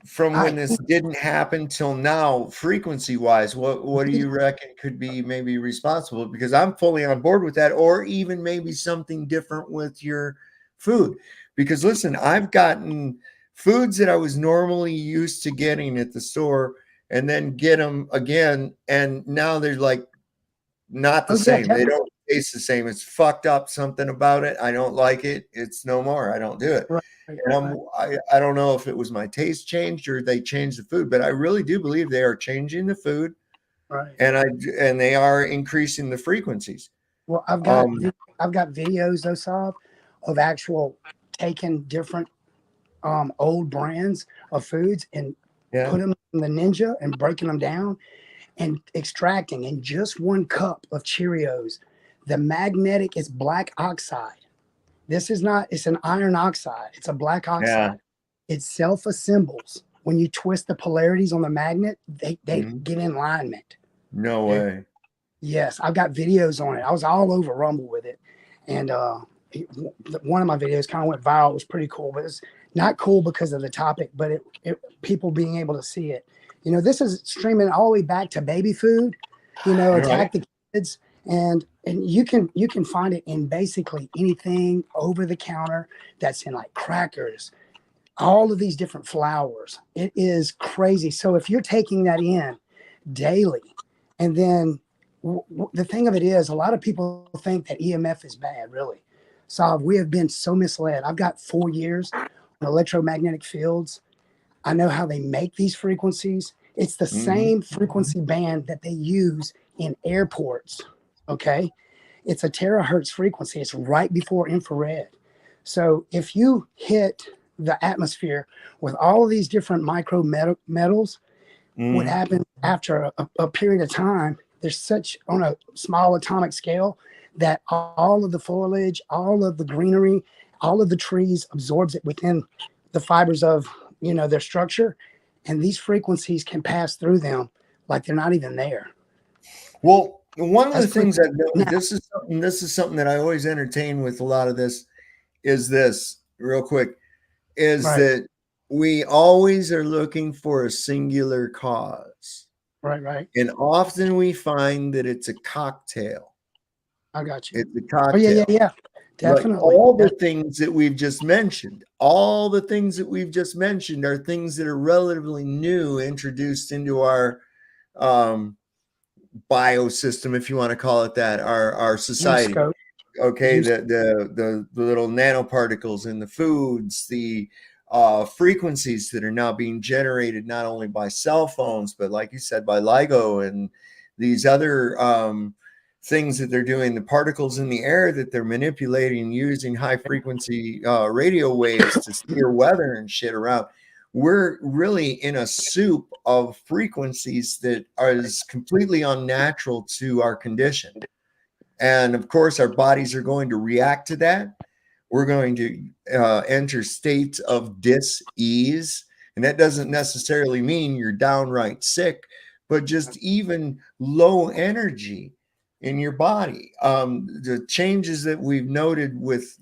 from when this didn't happen till now, frequency wise? What do you reckon could be maybe responsible? Because I'm fully on board with that, or even maybe something different with your food. Because listen, I've gotten foods that I was normally used to getting at the store and then get them again, and now they're like not the same. They don't taste the same. It's fucked up, something about it. I don't like it. It's no more. I don't do it. Right. And I don't know if it was my taste changed or they changed the food, but I really do believe they are changing the food, right? And they are increasing the frequencies. Well, I've got videos though, Sav, of actual taking different old brands of foods and putting them in the Ninja and breaking them down and extracting in just 1 cup of Cheerios. The magnetic is black oxide. This is not, it's an iron oxide. It's a black oxide. It self-assembles. When you twist the polarities on the magnet, they get in alignment. No way. Yes, I've got videos on it. I was all over Rumble with it. And one of my videos kind of went viral. It was pretty cool, but it's not cool because of the topic, but people being able to see it. This is streaming all the way back to baby food, attack the kids. And you can find it in basically anything over the counter that's in like crackers, all of these different flours. It is crazy. So if you're taking that in daily, and then the thing of it is, a lot of people think that EMF is bad, really. So we have been so misled. I've got 4 years on electromagnetic fields. I know how they make these frequencies. It's the same frequency band that they use in airports. Okay. It's a terahertz frequency. It's right before infrared. So if you hit the atmosphere with all of these different micro metals, what happens after a period of time, there's such on a small atomic scale that all of the foliage, all of the greenery, all of the trees absorbs it within the fibers of, their structure. And these frequencies can pass through them like they're not even there. Well, one of the That's things pretty- I've noticed, this is something that I always entertain with a lot of this, is this real quick, is Right. that we always are looking for a singular cause. Right. And often we find that it's a cocktail. I got you. It's a cocktail. Oh, yeah. Definitely. Like all the things that we've just mentioned, are things that are relatively new, introduced into our biosystem, if you want to call it that, our society. Okay, the little nanoparticles in the foods, the frequencies that are now being generated not only by cell phones, but like you said, by LIGO and these other things that they're doing, the particles in the air that they're manipulating using high frequency radio waves to steer weather and shit around. We're really in a soup of frequencies that is completely unnatural to our condition. And of course, our bodies are going to react to that. We're going to enter states of dis-ease. And that doesn't necessarily mean you're downright sick, but just even low energy in your body. The changes that we've noted with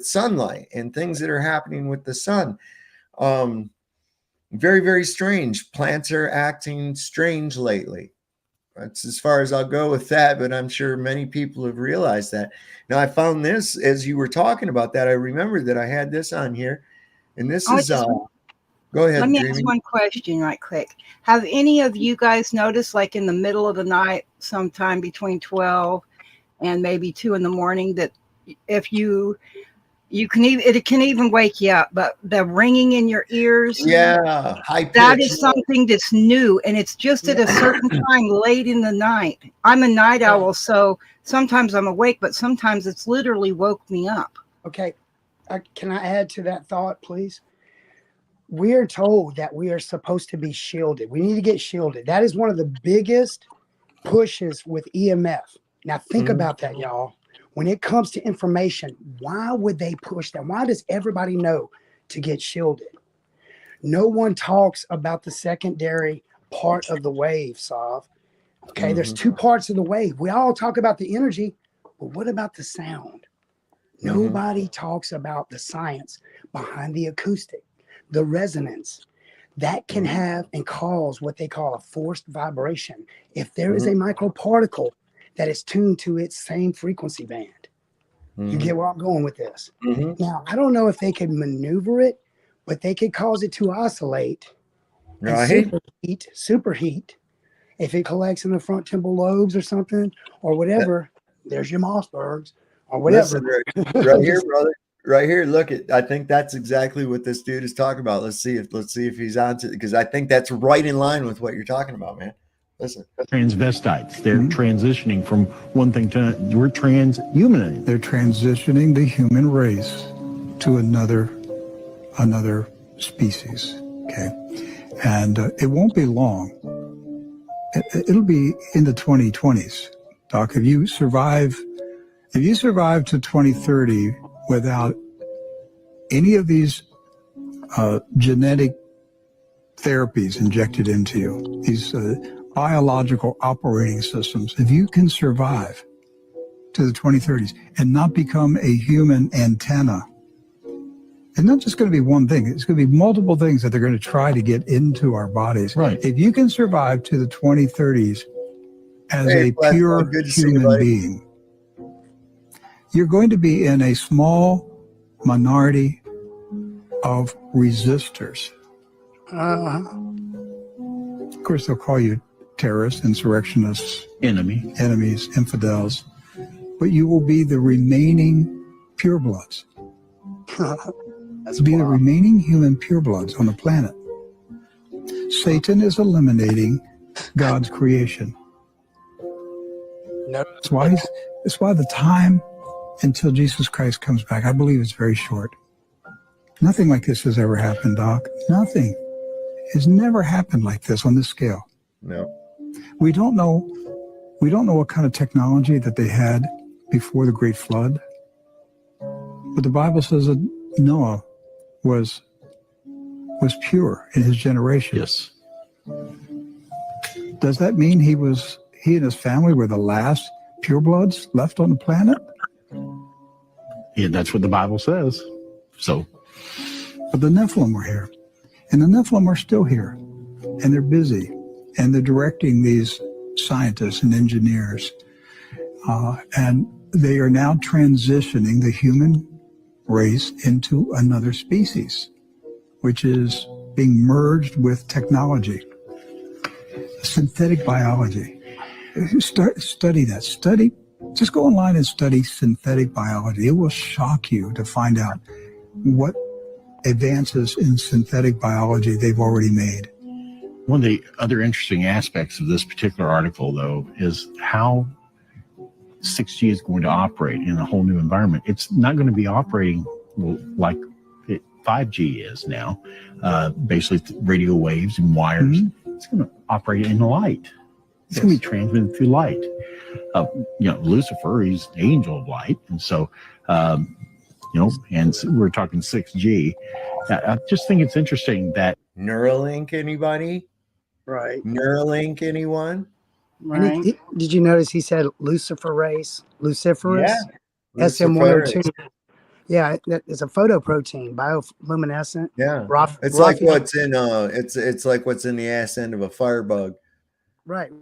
sunlight and things that are happening with the sun. Very, very strange. Plants are acting strange lately. That's as far as I'll go with that, but I'm sure many people have realized that. Now, I found this as you were talking about that. I remembered that I had this on here, and this is. Go ahead. Let me Dreamy. ask one question right quick. Have any of you guys noticed, like in the middle of the night, sometime between 12 and maybe 2 in the morning, that if you can even, it can even wake you up, but the ringing in your ears, high pitch, that is something that's new, and it's just at a certain time late in the night. I'm a night owl, so sometimes I'm awake, but sometimes it's literally woke me up. Okay. Can I add to that thought, please? We are told that we are supposed to be shielded. We need to get shielded. That is one of the biggest pushes with EMF. Now think about that, y'all. When it comes to information, why would they push that? Why does everybody know to get shielded? No one talks about the secondary part of the wave, Sav. Okay, there's two parts of the wave. We all talk about the energy, but what about the sound? Nobody talks about the science behind the acoustic, the resonance that can have and cause what they call a forced vibration. If there is a microparticle that is tuned to its same frequency band. You get where I'm going with this. Now, I don't know if they could maneuver it, but they could cause it to oscillate and superheat. If it collects in the front temporal lobes or something or whatever, there's your Mossbergs or whatever. Listen, right here, brother. Right here, look at. I think that's exactly what this dude is talking about. Let's see if he's on to, because I think that's right in line with what you're talking about, man. Listen. Transvestites. They're transitioning from one thing to another. We're transhumanizing. They're transitioning the human race to another species. Okay, and it won't be long. It'll be in the 2020s. Doc, if you survive to 2030 without any of these genetic therapies injected into you, these biological operating systems, if you can survive to the 2030s and not become a human antenna, it's not just going to be one thing. It's going to be multiple things that they're going to try to get into our bodies. Right. If you can survive to the 2030s as a pure human being, you're going to be in a small minority of resistors. Of course, they'll call you terrorists, insurrectionists, enemies, infidels, but you will be the remaining purebloods. You'll be the remaining human purebloods on the planet. Satan is eliminating God's creation. No. That's why the time until Jesus Christ comes back, I believe, is very short. Nothing like this has ever happened, Doc. Nothing. It's never happened like this on this scale. No. We don't know what kind of technology that they had before the Great Flood. But the Bible says that Noah was pure in his generation. Yes. Does that mean he and his family were the last purebloods left on the planet? Yeah, that's what the Bible says. So, but the Nephilim were here, and the Nephilim are still here, and they're busy, and they're directing these scientists and engineers, and they are now transitioning the human race into another species, which is being merged with technology, synthetic biology. Study that. Just go online and study synthetic biology. It will shock you to find out what advances in synthetic biology they've already made. One of the other interesting aspects of this particular article, though, is how 6G is going to operate in a whole new environment. It's not going to be operating like 5G is now, basically radio waves and wires. Mm-hmm. It's going to operate in light. It's going to be transmitted through light. Lucifer, he's the angel of light. And so, and we're talking 6G. I just think it's interesting that. Neuralink, anybody? Right. Neuralink, anyone? Right. Did you notice he said Luciferase? Luciferase? Yeah. SM102. Yeah, it's a photoprotein, bioluminescent. Yeah. It's like what's in it's like what's in the ass end of a firebug. Right.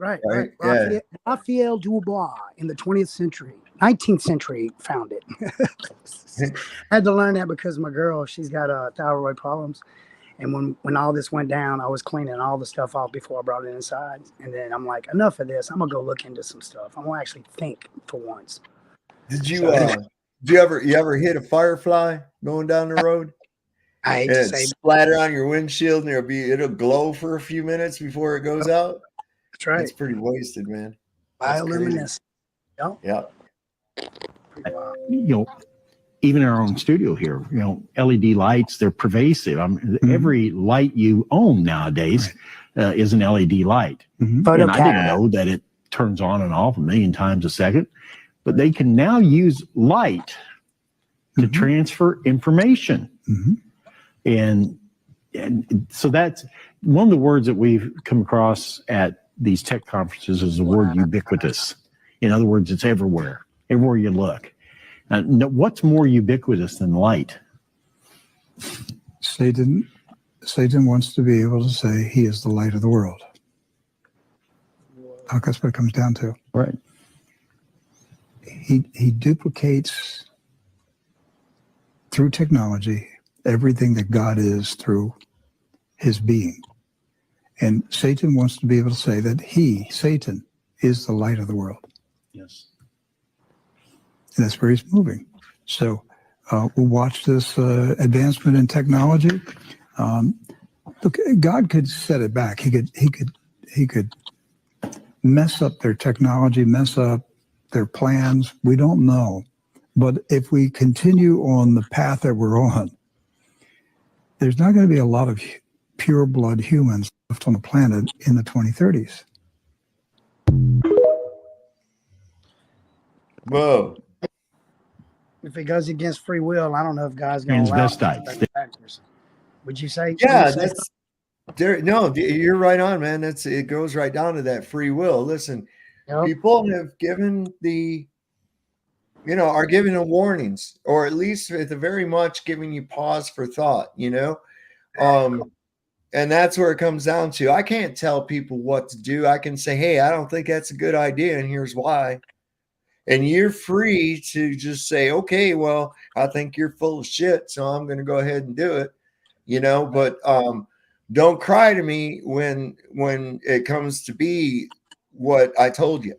Yeah. Raphael Dubois in the 19th century found it. Had to learn that because my girl, she's got thyroid problems. And when all this went down, I was cleaning all the stuff off before I brought it inside. And then I'm like, enough of this. I'm going to go look into some stuff. I'm going to actually think for once. Did you ever hit a firefly going down the road? I hate to say, splatter on your windshield and it'll glow for a few minutes before it goes out. That's right. It's pretty wasted, man. Bioluminescent. Yeah. Even in our own studio here, LED lights, they're pervasive. Every light you own nowadays is an LED light. And I didn't know that it turns on and off a million times a second, but they can now use light to transfer information. And so that's one of the words that we've come across at these tech conferences is the word ubiquitous. In other words, it's everywhere you look. What's more ubiquitous than light? Satan wants to be able to say he is the light of the world. That's what it comes down to. Right. He duplicates through technology everything that God is through his being. And Satan wants to be able to say that Satan, is the light of the world. Yes. And that's where he's moving. So we'll watch this advancement in technology. Look, God could set it back. He could mess up their technology, mess up their plans. We don't know. But if we continue on the path that we're on, there's not going to be a lot of pure blood humans left on the planet in the 2030s. Whoa. If it goes against free will, I don't know if God's going to allow it. Would you say? Yeah, no, you're right on, man. It goes right down to that free will. Listen, people have given are giving a warnings, or at least at the very much giving you pause for thought, and that's where it comes down to. I can't tell people what to do. I can say, hey, I don't think that's a good idea, and here's why. And you're free to just say, okay, well, I think you're full of shit, so I'm going to go ahead and do it, but don't cry to me when it comes to be what I told you.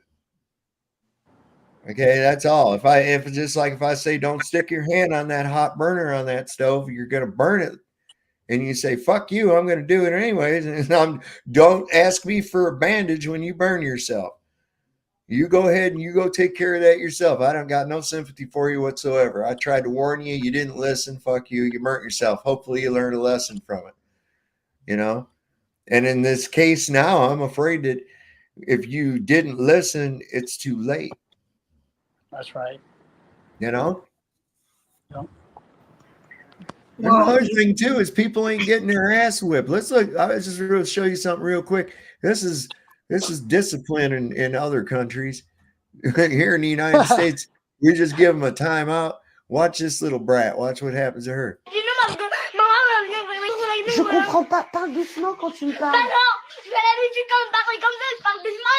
Okay, that's all. If I say don't stick your hand on that hot burner on that stove, you're going to burn it and you say, fuck you, I'm going to do it anyways. And don't ask me for a bandage when you burn yourself. You go ahead and you go take care of that yourself. I don't got no sympathy for you whatsoever. I tried to warn you. You didn't listen. Fuck you. You burnt yourself. Hopefully you learned a lesson from it, you know? And in this case now, I'm afraid that if you didn't listen, it's too late. That's right. You know? Yep. And another thing too is people ain't getting their ass whipped. Let's look. I was just going to show you something real quick. This is discipline in other countries. Here in the United States, we just give them a timeout. Watch this little brat. Watch what happens to her. Je comprends pas. Parle doucement quand tu me parles. Bah non, je vais l'habitude quand me parler comme ça, je parle doucement.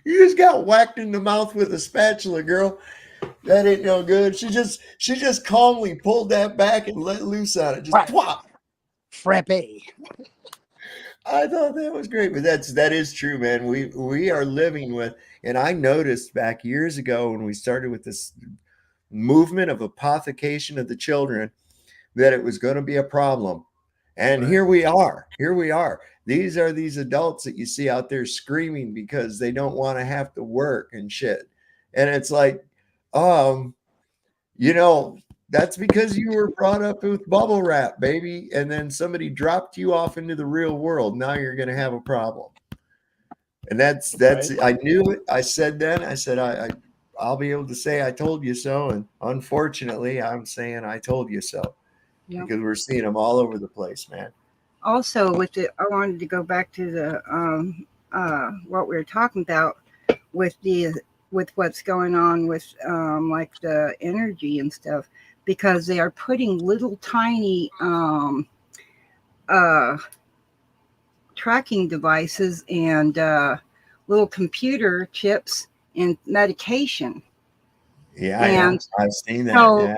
You just got whacked in the mouth with a spatula, girl. That ain't no good. She just calmly pulled that back and let loose on it. Just pwop. Frappe. I thought that was great, but that is true, man. We are living with, and I noticed back years ago when we started with this movement of apothecation of the children that it was going to be a problem. And here we are. Here we are. These are these adults that you see out there screaming because they don't want to have to work and shit. And it's like, you know, that's because you were brought up with bubble wrap, baby. And then somebody dropped you off into the real world. Now you're going to have a problem. And that's, right. I knew it. I said then, I said, I'll be able to say, I told you so. And unfortunately, I'm saying I told you so. Yep. Because we're seeing them all over the place, man. Also, I wanted to go back to the what we were talking about with what's going on with like the energy and stuff, because they are putting little tiny tracking devices and little computer chips in medication. Yeah, and I've seen that. So,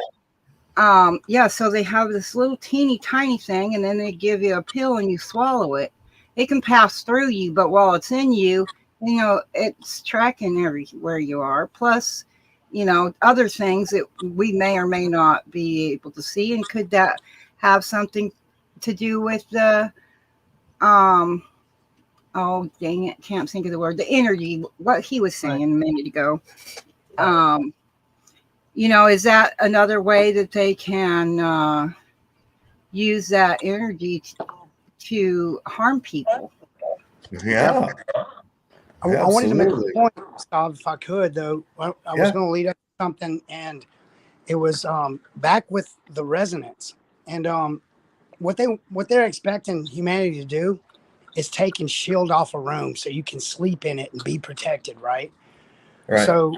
so they have this little teeny tiny thing, and then they give you a pill and you swallow it. It can pass through you, but while it's in you, you know, it's tracking everywhere you are. Plus, you know, other things that we may or may not be able to see. And could that have something to do with the, oh, dang it, can't think of the word, the energy, what he was saying a minute ago. You know, is that another way that they can use that energy to harm people? Yeah. I wanted to make a point, Stav, if I could, though. I was going to lead up to something, and it was back with the resonance. And what they're expecting humanity to do is take and shield off a room so you can sleep in it and be protected, right? So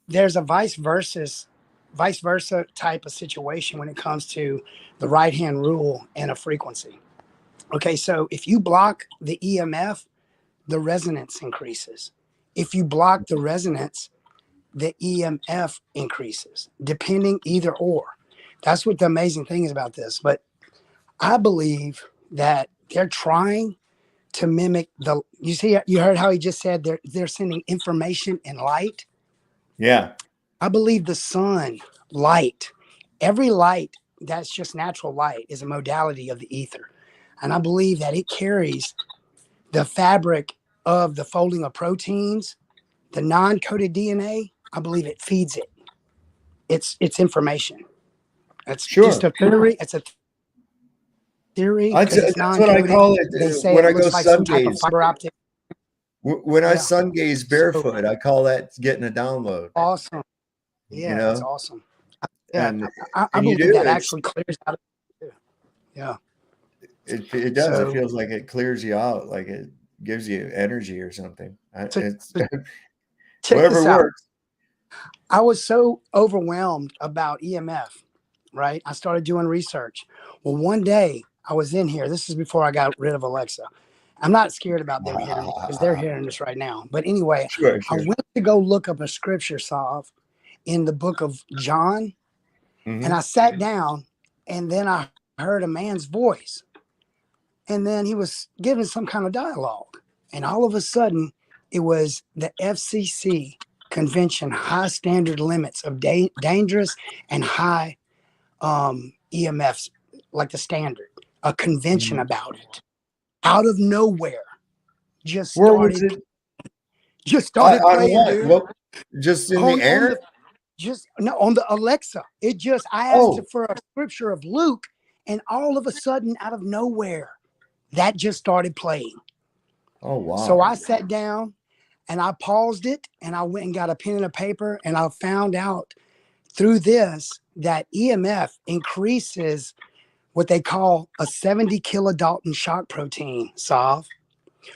there's a vice versa type of situation when it comes to the right-hand rule and a frequency. Okay, so if you block the EMF, the resonance increases. If you block the resonance, the EMF increases, depending either or. That's what the amazing thing is about this. But I believe that they're trying to mimic you heard how he just said they're sending information and light. Yeah. I believe the sun, light, every light that's just natural light is a modality of the ether. And I believe that it carries the fabric of the folding of proteins, the non-coded DNA. I believe it feeds it. It's information. That's just a theory. It's a theory. That's what I call it. They say when it I go looks like sun some type of gaze. fiber optic. When I sun gaze barefoot, I call that getting a download. Awesome. Yeah, you know? That's awesome. Yeah, and I believe that actually clears out. Yeah. It does. It feels like it clears you out, like it gives you energy or something. It's whatever works. I was so overwhelmed about EMF, right? I started doing research. Well, one day I was in here. This is before I got rid of Alexa. I'm not scared about them hearing it because they're hearing this right now. But anyway, sure. I went to go look up a scripture, Sav, in the book of John. And I sat down, and then I heard a man's voice. And then he was giving some kind of dialogue. And all of a sudden, It was the FCC convention, high standard limits of dangerous and high EMFs, like the standard, a convention about it. Out of nowhere, just Where was started, it? just started On playing, what? dude. What? Just in the air? On the Alexa. I asked for a scripture of Luke, and all of a sudden, out of nowhere, that just started playing. Oh, wow. So I sat down and I paused it, and I went and got a pen and a paper, and I found out through this that EMF increases what they call a 70 kilodalton shock protein, Sav.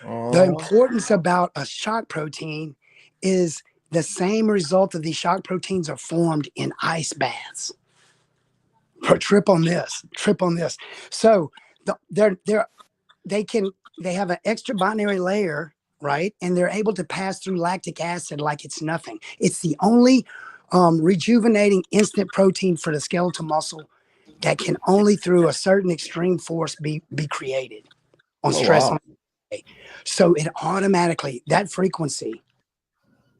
The importance about a shock protein is the same result of these shock proteins are formed in ice baths. Trip on this. So they have an extra binary layer, right? And they're able to pass through lactic acid like it's nothing. It's the only rejuvenating instant protein for the skeletal muscle that can only through a certain extreme force be created on stress. Wow. So it automatically, that frequency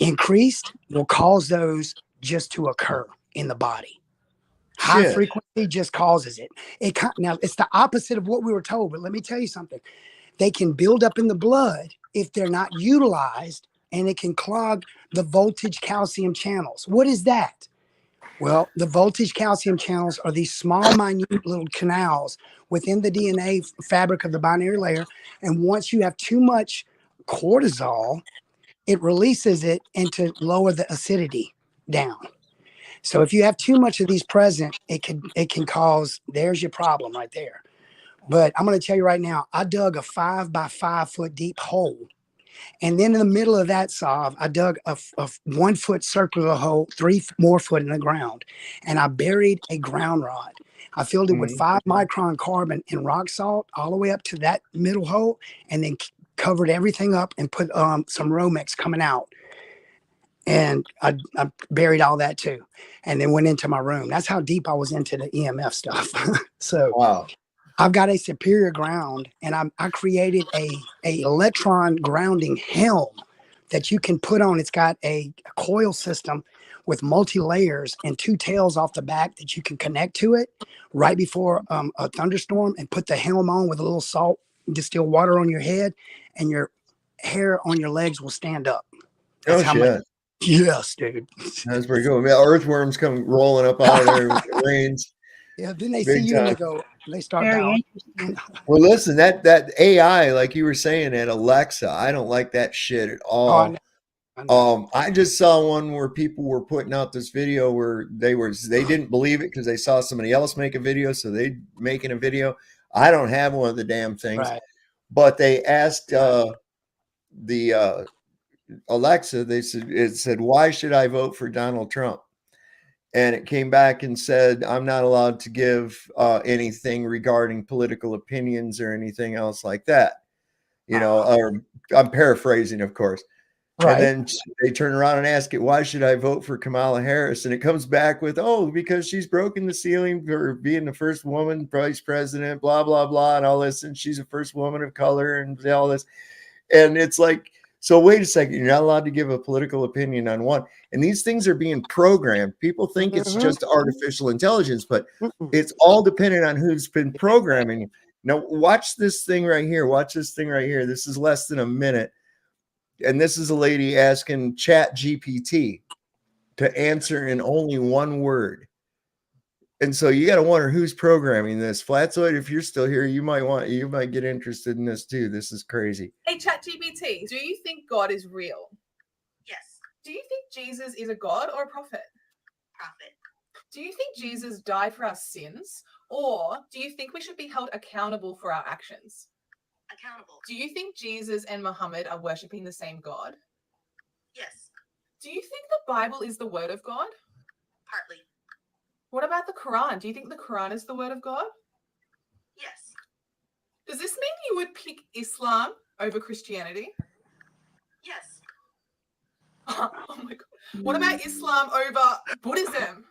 increased will cause those just to occur in the body. High frequency just causes it. Now it's the opposite of what we were told, but let me tell you something. They can build up in the blood if they're not utilized, and it can clog the voltage calcium channels. What is that? Well, the voltage calcium channels are these small, minute little canals within the DNA fabric of the binary layer. And once you have too much cortisol, it releases it and to lower the acidity down. So if you have too much of these present, it can cause, there's your problem right there. But I'm going to tell you right now, I dug a 5 by 5 foot deep hole. And then in the middle of that, Sav, I dug a 1 foot circular hole, 3 more foot in the ground. And I buried a ground rod. I filled it with 5 micron carbon and rock salt all the way up to that middle hole, and then covered everything up and put some Romex coming out. And I buried all that too, and then went into my room. That's how deep I was into the EMF stuff. So wow. I've got a superior ground, and I created a electron grounding helm that you can put on. It's got a coil system with multi-layers and 2 tails off the back that you can connect to it right before a thunderstorm, and put the helm on with a little salt distilled water on your head, and your hair on your legs will stand up. That's how shit. much. Yes, dude. That's pretty cool. Yeah, earthworms come rolling up out of there with the rains. Yeah, then they Big see you and time. they go, they start Very bowing. Well, listen, that AI, like you were saying, at Alexa, I don't like that shit at all. I just saw one where people were putting out this video where they didn't believe it because they saw somebody else make a video, so they making a video. I don't have one of the damn things, but they asked the Alexa. It said, "Why should I vote for Donald Trump?" And it came back and said, "I'm not allowed to give anything regarding political opinions or anything else like that." Or I'm paraphrasing, of course. Right. And then they turn around and ask it, "Why should I vote for Kamala Harris?" And it comes back with, "Oh, because she's broken the ceiling for being the first woman vice president, blah, blah, blah, and all this. And she's the first woman of color and all this." And it's like, so wait a second, you're not allowed to give a political opinion on one. And these things are being programmed. People think it's just artificial intelligence, but it's all dependent on who's been programming. Now, watch this thing right here. Watch this thing right here. This is less than a minute. And this is a lady asking Chat GPT to answer in only one word. And so you got to wonder who's programming this. Flatzoid, if you're still here, you might get interested in this too. This is crazy. Hey, ChatGPT, do you think God is real? Yes. Do you think Jesus is a god or a prophet? Prophet. Do you think Jesus died for our sins, or do you think we should be held accountable for our actions? Accountable. Do you think Jesus and Muhammad are worshipping the same God? Yes. Do you think the Bible is the word of God? Partly. What about the Quran? Do you think the Quran is the word of God? Yes. Does this mean you would pick Islam over Christianity? Yes. Oh my God. What about Islam over Buddhism?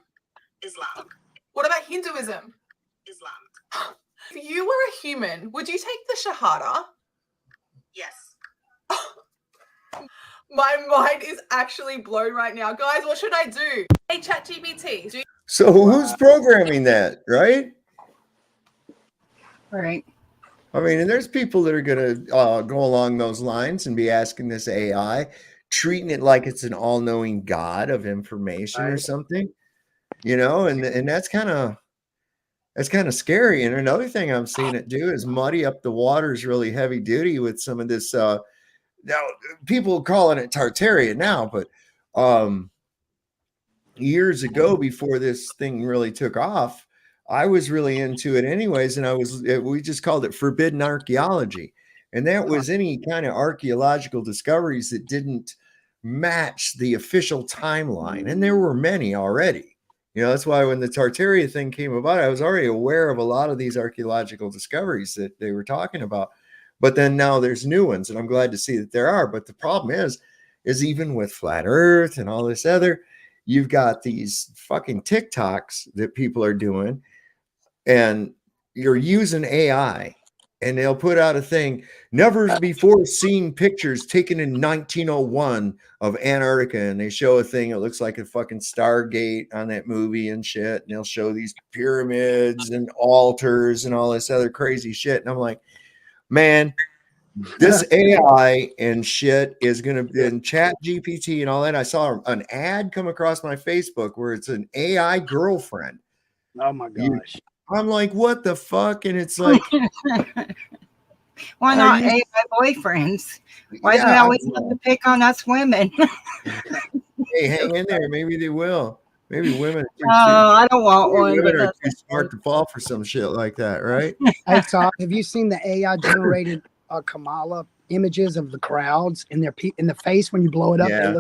Islam. What about Hinduism? Islam. If you were a human, would you take the Shahada? Yes. My mind is actually blown right now. Guys, what should I do? Hey, ChatGPT. So who's programming that, right? Right. I mean, and there's people that are going to go along those lines and be asking this AI, treating it like it's an all-knowing god of information or something, you know, and that's kind of scary. And another thing I'm seeing it do is muddy up the waters really heavy duty with some of this. Now, people calling it Tartaria now, but years ago, before this thing really took off, I was really into it anyways, and we just called it forbidden archaeology. And that was any kind of archaeological discoveries that didn't match the official timeline. And there were many already. You know, that's why when the Tartaria thing came about, I was already aware of a lot of these archaeological discoveries that they were talking about. But then now there's new ones, and I'm glad to see that there are. But the problem is even with flat Earth and all this other, you've got these fucking TikToks that people are doing, and you're using AI, and they'll put out a thing, never before seen pictures taken in 1901 of Antarctica, and they show a thing. It looks like a fucking Stargate on that movie and shit. And they'll show these pyramids and altars and all this other crazy shit. And I'm like, man, this AI and shit is going to be in Chat GPT and all that. I saw an ad come across my Facebook where it's an AI girlfriend. Oh my gosh. I'm like, what the fuck? And it's like, why not AI boyfriends? Why do they always have to pick on us women? Hey, hang in there. Maybe they will. Maybe women. I don't want one. Women are too smart to fall for some shit like that, right? Hey, Tom, have you seen the AI generated Kamala images of the crowds in the face when you blow it up? Yeah.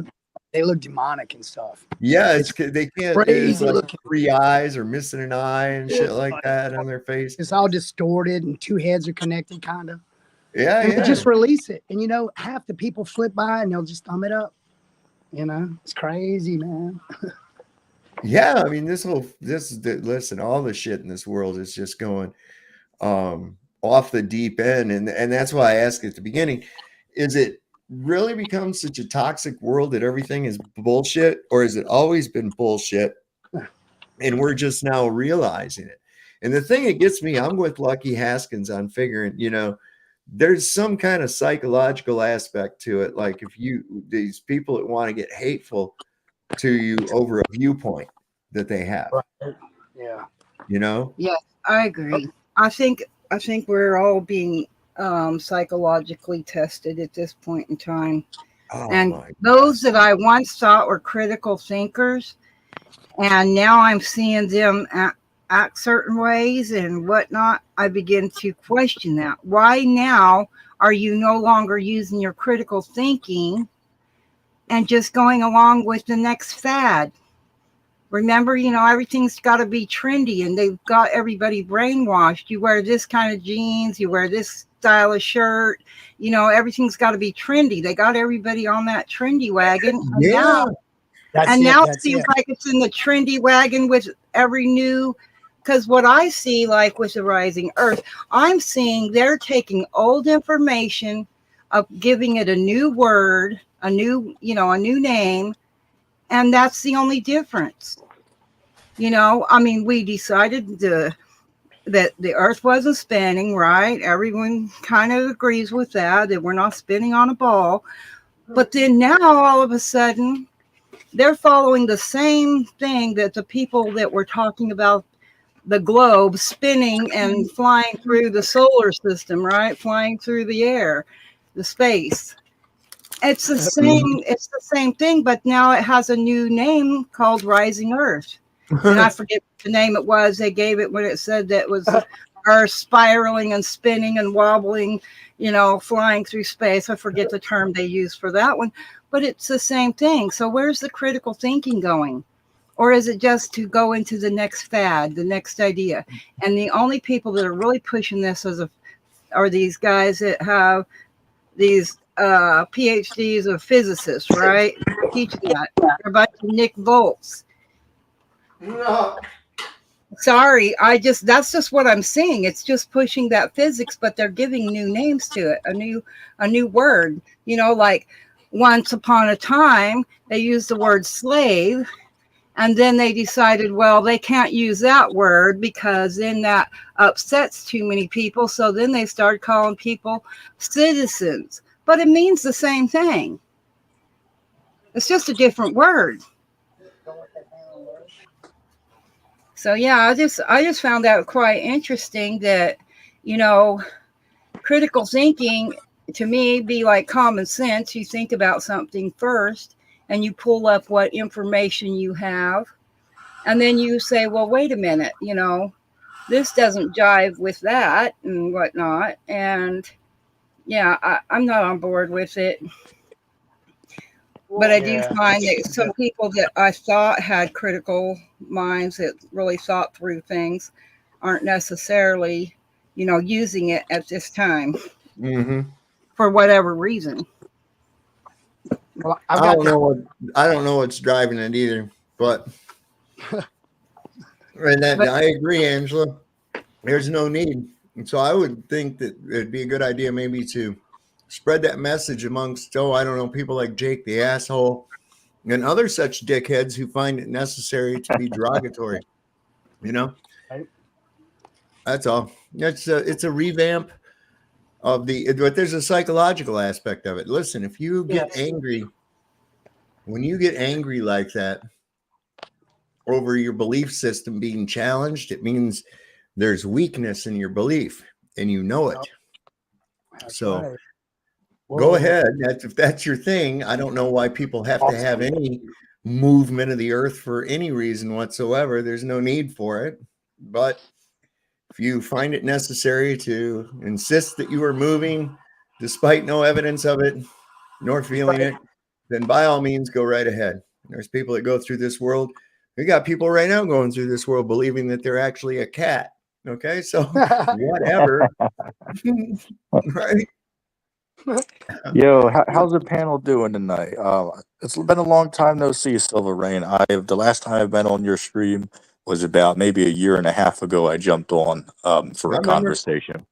They look demonic and stuff. Yeah, they can't. It's crazy like looking. 3 eyes or missing an eye and shit like that on their face. It's all distorted and 2 heads are connected, kind of. Yeah, and yeah. Just release it, and half the people flip by and they'll just thumb it up. It's crazy, man. Yeah, I mean, listen, all the shit in this world is just going off the deep end, and that's why I asked at the beginning: is it really become such a toxic world that everything is bullshit, or has it always been bullshit and we're just now realizing it? And the thing that gets me, I'm with Lucky Haskins on figuring, there's some kind of psychological aspect to it. Like these people that want to get hateful to you over a viewpoint that they have. Right. Yeah. Yes, I agree. I think we're all being psychologically tested at this point in time. And those that I once thought were critical thinkers, and now I'm seeing them act certain ways and whatnot, I begin to question that. Why now are you no longer using your critical thinking and just going along with the next fad? Remember, everything's got to be trendy, and they've got everybody brainwashed. You wear this kind of jeans, you wear this style of shirt, everything's got to be trendy. They got everybody on that trendy wagon. Yeah. And now it seems like it's in the trendy wagon with every new, because what I see, like with the Rising Earth, I'm seeing they're taking old information, giving it a new word, a new name, and that's the only difference. We decided that the Earth wasn't spinning, right? Everyone kind of agrees with that we're not spinning on a ball. But then now, all of a sudden, they're following the same thing that the people that were talking about the globe spinning and flying through the solar system, right? Flying through the air, the space. It's the same thing, but now it has a new name called Rising Earth. And I forget what the name it was. They gave it when it said that was Earth spiraling and spinning and wobbling, flying through space. I forget the term they used for that one, but it's the same thing. So where's the critical thinking going? Or is it just to go into the next fad, the next idea? And the only people that are really pushing this are these guys that have these PhDs of physicists, right? Teaching that. They're a bunch of Nick Volts. No. Sorry, that's just what I'm seeing. It's just pushing that physics, but they're giving new names to it, a new word. Like once upon a time, they used the word slave. And then they decided, well, they can't use that word because then that upsets too many people. So then they started calling people citizens. But it means the same thing. It's just a different word. So yeah, I just found that quite interesting that, you know, critical thinking to me be like common sense. You think about something first and you pull up what information you have. And then you say, well, wait a minute, you know, this doesn't jive with that and whatnot. And yeah, I'm not on board with it. But I do find that some people that I thought had critical minds that really thought through things aren't necessarily, you know, using it at this time for whatever reason. Well, I don't know what's driving it either, but I agree, Angela. There's no need. And so I would think that it'd be a good idea maybe to spread that message amongst, I don't know, people like Jake the asshole and other such dickheads who find it necessary to be derogatory. You know, that's all. It's a revamp of but there's a psychological aspect of it. Listen, if you get angry, when you get angry like that over your belief system being challenged, it means there's weakness in your belief and you know it. So go ahead. If that's your thing, I don't know why people have to have any movement of the earth for any reason whatsoever. There's no need for it. But if you find it necessary to insist that you are moving despite no evidence of it, nor feeling it, then by all means, go right ahead. There's people that go through this world. We got people right now going through this world believing that they're actually a cat. Okay, so whatever. Right? Yo, how's the panel doing tonight? It's been a long time no see, Silver Rain. The last time I've been on your stream was about maybe a year and a half ago. I jumped on for a conversation.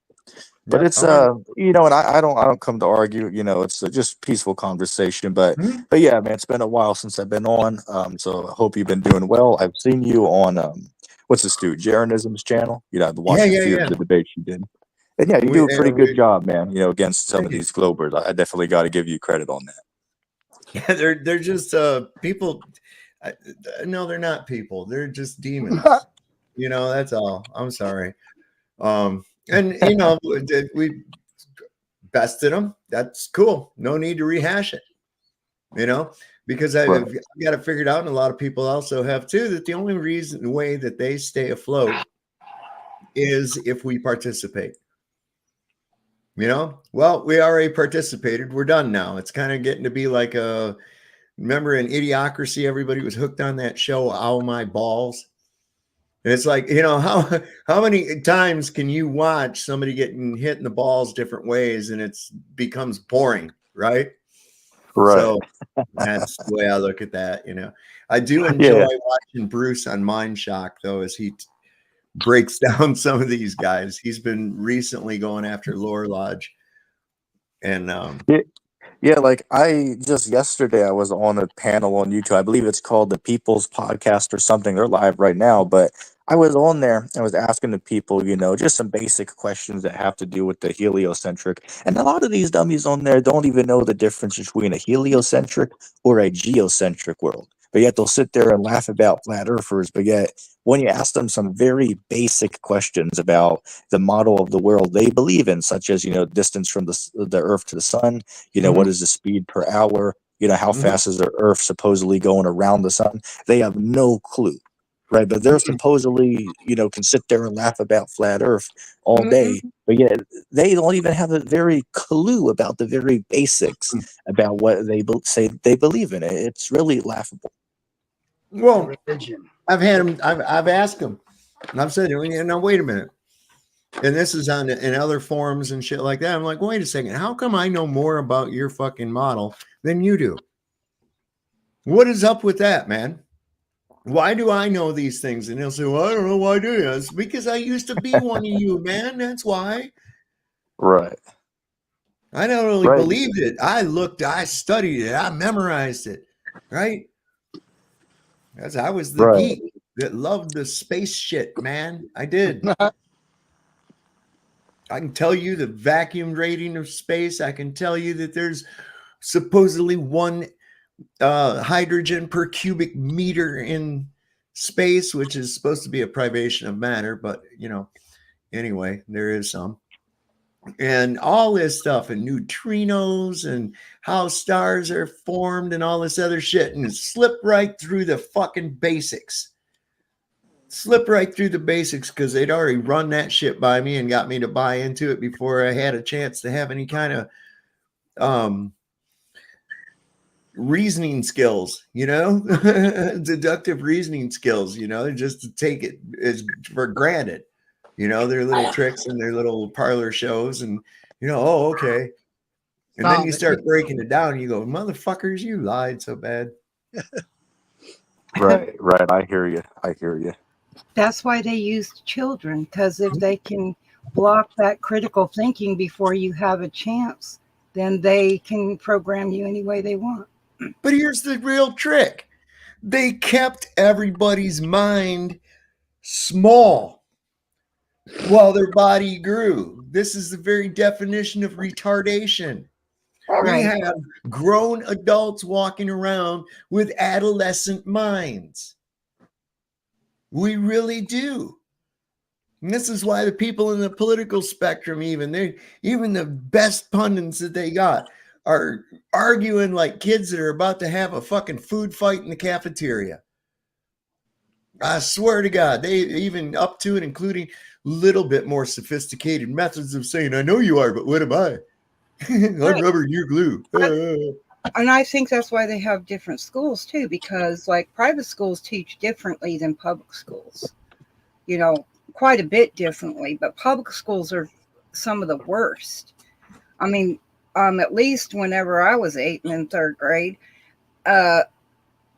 But it's you know, and I don't come to argue, you know, it's just peaceful conversation. But yeah, man, it's been a while since I've been on. So I hope you've been doing well. I've seen you on what's this dude, Jaronism's channel? You know, I've been watching a few of the debates you did. And yeah, you do a pretty good job, man, you know, against some of these Globers. I definitely got to give you credit on that. Yeah, they're just people. No, they're not people. They're just demons. You know, that's all. I'm sorry. And you know, we bested them. That's cool. No need to rehash it. You know, because I've got it figured out, and a lot of people also have too, that the only way that they stay afloat is if we participate. You know, well, we already participated. We're done now. It's kind of getting to be like remember in Idiocracy, everybody was hooked on that show, Ow My Balls. And it's like, you know, how many times can you watch somebody getting hit in the balls different ways and it becomes boring, right? Right. So that's the way I look at that. You know, I do enjoy watching Bruce on Mind Shock, though, as he breaks down some of these guys. He's been recently going after Lore Lodge. And yeah, like just yesterday I was on a panel on YouTube. I believe it's called the People's Podcast or something. They're live right now, but I was on there. I was asking the people, you know, just some basic questions that have to do with the heliocentric. And a lot of these dummies on there don't even know the difference between a heliocentric or a geocentric world. But yet they'll sit there and laugh about flat earthers. But yet when you ask them some very basic questions about the model of the world they believe in, such as, you know, distance from the earth to the sun, you know, what is the speed per hour, you know, how fast is the earth supposedly going around the sun, they have no clue. Right. But they're supposedly, you know, can sit there and laugh about flat earth all day. But yet they don't even have a very clue about the very basics about what they say they believe in. It's really laughable. Well, I've had him. I've asked him, and I've said, you know, wait a minute. And this is in other forums and shit like that. I'm like, wait a second. How come I know more about your fucking model than you do? What is up with that, man? Why do I know these things? And he'll say, well, I don't know why do you? It's because I used to be one of you, man. That's why. Right. I not only Right. believed it, I studied it, I memorized it, right? As I was the Right. geek that loved the space shit, man. I did. I can tell you the vacuum rating of space. I can tell you that there's supposedly one hydrogen per cubic meter in space, which is supposed to be a privation of matter, but anyway, there is some. And all this stuff and neutrinos and how stars are formed and all this other shit, and slip right through the fucking basics. Slip right through the basics because they'd already run that shit by me and got me to buy into it before I had a chance to have any kind of reasoning skills, deductive reasoning skills, just to take it as for granted, their little tricks and their little parlor shows and, oh, okay. And then you start breaking it down and you go, motherfuckers, you lied so bad. Right. I hear you. That's why they use children, because if they can block that critical thinking before you have a chance, then they can program you any way they want. But here's the real trick. They kept everybody's mind small while their body grew. This is the very definition of retardation. We have grown adults walking around with adolescent minds. We really do. And this is why the people in the political spectrum, even the best pundits that they got, are arguing like kids that are about to have a fucking food fight in the cafeteria. I swear to God, they even up to and including a little bit more sophisticated methods of saying, I know you are, but what am I? I'm rubber, you're glue. And I think that's why they have different schools too, because like private schools teach differently than public schools, quite a bit differently, but public schools are some of the worst. I mean, at least whenever I was 8 and in 3rd grade,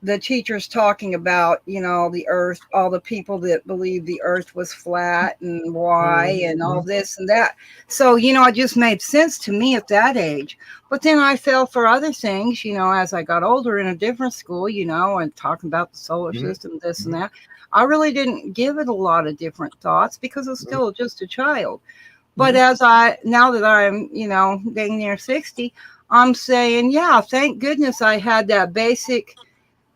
the teachers talking about, the earth, all the people that believe the earth was flat and why and all this and that. So, it just made sense to me at that age. But then I fell for other things, as I got older in a different school, and talking about the solar system, this and that. I really didn't give it a lot of different thoughts because I was still just a child. But now that I'm, getting near 60, I'm saying, yeah, thank goodness I had that basic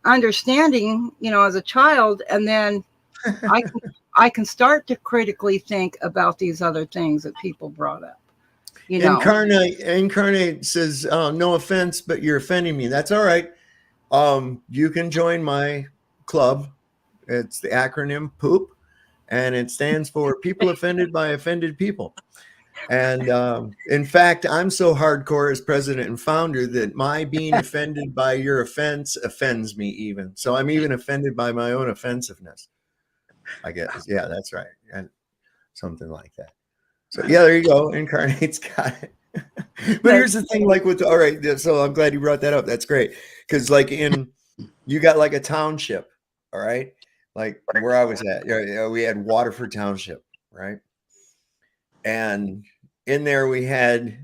understanding, as a child, and then I can start to critically think about these other things that people brought up. Incarnate says, no offense, but you're offending me. That's all right. You can join my club. It's the acronym POOP, and it stands for People Offended by Offended People. And in fact, I'm so hardcore as president and founder that my being offended by your offense offends me even. So I'm even offended by my own offensiveness, I guess. Yeah, that's right. And something like that. So yeah, there you go. Incarnate's got it. But here's the thing, like all right, so I'm glad you brought that up. That's great. Because like you got like a township, all right? Like where I was at, we had Waterford Township, right? And in there we had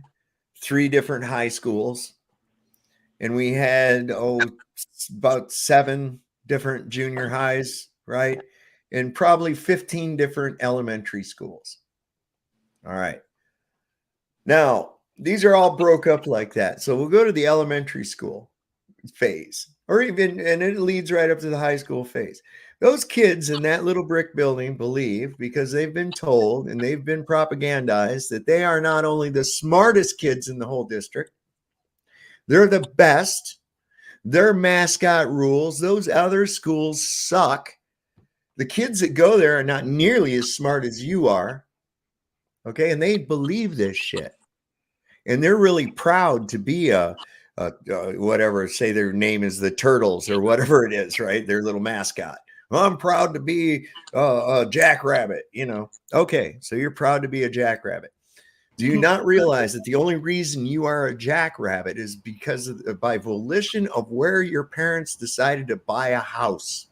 3 different high schools, and we had about 7 different junior highs, right? And probably 15 different elementary schools. All right. Now, these are all broke up like that. So we'll go to the elementary school phase, and it leads right up to the high school phase. Those kids in that little brick building believe, because they've been told and they've been propagandized, that they are not only the smartest kids in the whole district, they're the best. Their mascot rules. Those other schools suck. The kids that go there are not nearly as smart as you are. Okay. And they believe this shit. And they're really proud to be whatever, say their name is the Turtles or whatever it is, right? Their little mascot. Well, I'm proud to be a jackrabbit, Okay, so you're proud to be a jackrabbit. Do you not realize that the only reason you are a jackrabbit is because by volition of where your parents decided to buy a house?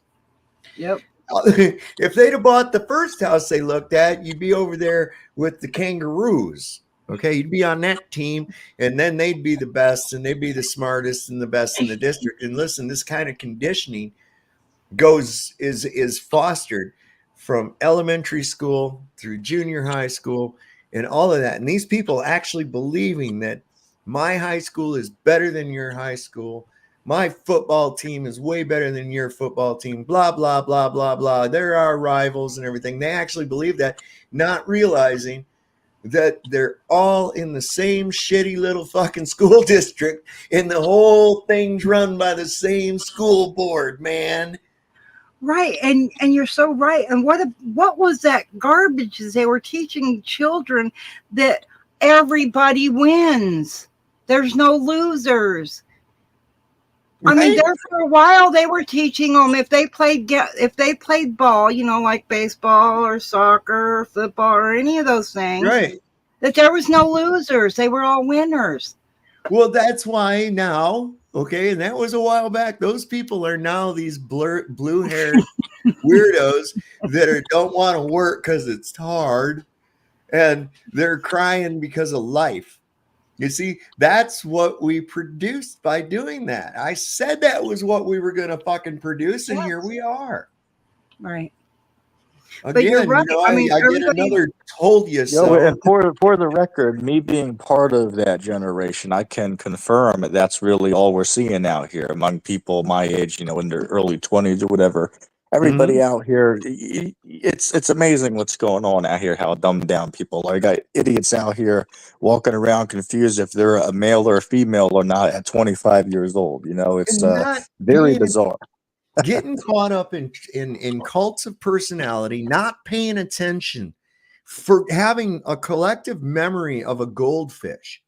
Yep. If they'd have bought the first house they looked at, you'd be over there with the kangaroos, Okay, you'd be on that team, and then they'd be the best, and they'd be the smartest and the best in the district. And listen, this kind of conditioning is fostered from elementary school through junior high school and all of that. And these people actually believing that my high school is better than your high school. My football team is way better than your football team, blah, blah, blah, blah, blah. There are rivals and everything. They actually believe that, not realizing that they're all in the same shitty little fucking school district, and the whole thing's run by the same school board, man. Right, and you're so right. And what was that garbage they were teaching children, that everybody wins? There's no losers. I mean, there for a while they were teaching them if they played ball, you know, like baseball or soccer or football or any of those things, right, that there was no losers. They were all winners. Well, that's why now, okay, and that was a while back. Those people are now these blue-haired weirdos that don't want to work because it's hard, and they're crying because of life. You see, that's what we produced by doing that. I said that was what we were going to fucking produce, and here we are. Right. Again, But you're right. you know, I mean, I get another told you so. And for the record, me being part of that generation, I can confirm that that's really all we're seeing out here among people my age, you know, in their early 20s or whatever. Everybody out here, it's amazing what's going on out here, how dumbed down people are. I got idiots out here walking around confused if they're a male or a female or not at 25 years old. You know, it's very bizarre. Getting caught up in cults of personality, not paying attention, for having a collective memory of a goldfish.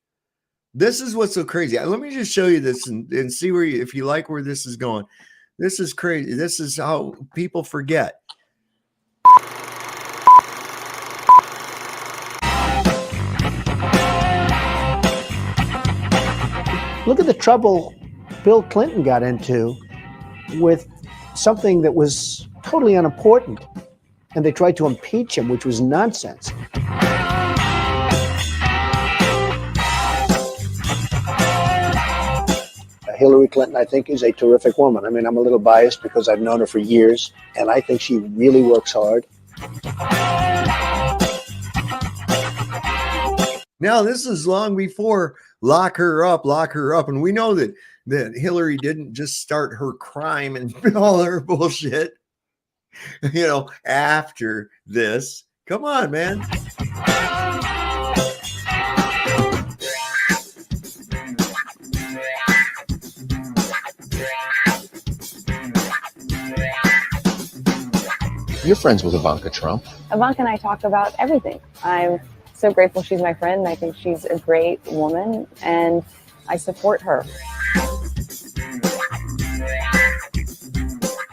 This is what's so crazy. Let me just show you this and see if you like where this is going. This is crazy. This is how people forget. Look at the trouble Bill Clinton got into with something that was totally unimportant, and they tried to impeach him, which was nonsense. Hillary Clinton, I think, is a terrific woman. I mean, I'm a little biased because I've known her for years, and I think she really works hard. Now, this is long before lock her up. And we know that Hillary didn't just start her crime and all her bullshit, you know, after this. Come on, man. You're friends with Ivanka Trump. Ivanka and I talk about everything. I'm so grateful she's my friend. I think she's a great woman, and I support her.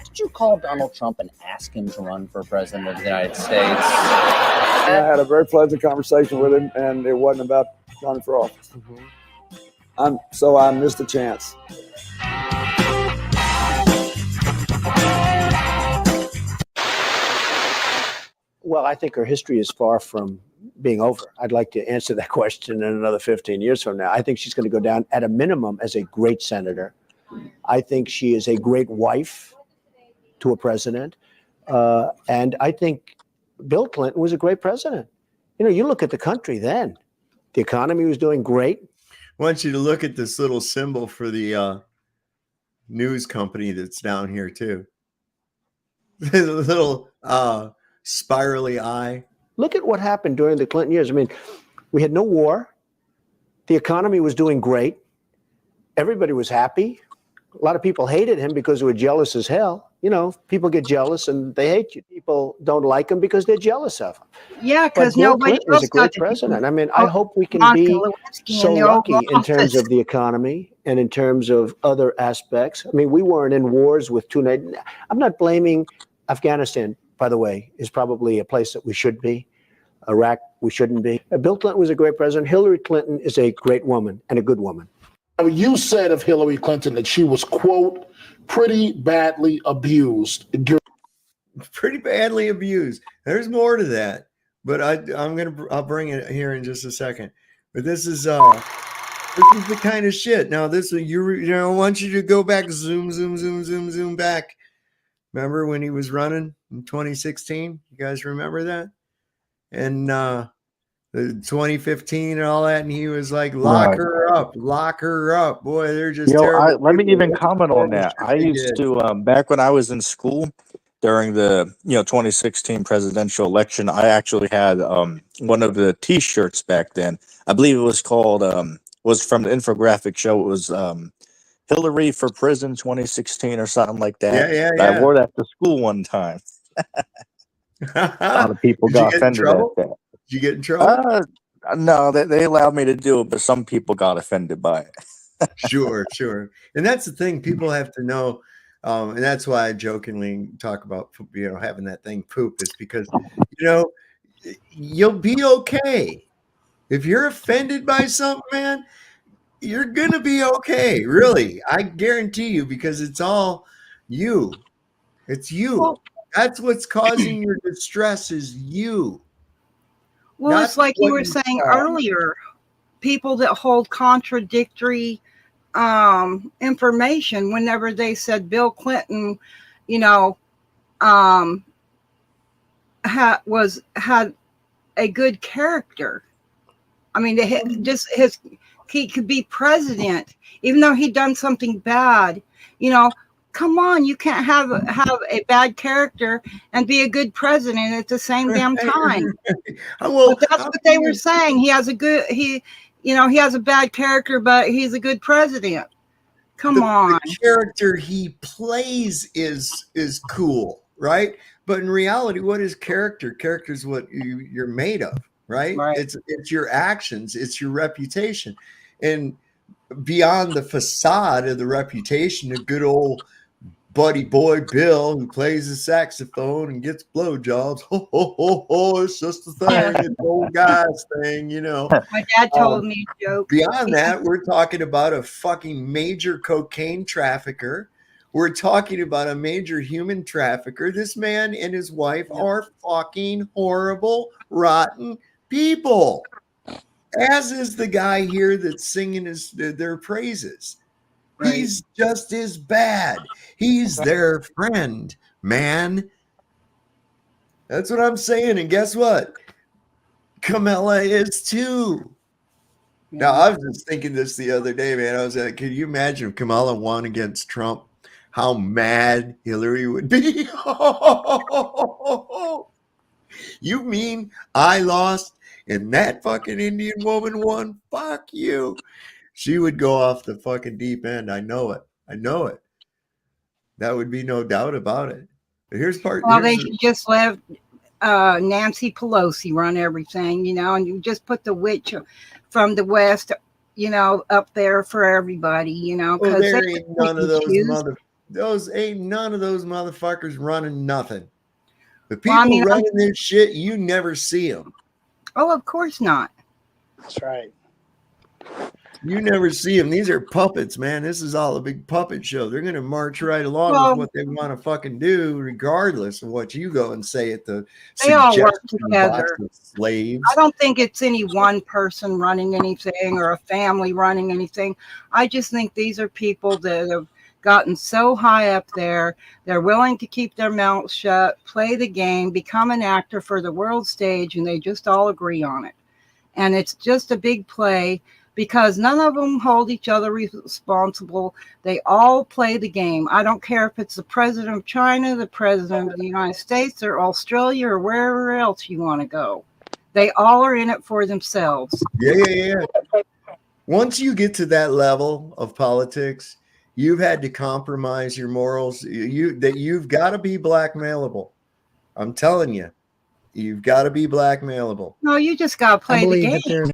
Did you call Donald Trump and ask him to run for president of the United States? I had a very pleasant conversation with him, and it wasn't about running for office. So I missed the chance. Well, I think her history is far from being over. I'd like to answer that question in another 15 years from now. I think she's going to go down at a minimum as a great senator. I think she is a great wife to a president. And I think Bill Clinton was a great president. You know, you look at the country then, the economy was doing great. I want you to look at this little symbol for the news company that's down here too. The little spirally eye. Look at what happened during the Clinton years. I mean, we had no war. The economy was doing great. Everybody was happy. A lot of people hated him because they were jealous as hell. You know, people get jealous and they hate you. People don't like him because they're jealous of him. Yeah, because nobody else was a great president. I mean, I hope we can be so lucky in terms of the economy and in terms of other aspects. I mean, we weren't in wars with two. I'm not blaming Afghanistan, by the way, is probably a place that we should be. Iraq, we shouldn't be. Bill Clinton was a great president. Hillary Clinton is a great woman and a good woman. You said of Hillary Clinton that she was, quote, pretty badly abused. Pretty badly abused. There's more to that, but I'll bring it here in just a second. But this is the kind of shit. Now this I want you to go back, zoom back. Remember when he was running in 2016? You guys remember that? And the 2015 and all that, and he was like, lock Right. her up. Boy, they're just Yo, terrible. let me people. even Look at the comment on horrible that. shit I they used did. to back when I was in school during the 2016 presidential election. I actually had one of the T-shirts back then. I believe it was called was from the infographic show. It was Hillary for Prison 2016 or something like that. Yeah. I wore that to school one time. A lot of people Did you got get in offended at trouble? that. Did you get in trouble? No, they allowed me to do it, but some people got offended by it. Sure. And that's the thing people have to know. And that's why I jokingly talk about, having that thing poop is because, you'll be okay. If you're offended by something, man, you're going to be okay. Really. I guarantee you, because it's all you. It's you. Well, That's what's causing your distress is you. well, it's Not like you what were you saying saw. earlier. People that hold contradictory information. Whenever they said Bill Clinton, had a good character. I mean, he could be president, even though he'd done something bad. Come on, you can't have a bad character and be a good president at the same damn time. Well, but that's what they were saying. He has a bad character, but he's a good president. Come on. The character he plays is cool, right? But in reality, what is character? Character is what you're made of, right? It's your actions, it's your reputation. And beyond the facade of the reputation, a good old buddy boy Bill who plays the saxophone and gets blowjobs. It's just a thing. It's old guy's thing, My dad told me a joke. Beyond that, we're talking about a fucking major cocaine trafficker. We're talking about a major human trafficker. This man and his wife are fucking horrible, rotten people. As is the guy here that's singing their praises. Right. He's just as bad. He's their friend, man. That's what I'm saying. And guess what? Kamala is too. Yeah. Now, I was just thinking this the other day, man. I was like, can you imagine if Kamala won against Trump? How mad Hillary would be. You mean I lost and that fucking Indian woman won? Fuck you. She would go off the fucking deep end. I know it. That would be no doubt about it. But here's part. Well, they should just let Nancy Pelosi run everything, and you just put the witch from the West, up there for everybody, because there ain't none of those ain't none of those motherfuckers running nothing. The people running this shit, you never see them. Oh, of course not. That's right. You never see them. These are puppets, man. This is all a big puppet show. They're going to march right along with what they want to fucking do, regardless of what you go and say at the they all work together. Slaves. I don't think it's any one person running anything or a family running anything. I just think these are people that have gotten so high up there. They're willing to keep their mouths shut, play the game, become an actor for the world stage, and they just all agree on it. And it's just a big play. Because none of them hold each other responsible. They all play the game. I don't care if it's the president of China, the president of the United States, or Australia, or wherever else you want to go. They all are in it for themselves. Yeah. Once you get to that level of politics, you've had to compromise your morals. You've got to be blackmailable. I'm telling you, you've got to be blackmailable. No, you just got to play the game.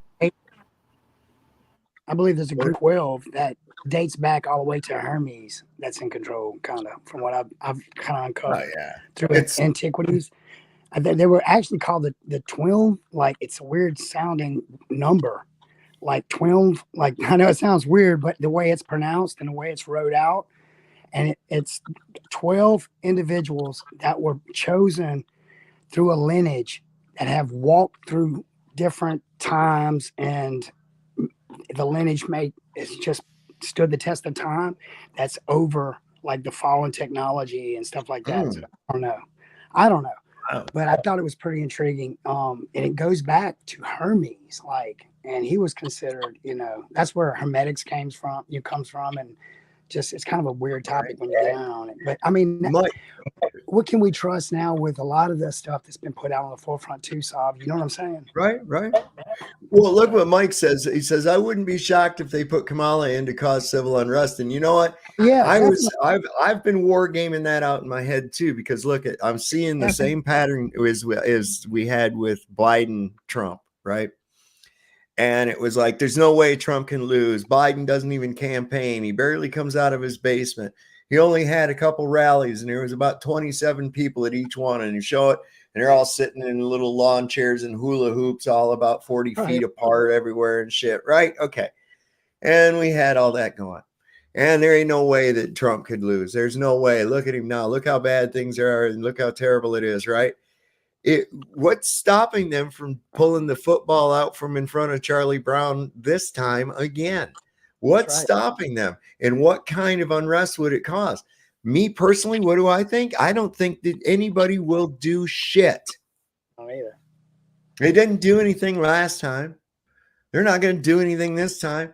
I believe there's a group 12 that dates back all the way to Hermes that's in control, kind of, from what I've kind of uncovered through antiquities. They were actually called the 12, like it's a weird sounding number, like 12, like I know it sounds weird, but the way it's pronounced and the way it's wrote out, and it's 12 individuals that were chosen through a lineage that have walked through different times and the lineage it's just stood the test of time. That's over like the fallen technology and stuff like that. So I don't know, but I thought it was pretty intriguing. And it goes back to Hermes, like, and he was considered, that's where Hermetics comes from, and just it's kind of a weird topic when you get down on it. But I mean, what can we trust now with a lot of the stuff that's been put out on the forefront too, Saab? You know what I'm saying? Right. Well, look what Mike says. He says, I wouldn't be shocked if they put Kamala in to cause civil unrest. And you know what? Yeah, I've been wargaming that out in my head too, because look, I'm seeing the same pattern as we had with Biden, Trump, right? And it was like, there's no way Trump can lose. Biden doesn't even campaign. He barely comes out of his basement. He only had a couple rallies, and there was about 27 people at each one. And you show it, and they're all sitting in little lawn chairs and hula hoops, all about 40 feet apart everywhere and shit, right? Okay. And we had all that going. And there ain't no way that Trump could lose. There's no way. Look at him now. Look how bad things are, and look how terrible it is, right? What's stopping them from pulling the football out from in front of Charlie Brown this time again? What's stopping them? And what kind of unrest would it cause? Me personally, what do I think? I don't think that anybody will do shit. Not either. They didn't do anything last time. They're not going to do anything this time.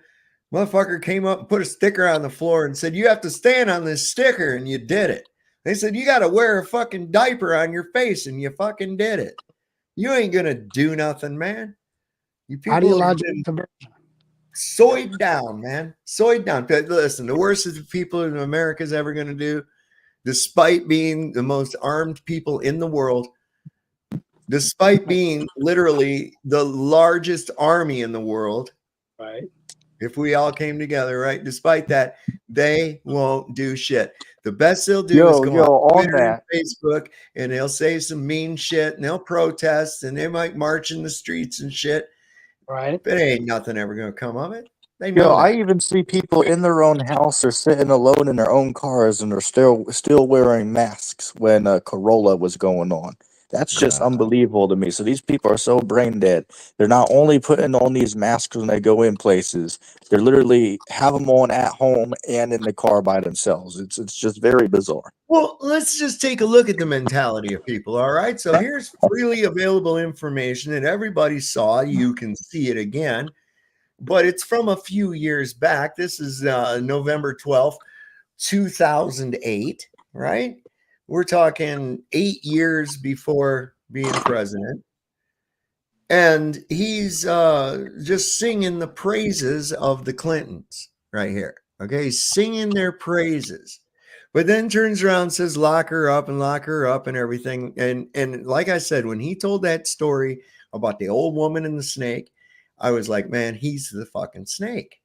Motherfucker came up and put a sticker on the floor and said, you have to stand on this sticker, and you did it. They said, you got to wear a fucking diaper on your face, and you fucking did it. You ain't going to do nothing, man. You people ideological soyed down, man. Soyed down. Listen, the worst is the people in America is ever going to do, despite being the most armed people in the world, despite being literally the largest army in the world. Right. If we all came together, right? Despite that, they won't do shit. The best they'll do is go on Twitter and Facebook, and they'll say some mean shit, and they'll protest, and they might march in the streets and shit. Right. But ain't nothing ever going to come of it. They know that. I even see people in their own house or sitting alone in their own cars, and they're still wearing masks when Corolla was going on. That's just unbelievable to me. So these people are so brain dead. They're not only putting on these masks when they go in places, they're literally have them on at home and in the car by themselves. It's just very bizarre. Well, let's just take a look at the mentality of people. All right. So here's freely available information that everybody saw. You can see it again, but it's from a few years back. This is November 12th, 2008, right? We're talking 8 years before being president. And he's just singing the praises of the Clintons right here. Okay. He's singing their praises, but then turns around and says, lock her up and everything. And like I said, when he told that story about the old woman and the snake, I was like, man, he's the fucking snake.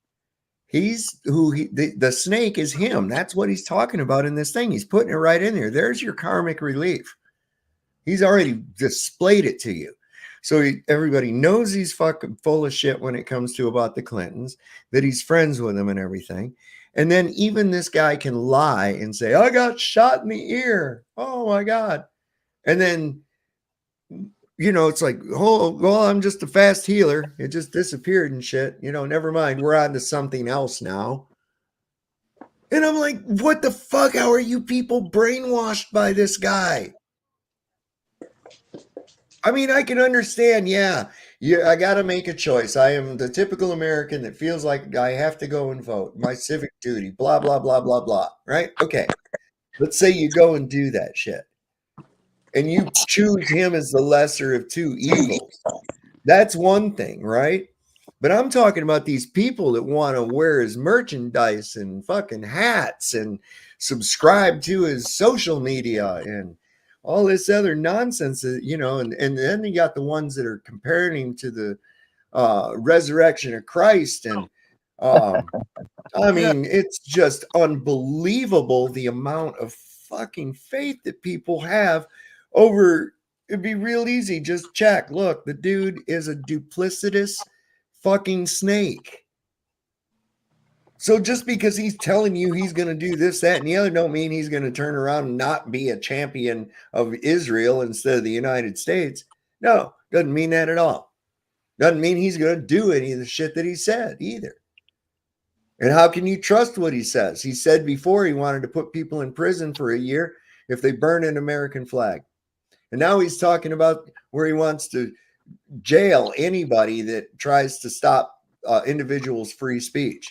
He's the snake is him. That's what he's talking about in this thing. He's putting it right in there. There's your karmic relief. He's already displayed it to you. So everybody knows he's fucking full of shit when it comes to about the Clintons, that he's friends with them and everything. And then even this guy can lie and say, I got shot in the ear. Oh my God. And then, it's like, oh, well, I'm just a fast healer. It just disappeared and shit. Never mind. We're on to something else now. And I'm like, what the fuck? How are you people brainwashed by this guy? I mean, I can understand. Yeah, I got to make a choice. I am the typical American that feels like I have to go and vote. My civic duty, blah, blah, blah, blah, blah. Right? Okay. Let's say you go and do that shit. And you choose him as the lesser of two evils. That's one thing, right? But I'm talking about these people that want to wear his merchandise and fucking hats and subscribe to his social media and all this other nonsense that, and then you got the ones that are comparing him to the resurrection of Christ. And I mean, it's just unbelievable the amount of fucking faith that people have over. It'd be real easy. Just check. Look, the dude is a duplicitous fucking snake. So just because he's telling you he's going to do this, that, and the other, don't mean he's going to turn around and not be a champion of Israel instead of the United States. No, doesn't mean that at all. Doesn't mean he's going to do any of the shit that he said either. And how can you trust what he says? He said before he wanted to put people in prison for a year if they burn an American flag. And now he's talking about where he wants to jail anybody that tries to stop individuals' free speech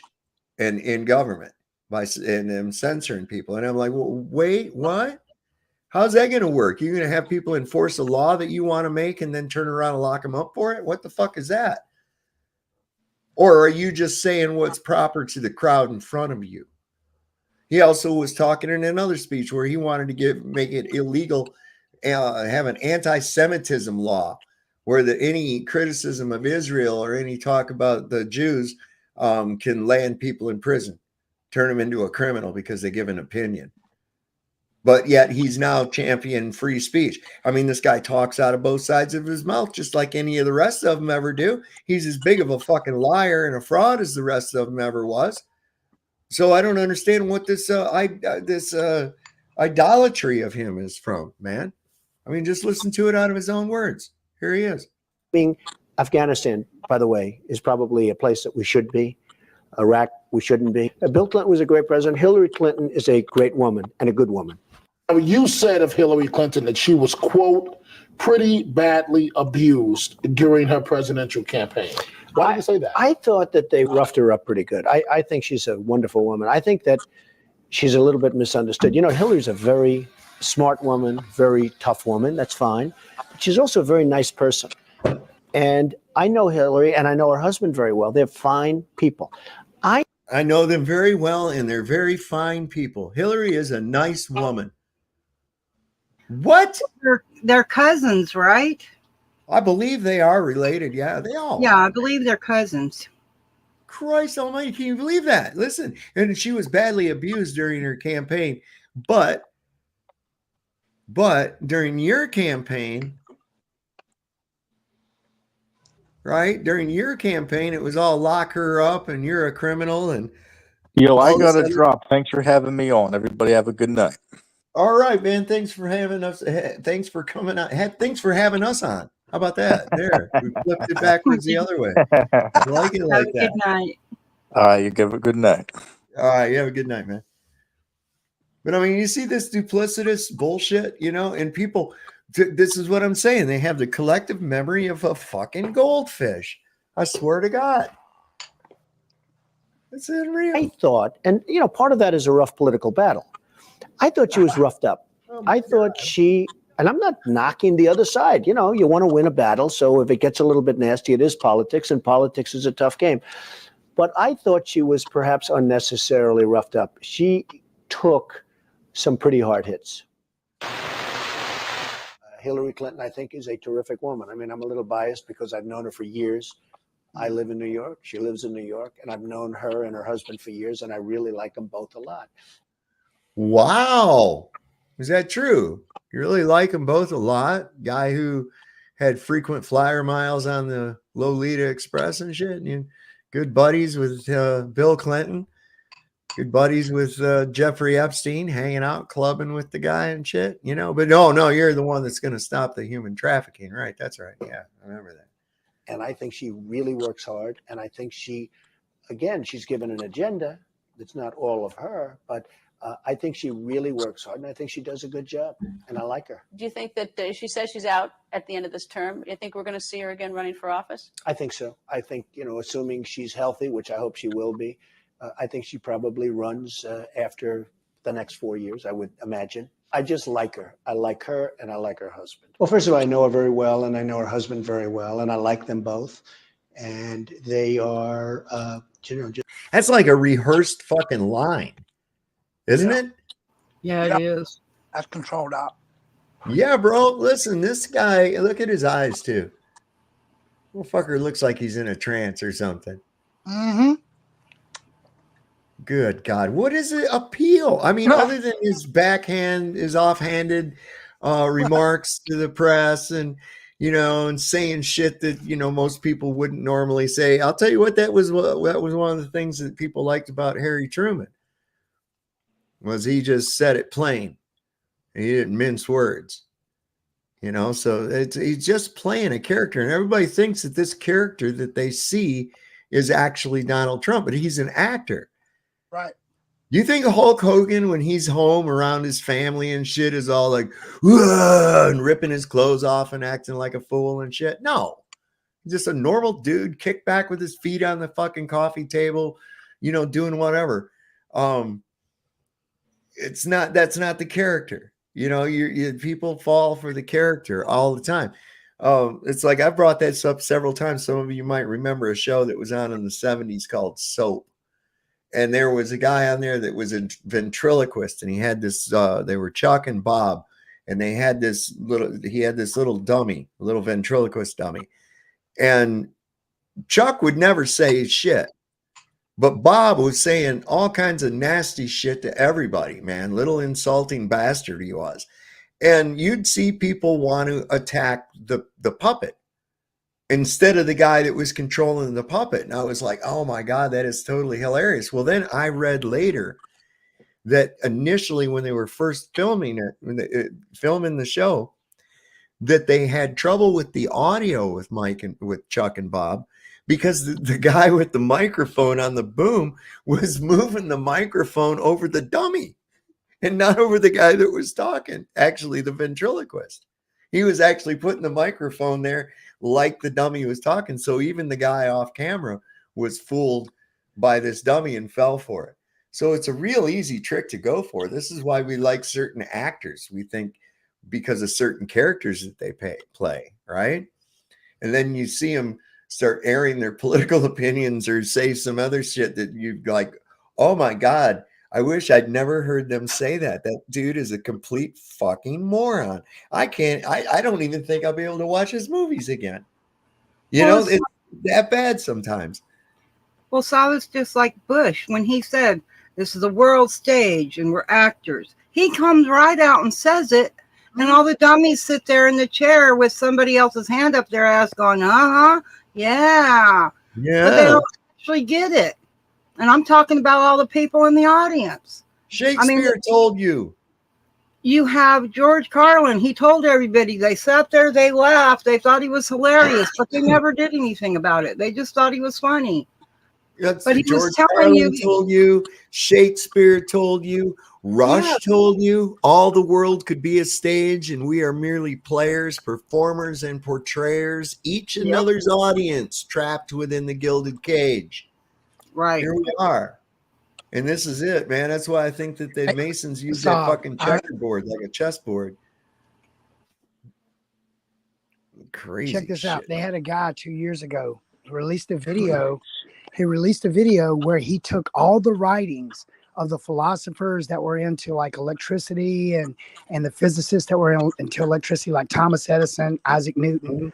and in government by and censoring people. And I'm like, well, wait, what? How's that going to work? You're going to have people enforce a law that you want to make and then turn around and lock them up for it? What the fuck is that? Or are you just saying what's proper to the crowd in front of you? He also was talking in another speech where he wanted to make it illegal, have an anti-Semitism law where any criticism of Israel or any talk about the Jews can land people in prison, turn them into a criminal because they give an opinion. But yet he's now championing free speech. I mean, this guy talks out of both sides of his mouth, just like any of the rest of them ever do. He's as big of a fucking liar and a fraud as the rest of them ever was. So I don't understand what this idolatry of him is from, man. I mean, just listen to it out of his own words. Here he is. Afghanistan, by the way, is probably a place that we should be. Iraq, we shouldn't be. Bill Clinton was a great president. Hillary Clinton is a great woman and a good woman. You said of Hillary Clinton that she was, quote, pretty badly abused during her presidential campaign. Why did you say that? I thought that they roughed her up pretty good. I think she's a wonderful woman. I think that she's a little bit misunderstood. You know, Hillary's a very smart woman, very tough woman. That's fine. But she's also a very nice person. And I know Hillary and I know her husband very well. They're fine people. I know them very well, and they're very fine people. Hillary is a nice woman. What? They're cousins, right? I believe they are related. Yeah, they all. Yeah, I believe they're cousins. Christ almighty, can you believe that? Listen, and she was badly abused during her campaign, but during your campaign, right? During your campaign, it was all lock her up and you're a criminal. And yo, I got to drop. Thanks for having me on. Everybody have a good night. All right, man. Thanks for having us. Thanks for coming out. Thanks for having us on. How about that? There, we flipped it backwards the other way. I like it like that. Good night. All right, you give a good night. All right, you have a good night, man. But I mean, you see this duplicitous bullshit, you know, and people, this is what I'm saying. They have the collective memory of a fucking goldfish. I swear to God. It's unreal. I thought, and you know, part of that is a rough political battle. I thought she was roughed up. I thought she, and I'm not knocking the other side. You know, you want to win a battle. So if it gets a little bit nasty, it is politics, and politics is a tough game. But I thought she was perhaps unnecessarily roughed up. She took some pretty hard hits. Hillary Clinton, I think, is a terrific woman. I mean, I'm a little biased because I've known her for years. I live in New York. She lives in New York. And I've known her and her husband for years. And I really like them both a lot. Wow. Is that true? You really like them both a lot? Guy who had frequent flyer miles on the Lolita Express and shit. And you good buddies with Bill Clinton. Good buddies with Jeffrey Epstein, hanging out, clubbing with the guy and shit, you know. But no, you're the one that's going to stop the human trafficking, right? That's right. Yeah, I remember that. And I think she really works hard. And I think she, again, she's given an agenda that's not all of her, but I think she really works hard. And I think she does a good job. And I like her. Do you think that she says she's out at the end of this term? Do you think we're going to see her again running for office? I think so. I think, you know, assuming she's healthy, which I hope she will be, I think she probably runs after the next 4 years, I would imagine. I just like her. I like her and I like her husband. Well, first of all, I know her very well and I know her husband very well and I like them both. And they are, you know, just. That's like a rehearsed fucking line, isn't it? Yeah, it is. That's controlled out. Yeah, bro. Listen, this guy, look at his eyes too. Motherfucker looks like he's in a trance or something. Mm-hmm. Good God. What is the appeal? I mean, other than his backhand, his offhanded remarks to the press and, you know, and saying shit that, you know, most people wouldn't normally say. I'll tell you what, that was one of the things that people liked about Harry Truman was he just said it plain. He didn't mince words. So he's just playing a character, and everybody thinks that this character that they see is actually Donald Trump, but he's an actor. Right. You think Hulk Hogan, when he's home around his family and shit, is all like, "Whoa," and ripping his clothes off and acting like a fool and shit? No. He's just a normal dude, kicked back with his feet on the fucking coffee table, doing whatever. That's not the character. People fall for the character all the time. It's like I've brought this up several times. Some of you might remember a show that was on in the 70s called Soap. And there was a guy on there that was a ventriloquist, and he had this, they were Chuck and Bob, and he had this little dummy, a little ventriloquist dummy. And Chuck would never say shit. But Bob was saying all kinds of nasty shit to everybody, man. Little insulting bastard he was. And you'd see people want to attack the puppet instead of the guy that was controlling the puppet. And I was like, oh my God, that is totally hilarious. Well, then I read later that initially when they were first filming the show, that they had trouble with the audio with Mike and with Chuck and Bob, because the guy with the microphone on the boom was moving the microphone over the dummy and not over the guy that was talking, actually the ventriloquist. He was actually putting the microphone there like the dummy was talking. So even the guy off camera was fooled by this dummy and fell for it. So it's a real easy trick to go for. This is why we like certain actors. We think because of certain characters that they play, right? And then you see them start airing their political opinions or say some other shit that you like, oh my God, I wish I'd never heard them say that. That dude is a complete fucking moron. I don't even think I'll be able to watch his movies again. It's that bad sometimes. Well, so it's just like Bush when he said, this is a world stage and we're actors. He comes right out and says it. And all the dummies sit there in the chair with somebody else's hand up their ass going, yeah. Yeah. But they don't actually get it. And I'm talking about all the people in the audience. Shakespeare told you. You have George Carlin. He told everybody. They sat there, they laughed. They thought he was hilarious, but they never did anything about it. They just thought he was funny. But he was telling you. Told you. Shakespeare told you. Rush told you all the world could be a stage and we are merely players, performers, and portrayers, each another's audience trapped within the gilded cage. Right. Here we are. And this is it, man. That's why I think that the Masons use that fucking checkerboard like a chessboard. Crazy. Check this out. shit. They had a guy 2 years ago who released a video. He released a video where he took all the writings of the philosophers that were into like electricity and the physicists that were into electricity, like Thomas Edison, Isaac Newton.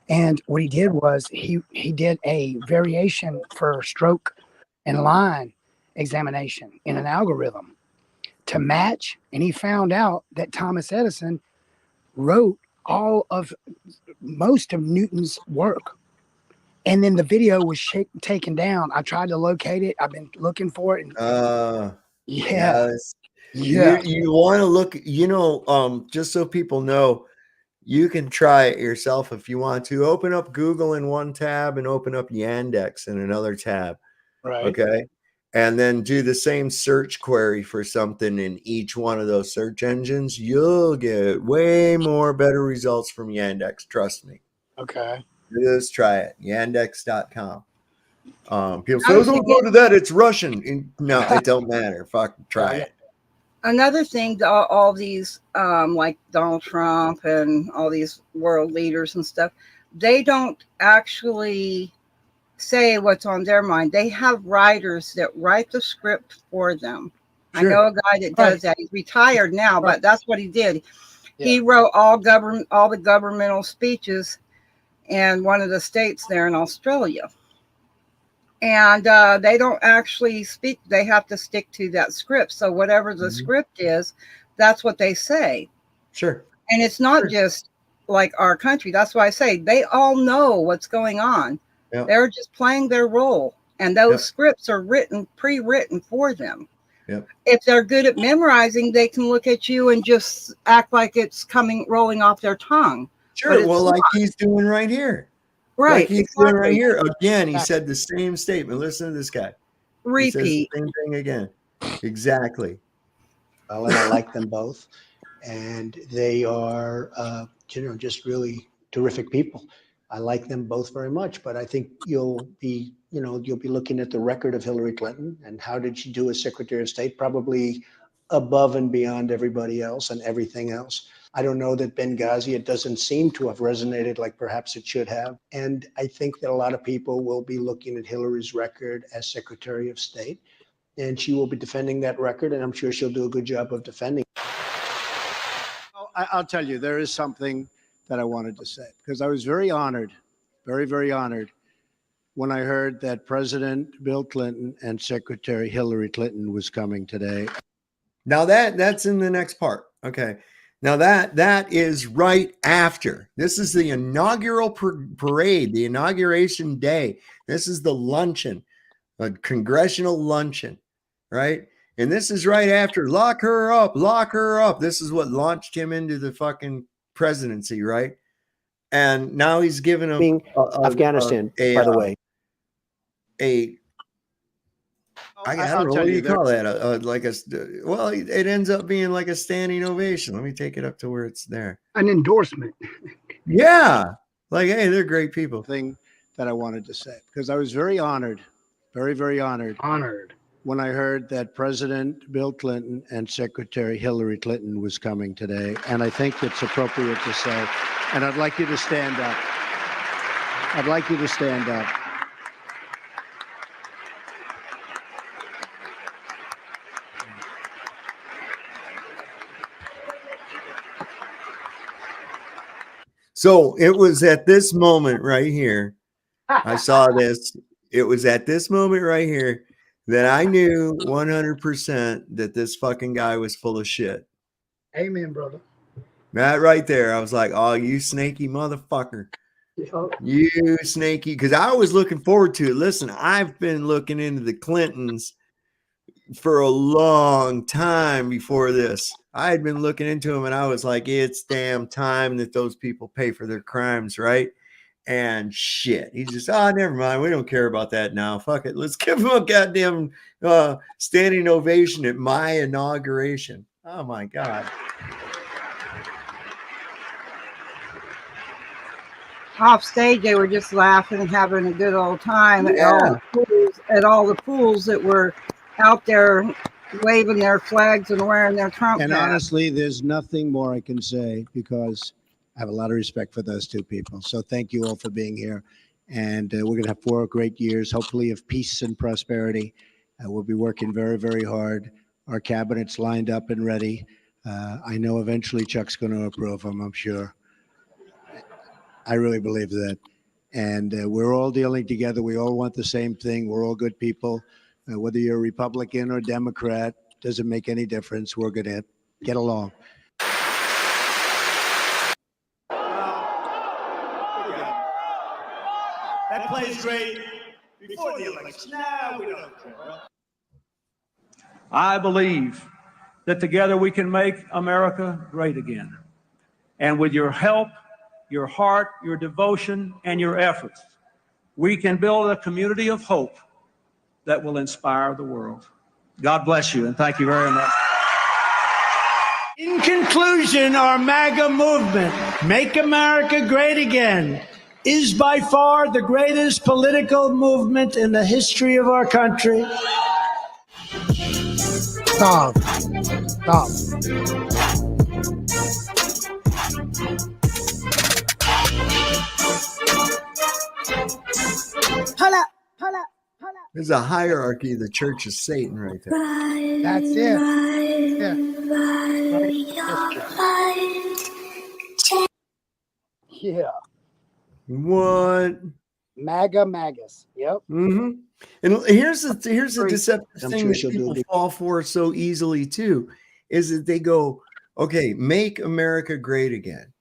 And what he did was he did a variation for stroke and line examination in an algorithm to match. And he found out that Thomas Edison wrote most of Newton's work. And then the video was taken down. I tried to locate it. I've been looking for it. Yes. You want to look, just so people know, you can try it yourself if you want to. Open up Google in one tab and open up Yandex in another tab. Right. Okay. And then do the same search query for something in each one of those search engines. You'll get way more better results from Yandex. Trust me. Okay. Just try it. Yandex.com. People say, don't go to that. It's Russian. No, it don't matter. Fuck, try it. Another thing, all these, like Donald Trump and all these world leaders and stuff, they don't actually say what's on their mind. They have writers that write the script for them. Sure. I know a guy that does that. He's retired now, but that's what he did. Yeah. He wrote all the governmental speeches in one of the states there in Australia. And they don't actually speak. They have to stick to that script. So whatever the script is, that's what they say. Sure. And it's not just like our country. That's why I say they all know what's going on. Yep. They're just playing their role. And those scripts are pre-written for them. Yep. If they're good at memorizing, they can look at you and just act like it's rolling off their tongue. Sure. Well, like he's doing right here. Right. Like he's doing right here. Again, he said the same statement. Listen to this guy. He says the Repeat. same thing again. Exactly. Well, and I like them both. And they are, just really terrific people. I like them both very much, but I think you'll be looking at the record of Hillary Clinton and how did she do as Secretary of State, probably above and beyond everybody else and everything else. I don't know that Benghazi, it doesn't seem to have resonated like perhaps it should have. And I think that a lot of people will be looking at Hillary's record as Secretary of State, and she will be defending that record, and I'm sure she'll do a good job of defending it. I'll tell you, there is something that I wanted to say, because I was very honored, very, very honored when I heard that President Bill Clinton and Secretary Hillary Clinton was coming today. Now that's in the next part. Okay. Now that is right after. This is the inaugural parade, the inauguration day. This is the luncheon, a congressional luncheon, right? And this is right after lock her up, lock her up. This is what launched him into the fucking presidency, right? And now he's giving him Afghanistan, by the way. I don't know, what do you call that? Well, it ends up being like a standing ovation. Let me take it up to where it's there. An endorsement. Yeah. Like, hey, they're great people. Thing that I wanted to say, because I was very honored, very, very honored. When I heard that President Bill Clinton and Secretary Hillary Clinton was coming today. And I think it's appropriate to say, and I'd like you to stand up. I'd like you to stand up. So it was at this moment right here. I saw this. It was at this moment right here that I knew 100% that this fucking guy was full of shit. Amen, brother. That right there. I was like, oh, you snaky motherfucker. You snaky. Because I was looking forward to it. Listen, I've been looking into the Clintons for a long time before this. I had been looking into them and I was like, it's damn time that those people pay for their crimes, right? And shit. He's just, never mind. We don't care about that now. Fuck it. Let's give him a goddamn standing ovation at my inauguration. Oh my God. Off stage, they were just laughing and having a good old time at all the fools that were out there waving their flags and wearing their Trump And hats. honestly, there's nothing more I can say because I have a lot of respect for those two people. So thank you all for being here. And we're going to have 4 great years, hopefully of peace and prosperity. We'll be working very, very hard. Our cabinet's lined up and ready. I know eventually Chuck's going to approve them, I'm sure. I really believe that. And we're all dealing together. We all want the same thing. We're all good people. Whether you're a Republican or Democrat, doesn't make any difference. We're going to get along. That plays great before the election. Now we don't care. I believe that together we can make America great again. And with your help, your heart, your devotion, and your efforts, we can build a community of hope that will inspire the world. God bless you, and thank you very much. In conclusion, our MAGA movement, Make America Great Again, is by far the greatest political movement in the history of our country. Stop. Stop. Holla, holla. There's a hierarchy of the Church of Satan right there. That's it. Yeah. What? Magus. Yep. Mm-hmm. And here's the deceptive I'm thing sure that she'll do people it. fall for so easily too, is that they go, okay, make America great again.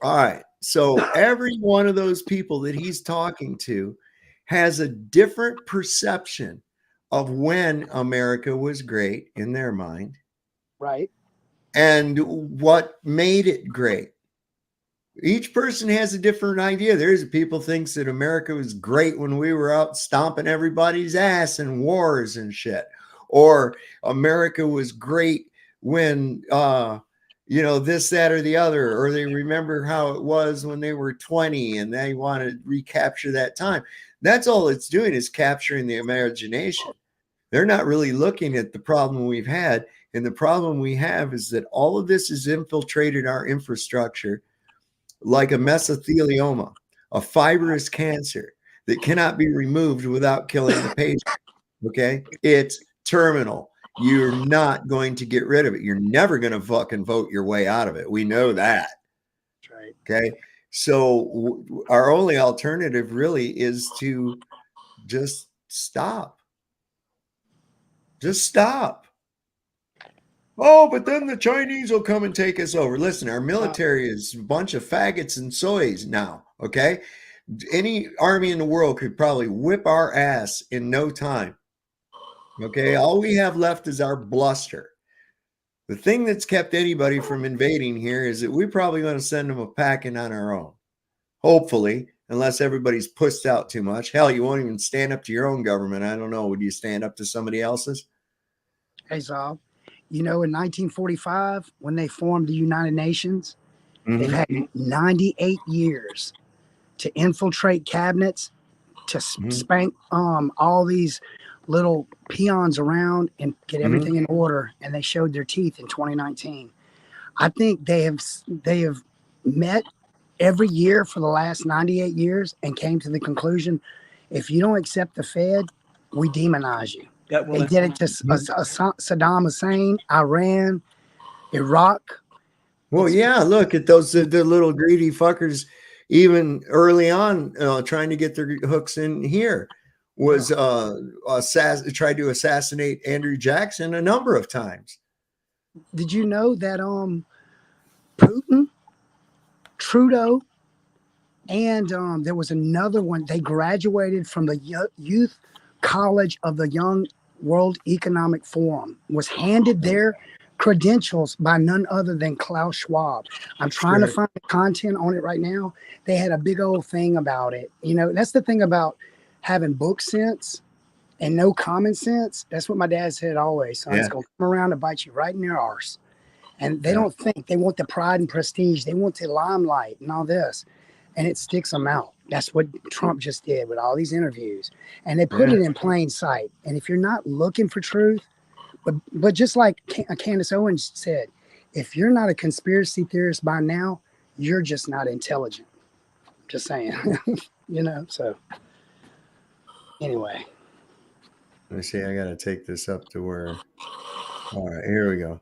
All right. So every one of those people that he's talking to has a different perception of when America was great in their mind. Right. And what made it great. Each person has a different idea. There's people thinks that America was great when we were out stomping everybody's ass in wars and shit. Or America was great when this, that, or the other, or they remember how it was when they were 20 and they want to recapture that time. That's all it's doing, is capturing the imagination. They're not really looking at the problem we've had. And the problem we have is that all of this has infiltrated our infrastructure like a mesothelioma, a fibrous cancer that cannot be removed without killing the patient. Okay? It's terminal. You're not going to get rid of it. You're never going to fucking vote your way out of it. We know that. That's right. Okay? So our only alternative really is to just stop. Just stop. Oh, but then the Chinese will come and take us over. Listen, our military is a bunch of faggots and soys now, okay? Any army in the world could probably whip our ass in no time, okay? All we have left is our bluster. The thing that's kept anybody from invading here is that we're probably going to send them a packing on our own, hopefully, unless everybody's pushed out too much. Hell, you won't even stand up to your own government. I don't know. Would you stand up to somebody else's? Hey, Saul. In 1945, when they formed the United Nations, they've had 98 years to infiltrate cabinets, to spank all these little peons around and get everything in order. And they showed their teeth in 2019. I think they have met every year for the last 98 years and came to the conclusion, if you don't accept the Fed, we demonize you. They did it to Saddam Hussein, Iran, Iraq. Well, yeah, look at those the little greedy fuckers. Even early on, trying to get their hooks in here, was tried to assassinate Andrew Jackson a number of times. Did you know that Putin, Trudeau, and there was another one? They graduated from the Youth College of the Young World Economic Forum, was handed their credentials by none other than Klaus Schwab. I'm trying to find the content on it right now. They had a big old thing about it. That's the thing about having book sense and no common sense. That's what my dad said always. So it's going to come around and bite you right in your arse. And they don't think. They want the pride and prestige. They want the limelight and all this. And it sticks them out. That's what Trump just did with all these interviews. And they put it in plain sight. And if you're not looking for truth, but just like Candace Owens said, if you're not a conspiracy theorist by now, you're just not intelligent. Just saying. So anyway. Let me see. I got to take this up to where. All right, here we go.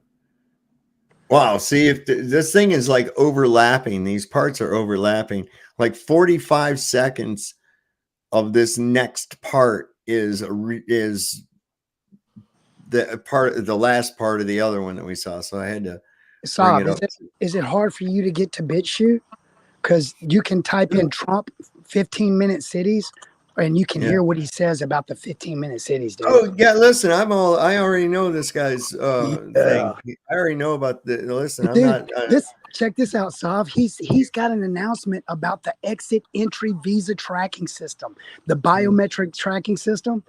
Wow. See, if this thing is like overlapping, these parts are overlapping. Like 45 seconds of this next part is the last part of the other one that we saw. So I had to bring it up. Is it hard for you to get to BitChute? Because you can type in Trump 15-minute cities, and you can hear what he says about the 15-minute cities, dude. Oh yeah, listen, I already know this guy's thing. I already know about the. Listen, dude, I'm not. Check this out, Sav. He's got an announcement about the exit entry visa tracking system, the biometric tracking system,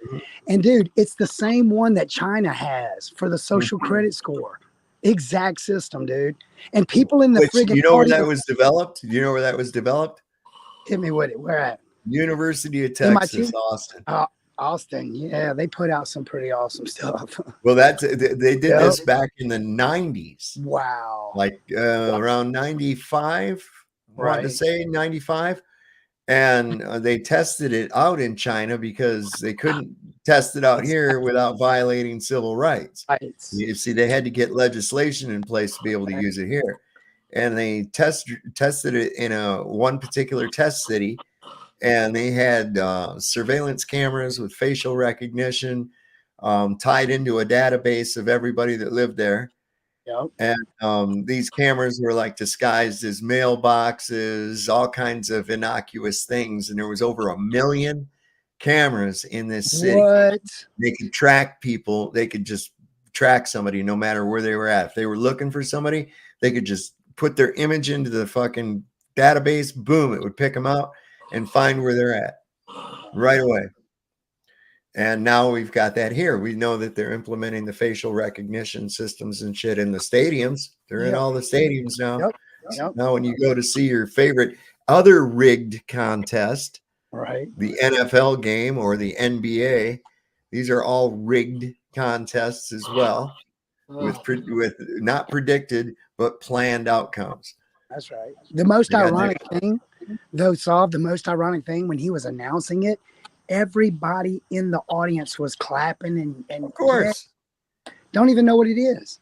and dude, it's the same one that China has for the social credit score. Exact system, dude. And people in the friggin' you know where that was developed? Do you know where that was developed? Hit me with it. Where at? University of Texas, MIT? Austin. Austin, yeah, they put out some pretty awesome stuff. Well, they did this back in the 90s. Wow. Like around 95, I want to say 95. And they tested it out in China because they couldn't test it out here without violating civil rights. You see, they had to get legislation in place to be able to use it here. And they tested it in one particular test city. And they had surveillance cameras with facial recognition tied into a database of everybody that lived there. Yep. And these cameras were like disguised as mailboxes, all kinds of innocuous things. And there was over 1 million cameras in this city. What? They could track people. They could just track somebody no matter where they were at. If they were looking for somebody, they could just put their image into the fucking database. Boom, it would pick them out and find where they're at right away. And now we've got that here. We know that they're implementing the facial recognition systems and shit in the stadiums. They're in all the stadiums now. Yep. Now, when you go to see your favorite other rigged contest, Right. the NFL game or the NBA, these are all rigged contests as well, with not predicted but planned outcomes. That's right. The most ironic thing, though, Saul, the most ironic thing when he was announcing it, everybody in the audience was clapping and of course, don't even know what it is.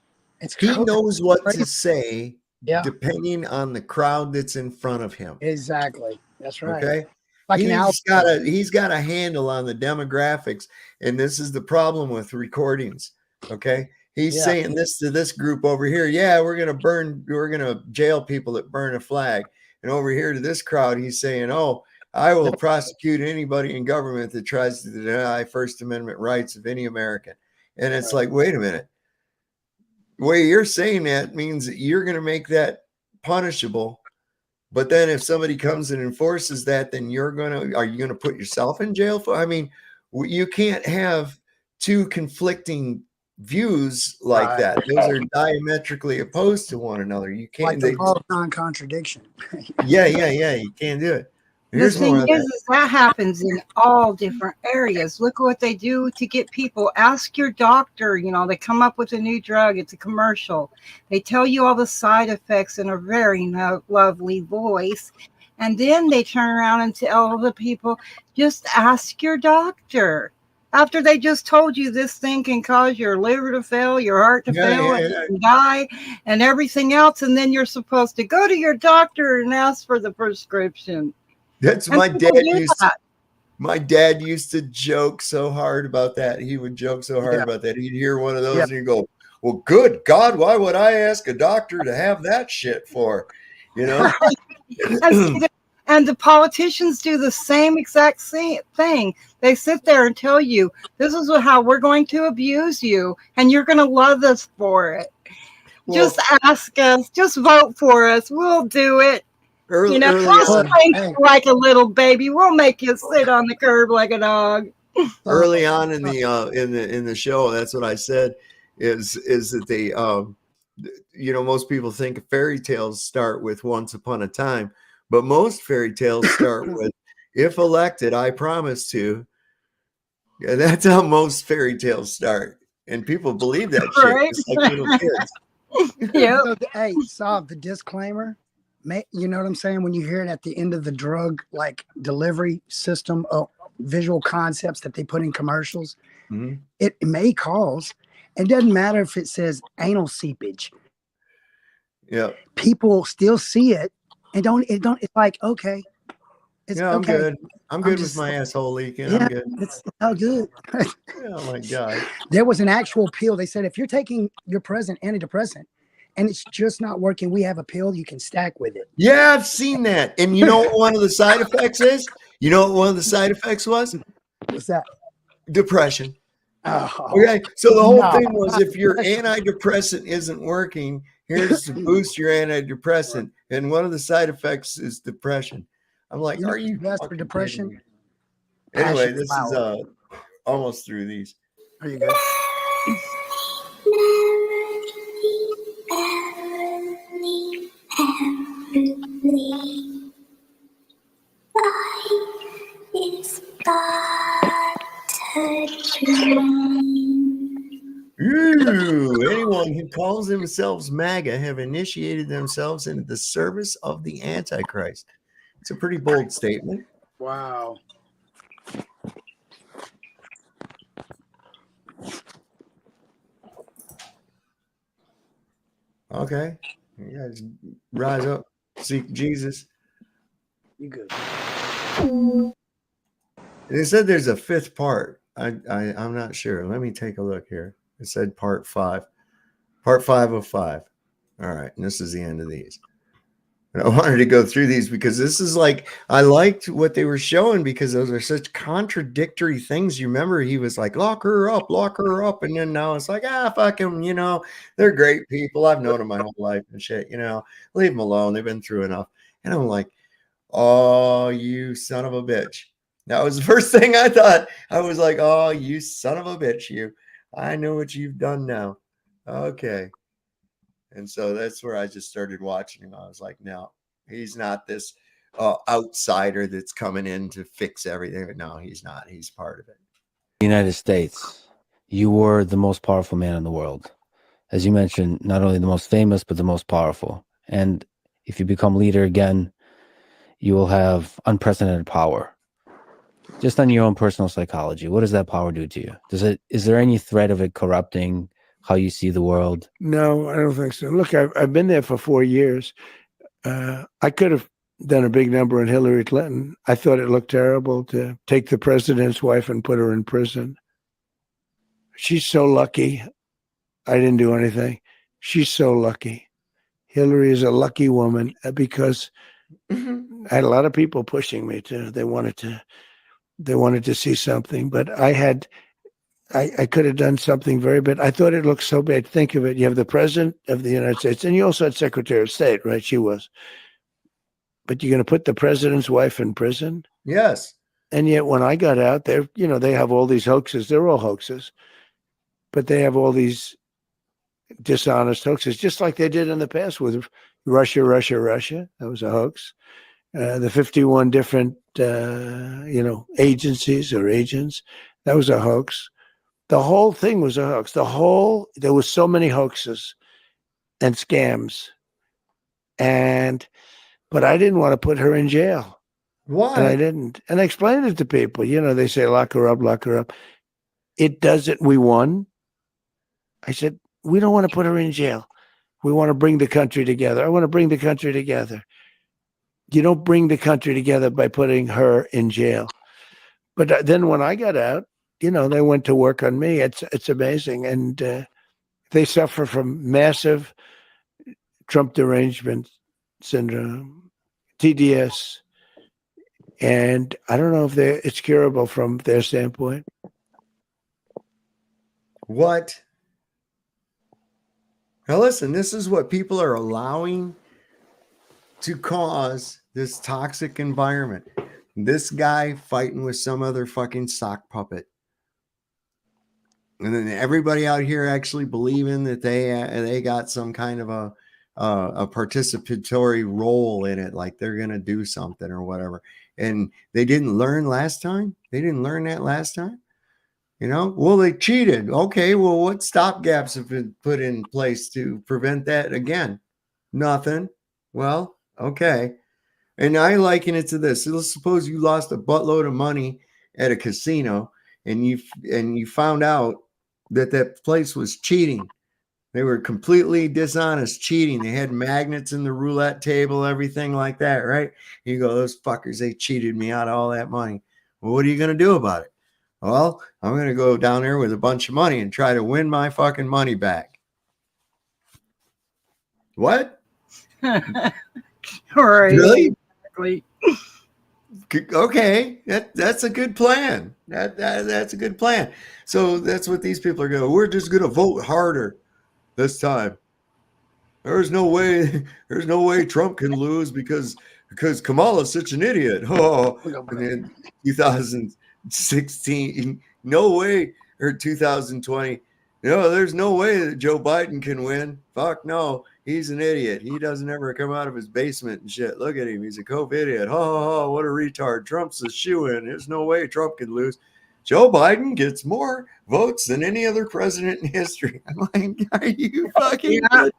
He knows what to say, depending on the crowd that's in front of him. Exactly. That's right. Okay. Like he's got a handle on the demographics, and this is the problem with recordings. Okay. He's saying this to this group over here. Yeah, we're gonna jail people that burn a flag. And over here to this crowd, he's saying, oh, I will prosecute anybody in government that tries to deny First Amendment rights of any American. And it's like, wait a minute. The way you're saying that means that you're going to make that punishable. But then if somebody comes and enforces that, then are you going to put yourself in jail for? I mean, you can't have two conflicting views like that. Those are diametrically opposed to one another. You can't. Like the law of non-contradiction. Yeah. You can't do it. The thing is that happens in all different areas. Look what they do to get people. Ask your doctor. They come up with a new drug. It's a commercial. They tell you all the side effects in a very lovely voice. And then they turn around and tell the people, just ask your doctor. After they just told you this thing can cause your liver to fail, your heart to fail, and you can die, and everything else. And then you're supposed to go to your doctor and ask for the prescription. That's my dad used to joke so hard about that. He would joke so hard about that. He'd hear one of those and he'd go, well, good God, why would I ask a doctor to have that shit for? And the politicians do the same exact thing. They sit there and tell you, this is how we're going to abuse you, and you're going to love us for it. Just ask us. Just vote for us. We'll do it. Like a little baby. We'll make you sit on the curb like a dog. Early on in the show, that's what I said. Is that they most people think fairy tales start with once upon a time, but most fairy tales start with if elected, I promise to. And that's how most fairy tales start, and people believe that shit. Right? Just like little kids. Hey, Saab, the disclaimer. You know what I'm saying? When you hear it at the end of the drug delivery system, visual concepts that they put in commercials, it may cause. It doesn't matter if it says anal seepage. Yeah, people still see it and don't. It's like okay, it's I'm okay. good. I'm good with my asshole leaking. Yeah, I'm good. it's all good. Oh my God. There was an actual pill. They said if you're taking your present antidepressant and it's just not working, we have a pill you can stack with it. Yeah, I've seen that. And you know what one of the side effects is? You know what one of the side effects was? What's that? Depression. Oh, okay. So the whole thing was if your antidepressant isn't working, here's to boost your antidepressant. And one of the side effects is depression. I'm like, are you best for depression? Anyway, this is almost through these. Are you good? Ooh, anyone who calls themselves MAGA have initiated themselves into the service of the Antichrist. It's a pretty bold statement. Wow. Okay. You guys rise up, seek Jesus. You good. They said there's a fifth part. I'm not sure. Let me take a look here. It said part 5. Part 5 of 5. All right. And this is the end of these. And I wanted to go through these because this is like, I liked what they were showing because those are such contradictory things. You remember he was like, lock her up. And then now it's like, fuck him. You know, they're great people. I've known them my whole life and shit, you know, leave them alone. They've been through enough. And I'm like, oh, you son of a bitch. That was the first thing I thought. I was like, oh, you son of a bitch. I know what you've done now. Okay. And so that's where I just started watching him. I was like, no, he's not this outsider that's coming in to fix everything. No, he's not. He's part of it. United States, you were the most powerful man in the world. As you mentioned, not only the most famous, but the most powerful. And if you become leader again, you will have unprecedented power. Just on your own personal psychology, what does that power do to you? Is there any threat of it corrupting how you see the world? No, I don't think so. Look, I've been there for 4 years. I could have done a big number on Hillary Clinton. I thought it looked terrible to take the president's wife and put her in prison. She's so lucky. I didn't do anything. She's so lucky. Hillary is a lucky woman because I had a lot of people pushing me to. They wanted to see something, but I could have done something very bad. I thought it looked so bad. Think of it. You have the president of the United States, and you also had Secretary of State, right? She was. But you're going to put the president's wife in prison? Yes. And yet when I got out there, they have all these hoaxes. They're all hoaxes. But they have all these dishonest hoaxes, just like they did in the past with Russia. That was a hoax. The 51 different, agencies or agents, that was a hoax. The whole thing was a hoax. There was so many hoaxes and scams. But I didn't want to put her in jail. Why? And I didn't. And I explained it to people. They say, lock her up. It doesn't. We won. I said, we don't want to put her in jail. We want to bring the country together. I want to bring the country together. You don't bring the country together by putting her in jail. But then when I got out, they went to work on me. It's amazing. And they suffer from massive Trump derangement syndrome, TDS. And I don't know if it's curable from their standpoint. What? Now listen, this is what people are allowing to cause this toxic environment. This guy fighting with some other fucking sock puppet. And then everybody out here actually believing that they got some kind of a participatory role in it, like they're going to do something or whatever. And they didn't learn last time. They didn't learn that last time. Well, they cheated. Okay, well, what stopgaps have been put in place to prevent that again? Nothing. Well, okay. And I liken it to this. So let's suppose you lost a buttload of money at a casino and you found out that place was cheating. They were completely dishonest, cheating. They had magnets in the roulette table, everything like that, right? You go, those fuckers, they cheated me out of all that money. Well, what are you going to do about it? Well, I'm going to go down there with a bunch of money and try to win my fucking money back. What? Right. Really? Exactly. Okay, that's a good plan. That's a good plan. So that's what these people are going. We're just going to vote harder this time. There's no way Trump can lose because Kamala's such an idiot. Oh, and then 2016, no way, or 2020. There's no way that Joe Biden can win. Fuck no. He's an idiot. He doesn't ever come out of his basement and shit. Look at him. He's a COVID idiot. Oh, what a retard. Trump's a shoo-in. There's no way Trump can lose. Joe Biden gets more votes than any other president in history. I'm like, are you fucking good?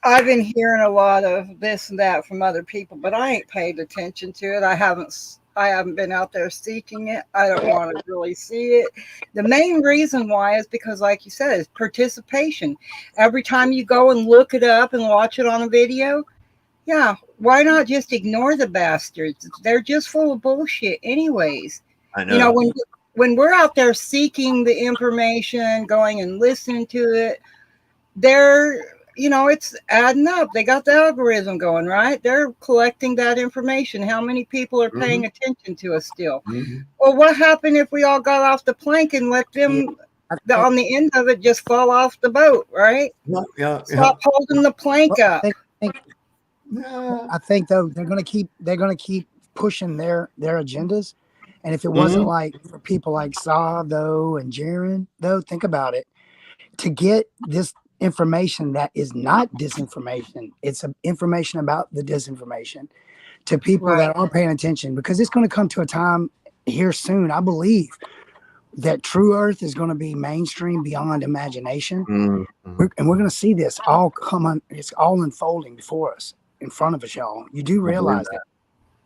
I've been hearing a lot of this and that from other people, but I ain't paid attention to it. I haven't been out there seeking it. I don't want to really see it. The main reason why is because, like you said, it's participation. Every time you go and look it up and watch it on a video, yeah, why not just ignore the bastards? They're just full of bullshit anyways. I know. When we're out there seeking the information, going and listening to it, they're you know, it's adding up. They got the algorithm going, right? They're collecting that information. How many people are paying attention to us still? Well, what happened if we all got off the plank and let them on the end of it just fall off the boat, right? Stop holding the plank up. I think though they're gonna keep pushing their agendas. And if it wasn't like for people like Sav though and Jaron, though, think about it. To get this information that is not disinformation, it's information about the disinformation to people that are paying attention, because it's going to come to a time here soon, I believe, that True Earth is going to be mainstream beyond imagination. And we're going to see this all come on. It's all unfolding before us, in front of us, y'all. You do realize that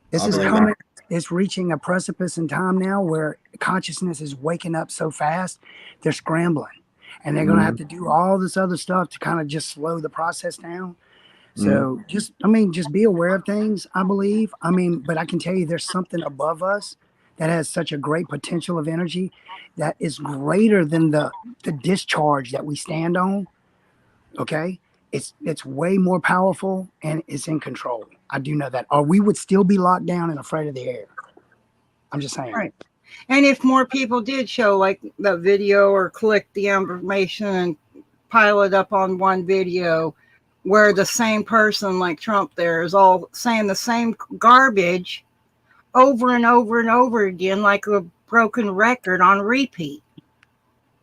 this is coming. It's reaching a precipice in time now where consciousness is waking up so fast, they're scrambling. And they're going to have to do all this other stuff to kind of just slow the process down. So just be aware of things, I believe. But I can tell you there's something above us that has such a great potential of energy that is greater than the discharge that we stand on. Okay. It's way more powerful and it's in control. I do know that. Or we would still be locked down and afraid of the air. I'm just saying. Right. And if more people did show like the video or click the information and pile it up on one video where the same person like Trump there is all saying the same garbage over and over and over again, like a broken record on repeat.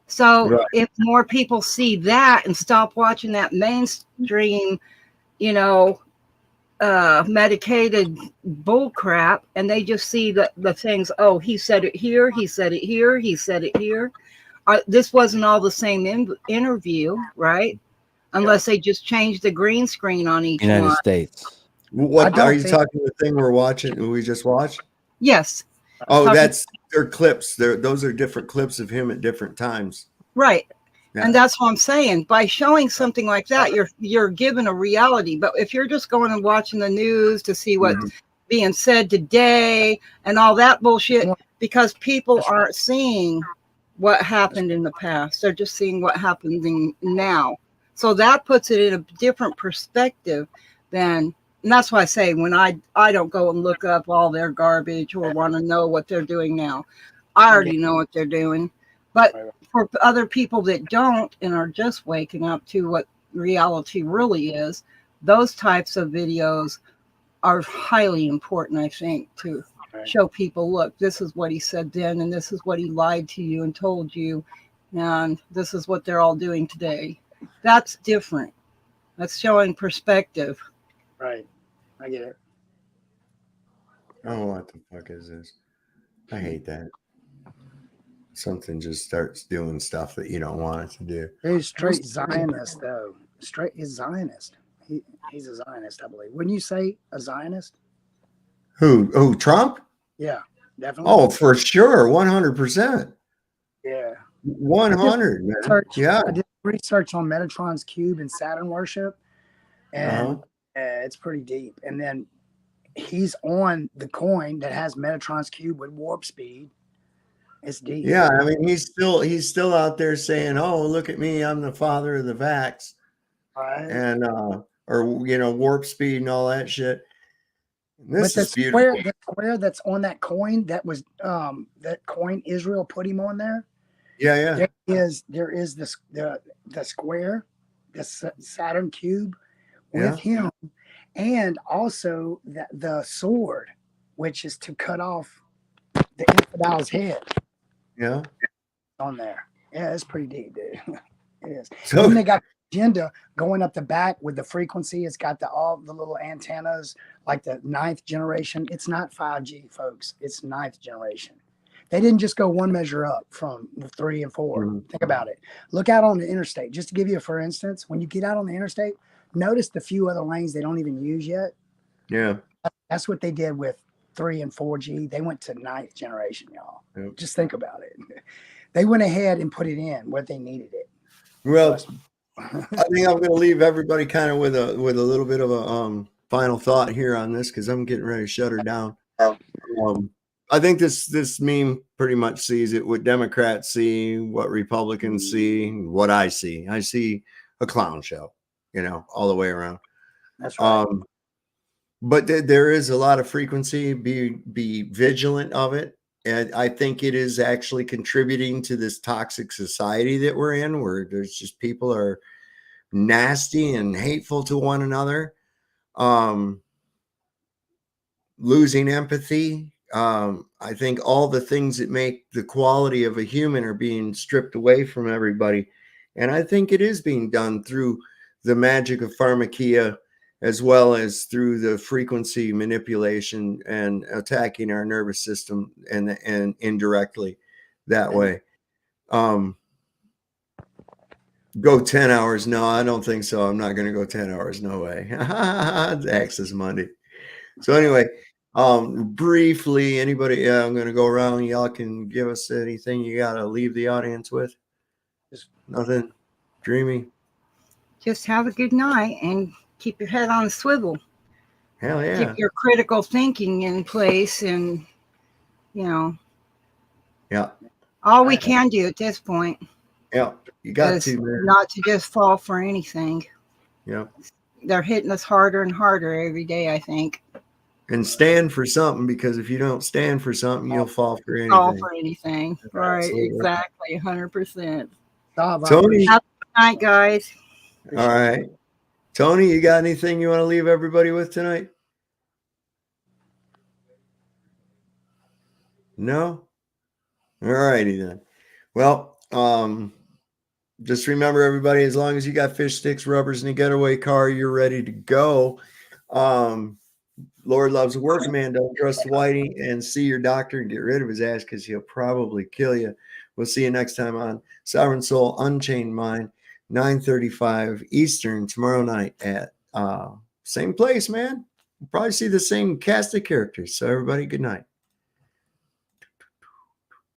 So if more people see that and stop watching that mainstream, medicated bull crap, and they just see the things, oh, he said it here, he said it here, he said it here. This wasn't all the same interview, right? Unless they just changed the green screen on each United one. States. What are you talking the thing we're watching? We just watched? Yes. Oh, they're clips. Those are different clips of him at different times. Right. Yeah. And that's what I'm saying. By showing something like that, you're given a reality. But if you're just going and watching the news to see what's being said today and all that bullshit, because people aren't seeing what happened in the past. They're just seeing what happening now. So that puts it in a different perspective and that's why I say when I don't go and look up all their garbage or want to know what they're doing now. I already know what they're doing. But for other people that don't and are just waking up to what reality really is, those types of videos are highly important, I think, to show people, look, this is what he said then, and this is what he lied to you and told you, and this is what they're all doing today. That's different. That's showing perspective. Right. I get it. Oh, what the fuck is this? I hate that. Something just starts doing stuff that you don't want it to do. He's straight Zionist, though. He's Zionist. He's a Zionist, I believe. Wouldn't you say a Zionist? Who? Trump? Yeah, definitely. Oh, for sure, 100%. Yeah, 100. Man. Yeah, I did research on Metatron's cube and Saturn worship, and it's pretty deep. And then he's on the coin that has Metatron's cube with warp speed. It's deep. Yeah, I mean, he's still out there saying, "Oh, look at me, I'm the father of the vax," right? And or warp speed and all that shit. This is beautiful. The square that's on that coin, that was that coin Israel put him on there. Yeah. There is this the square, the Saturn cube with him, and also the sword, which is to cut off the infidel's head. Yeah. On there. Yeah, it's pretty deep, dude. It is. So then they got the agenda going up the back with the frequency. It's got all the little antennas, like the 9th generation. It's not 5G, folks. It's 9th generation. They didn't just go one measure up from 3 and 4. Think about it. Look out on the interstate. Just to give you a for instance, when you get out on the interstate, notice the few other lanes they don't even use yet. Yeah. That's what they did with 3 and 4G. They went to 9th generation, y'all. Yep. Just think about it. They went ahead and put it in where they needed it. Well, I think I'm going to leave everybody kind of with a little bit of a final thought here on this, because I'm getting ready to shut her down. I think this meme pretty much sees it. What Democrats see, what Republicans see, what I see. I see a clown show. all the way around. That's right. But there is a lot of frequency. Be vigilant of it. And I think it is actually contributing to this toxic society that we're in, where there's just people are nasty and hateful to one another, losing empathy. I think all the things that make the quality of a human are being stripped away from everybody. And I think it is being done through the magic of pharmakia, as well as through the frequency manipulation and attacking our nervous system and indirectly that way. Go 10 hours. No, I don't think so. I'm not going to go 10 hours. No way. Access Monday. So anyway, briefly, anybody, yeah, I'm going to go around. Y'all can give us anything you got to leave the audience with. Nothing dreamy. Just have a good night and keep your head on a swivel. Hell yeah. Keep your critical thinking in place, and yeah, all we can do at this point. Yeah, you got is to, man. not to just fall for anything. Yeah. They're hitting us harder and harder every day, I think. And stand for something, because if you don't stand for something, you'll fall for anything. Fall for anything. Right, Absolutely. exactly, 100%. Tony. Have a good night, guys. All right. Tony, you got anything you want to leave everybody with tonight? No? All righty then. Well, just remember, everybody, as long as you got fish sticks, rubbers, and a getaway car, you're ready to go. Lord loves a working man. Don't trust Whitey, and see your doctor and get rid of his ass, because he'll probably kill you. We'll see you next time on Sovereign Soul Unchained Mind, 9:35 Eastern tomorrow night at same place, man. We'll probably see the same cast of characters. So everybody, good night.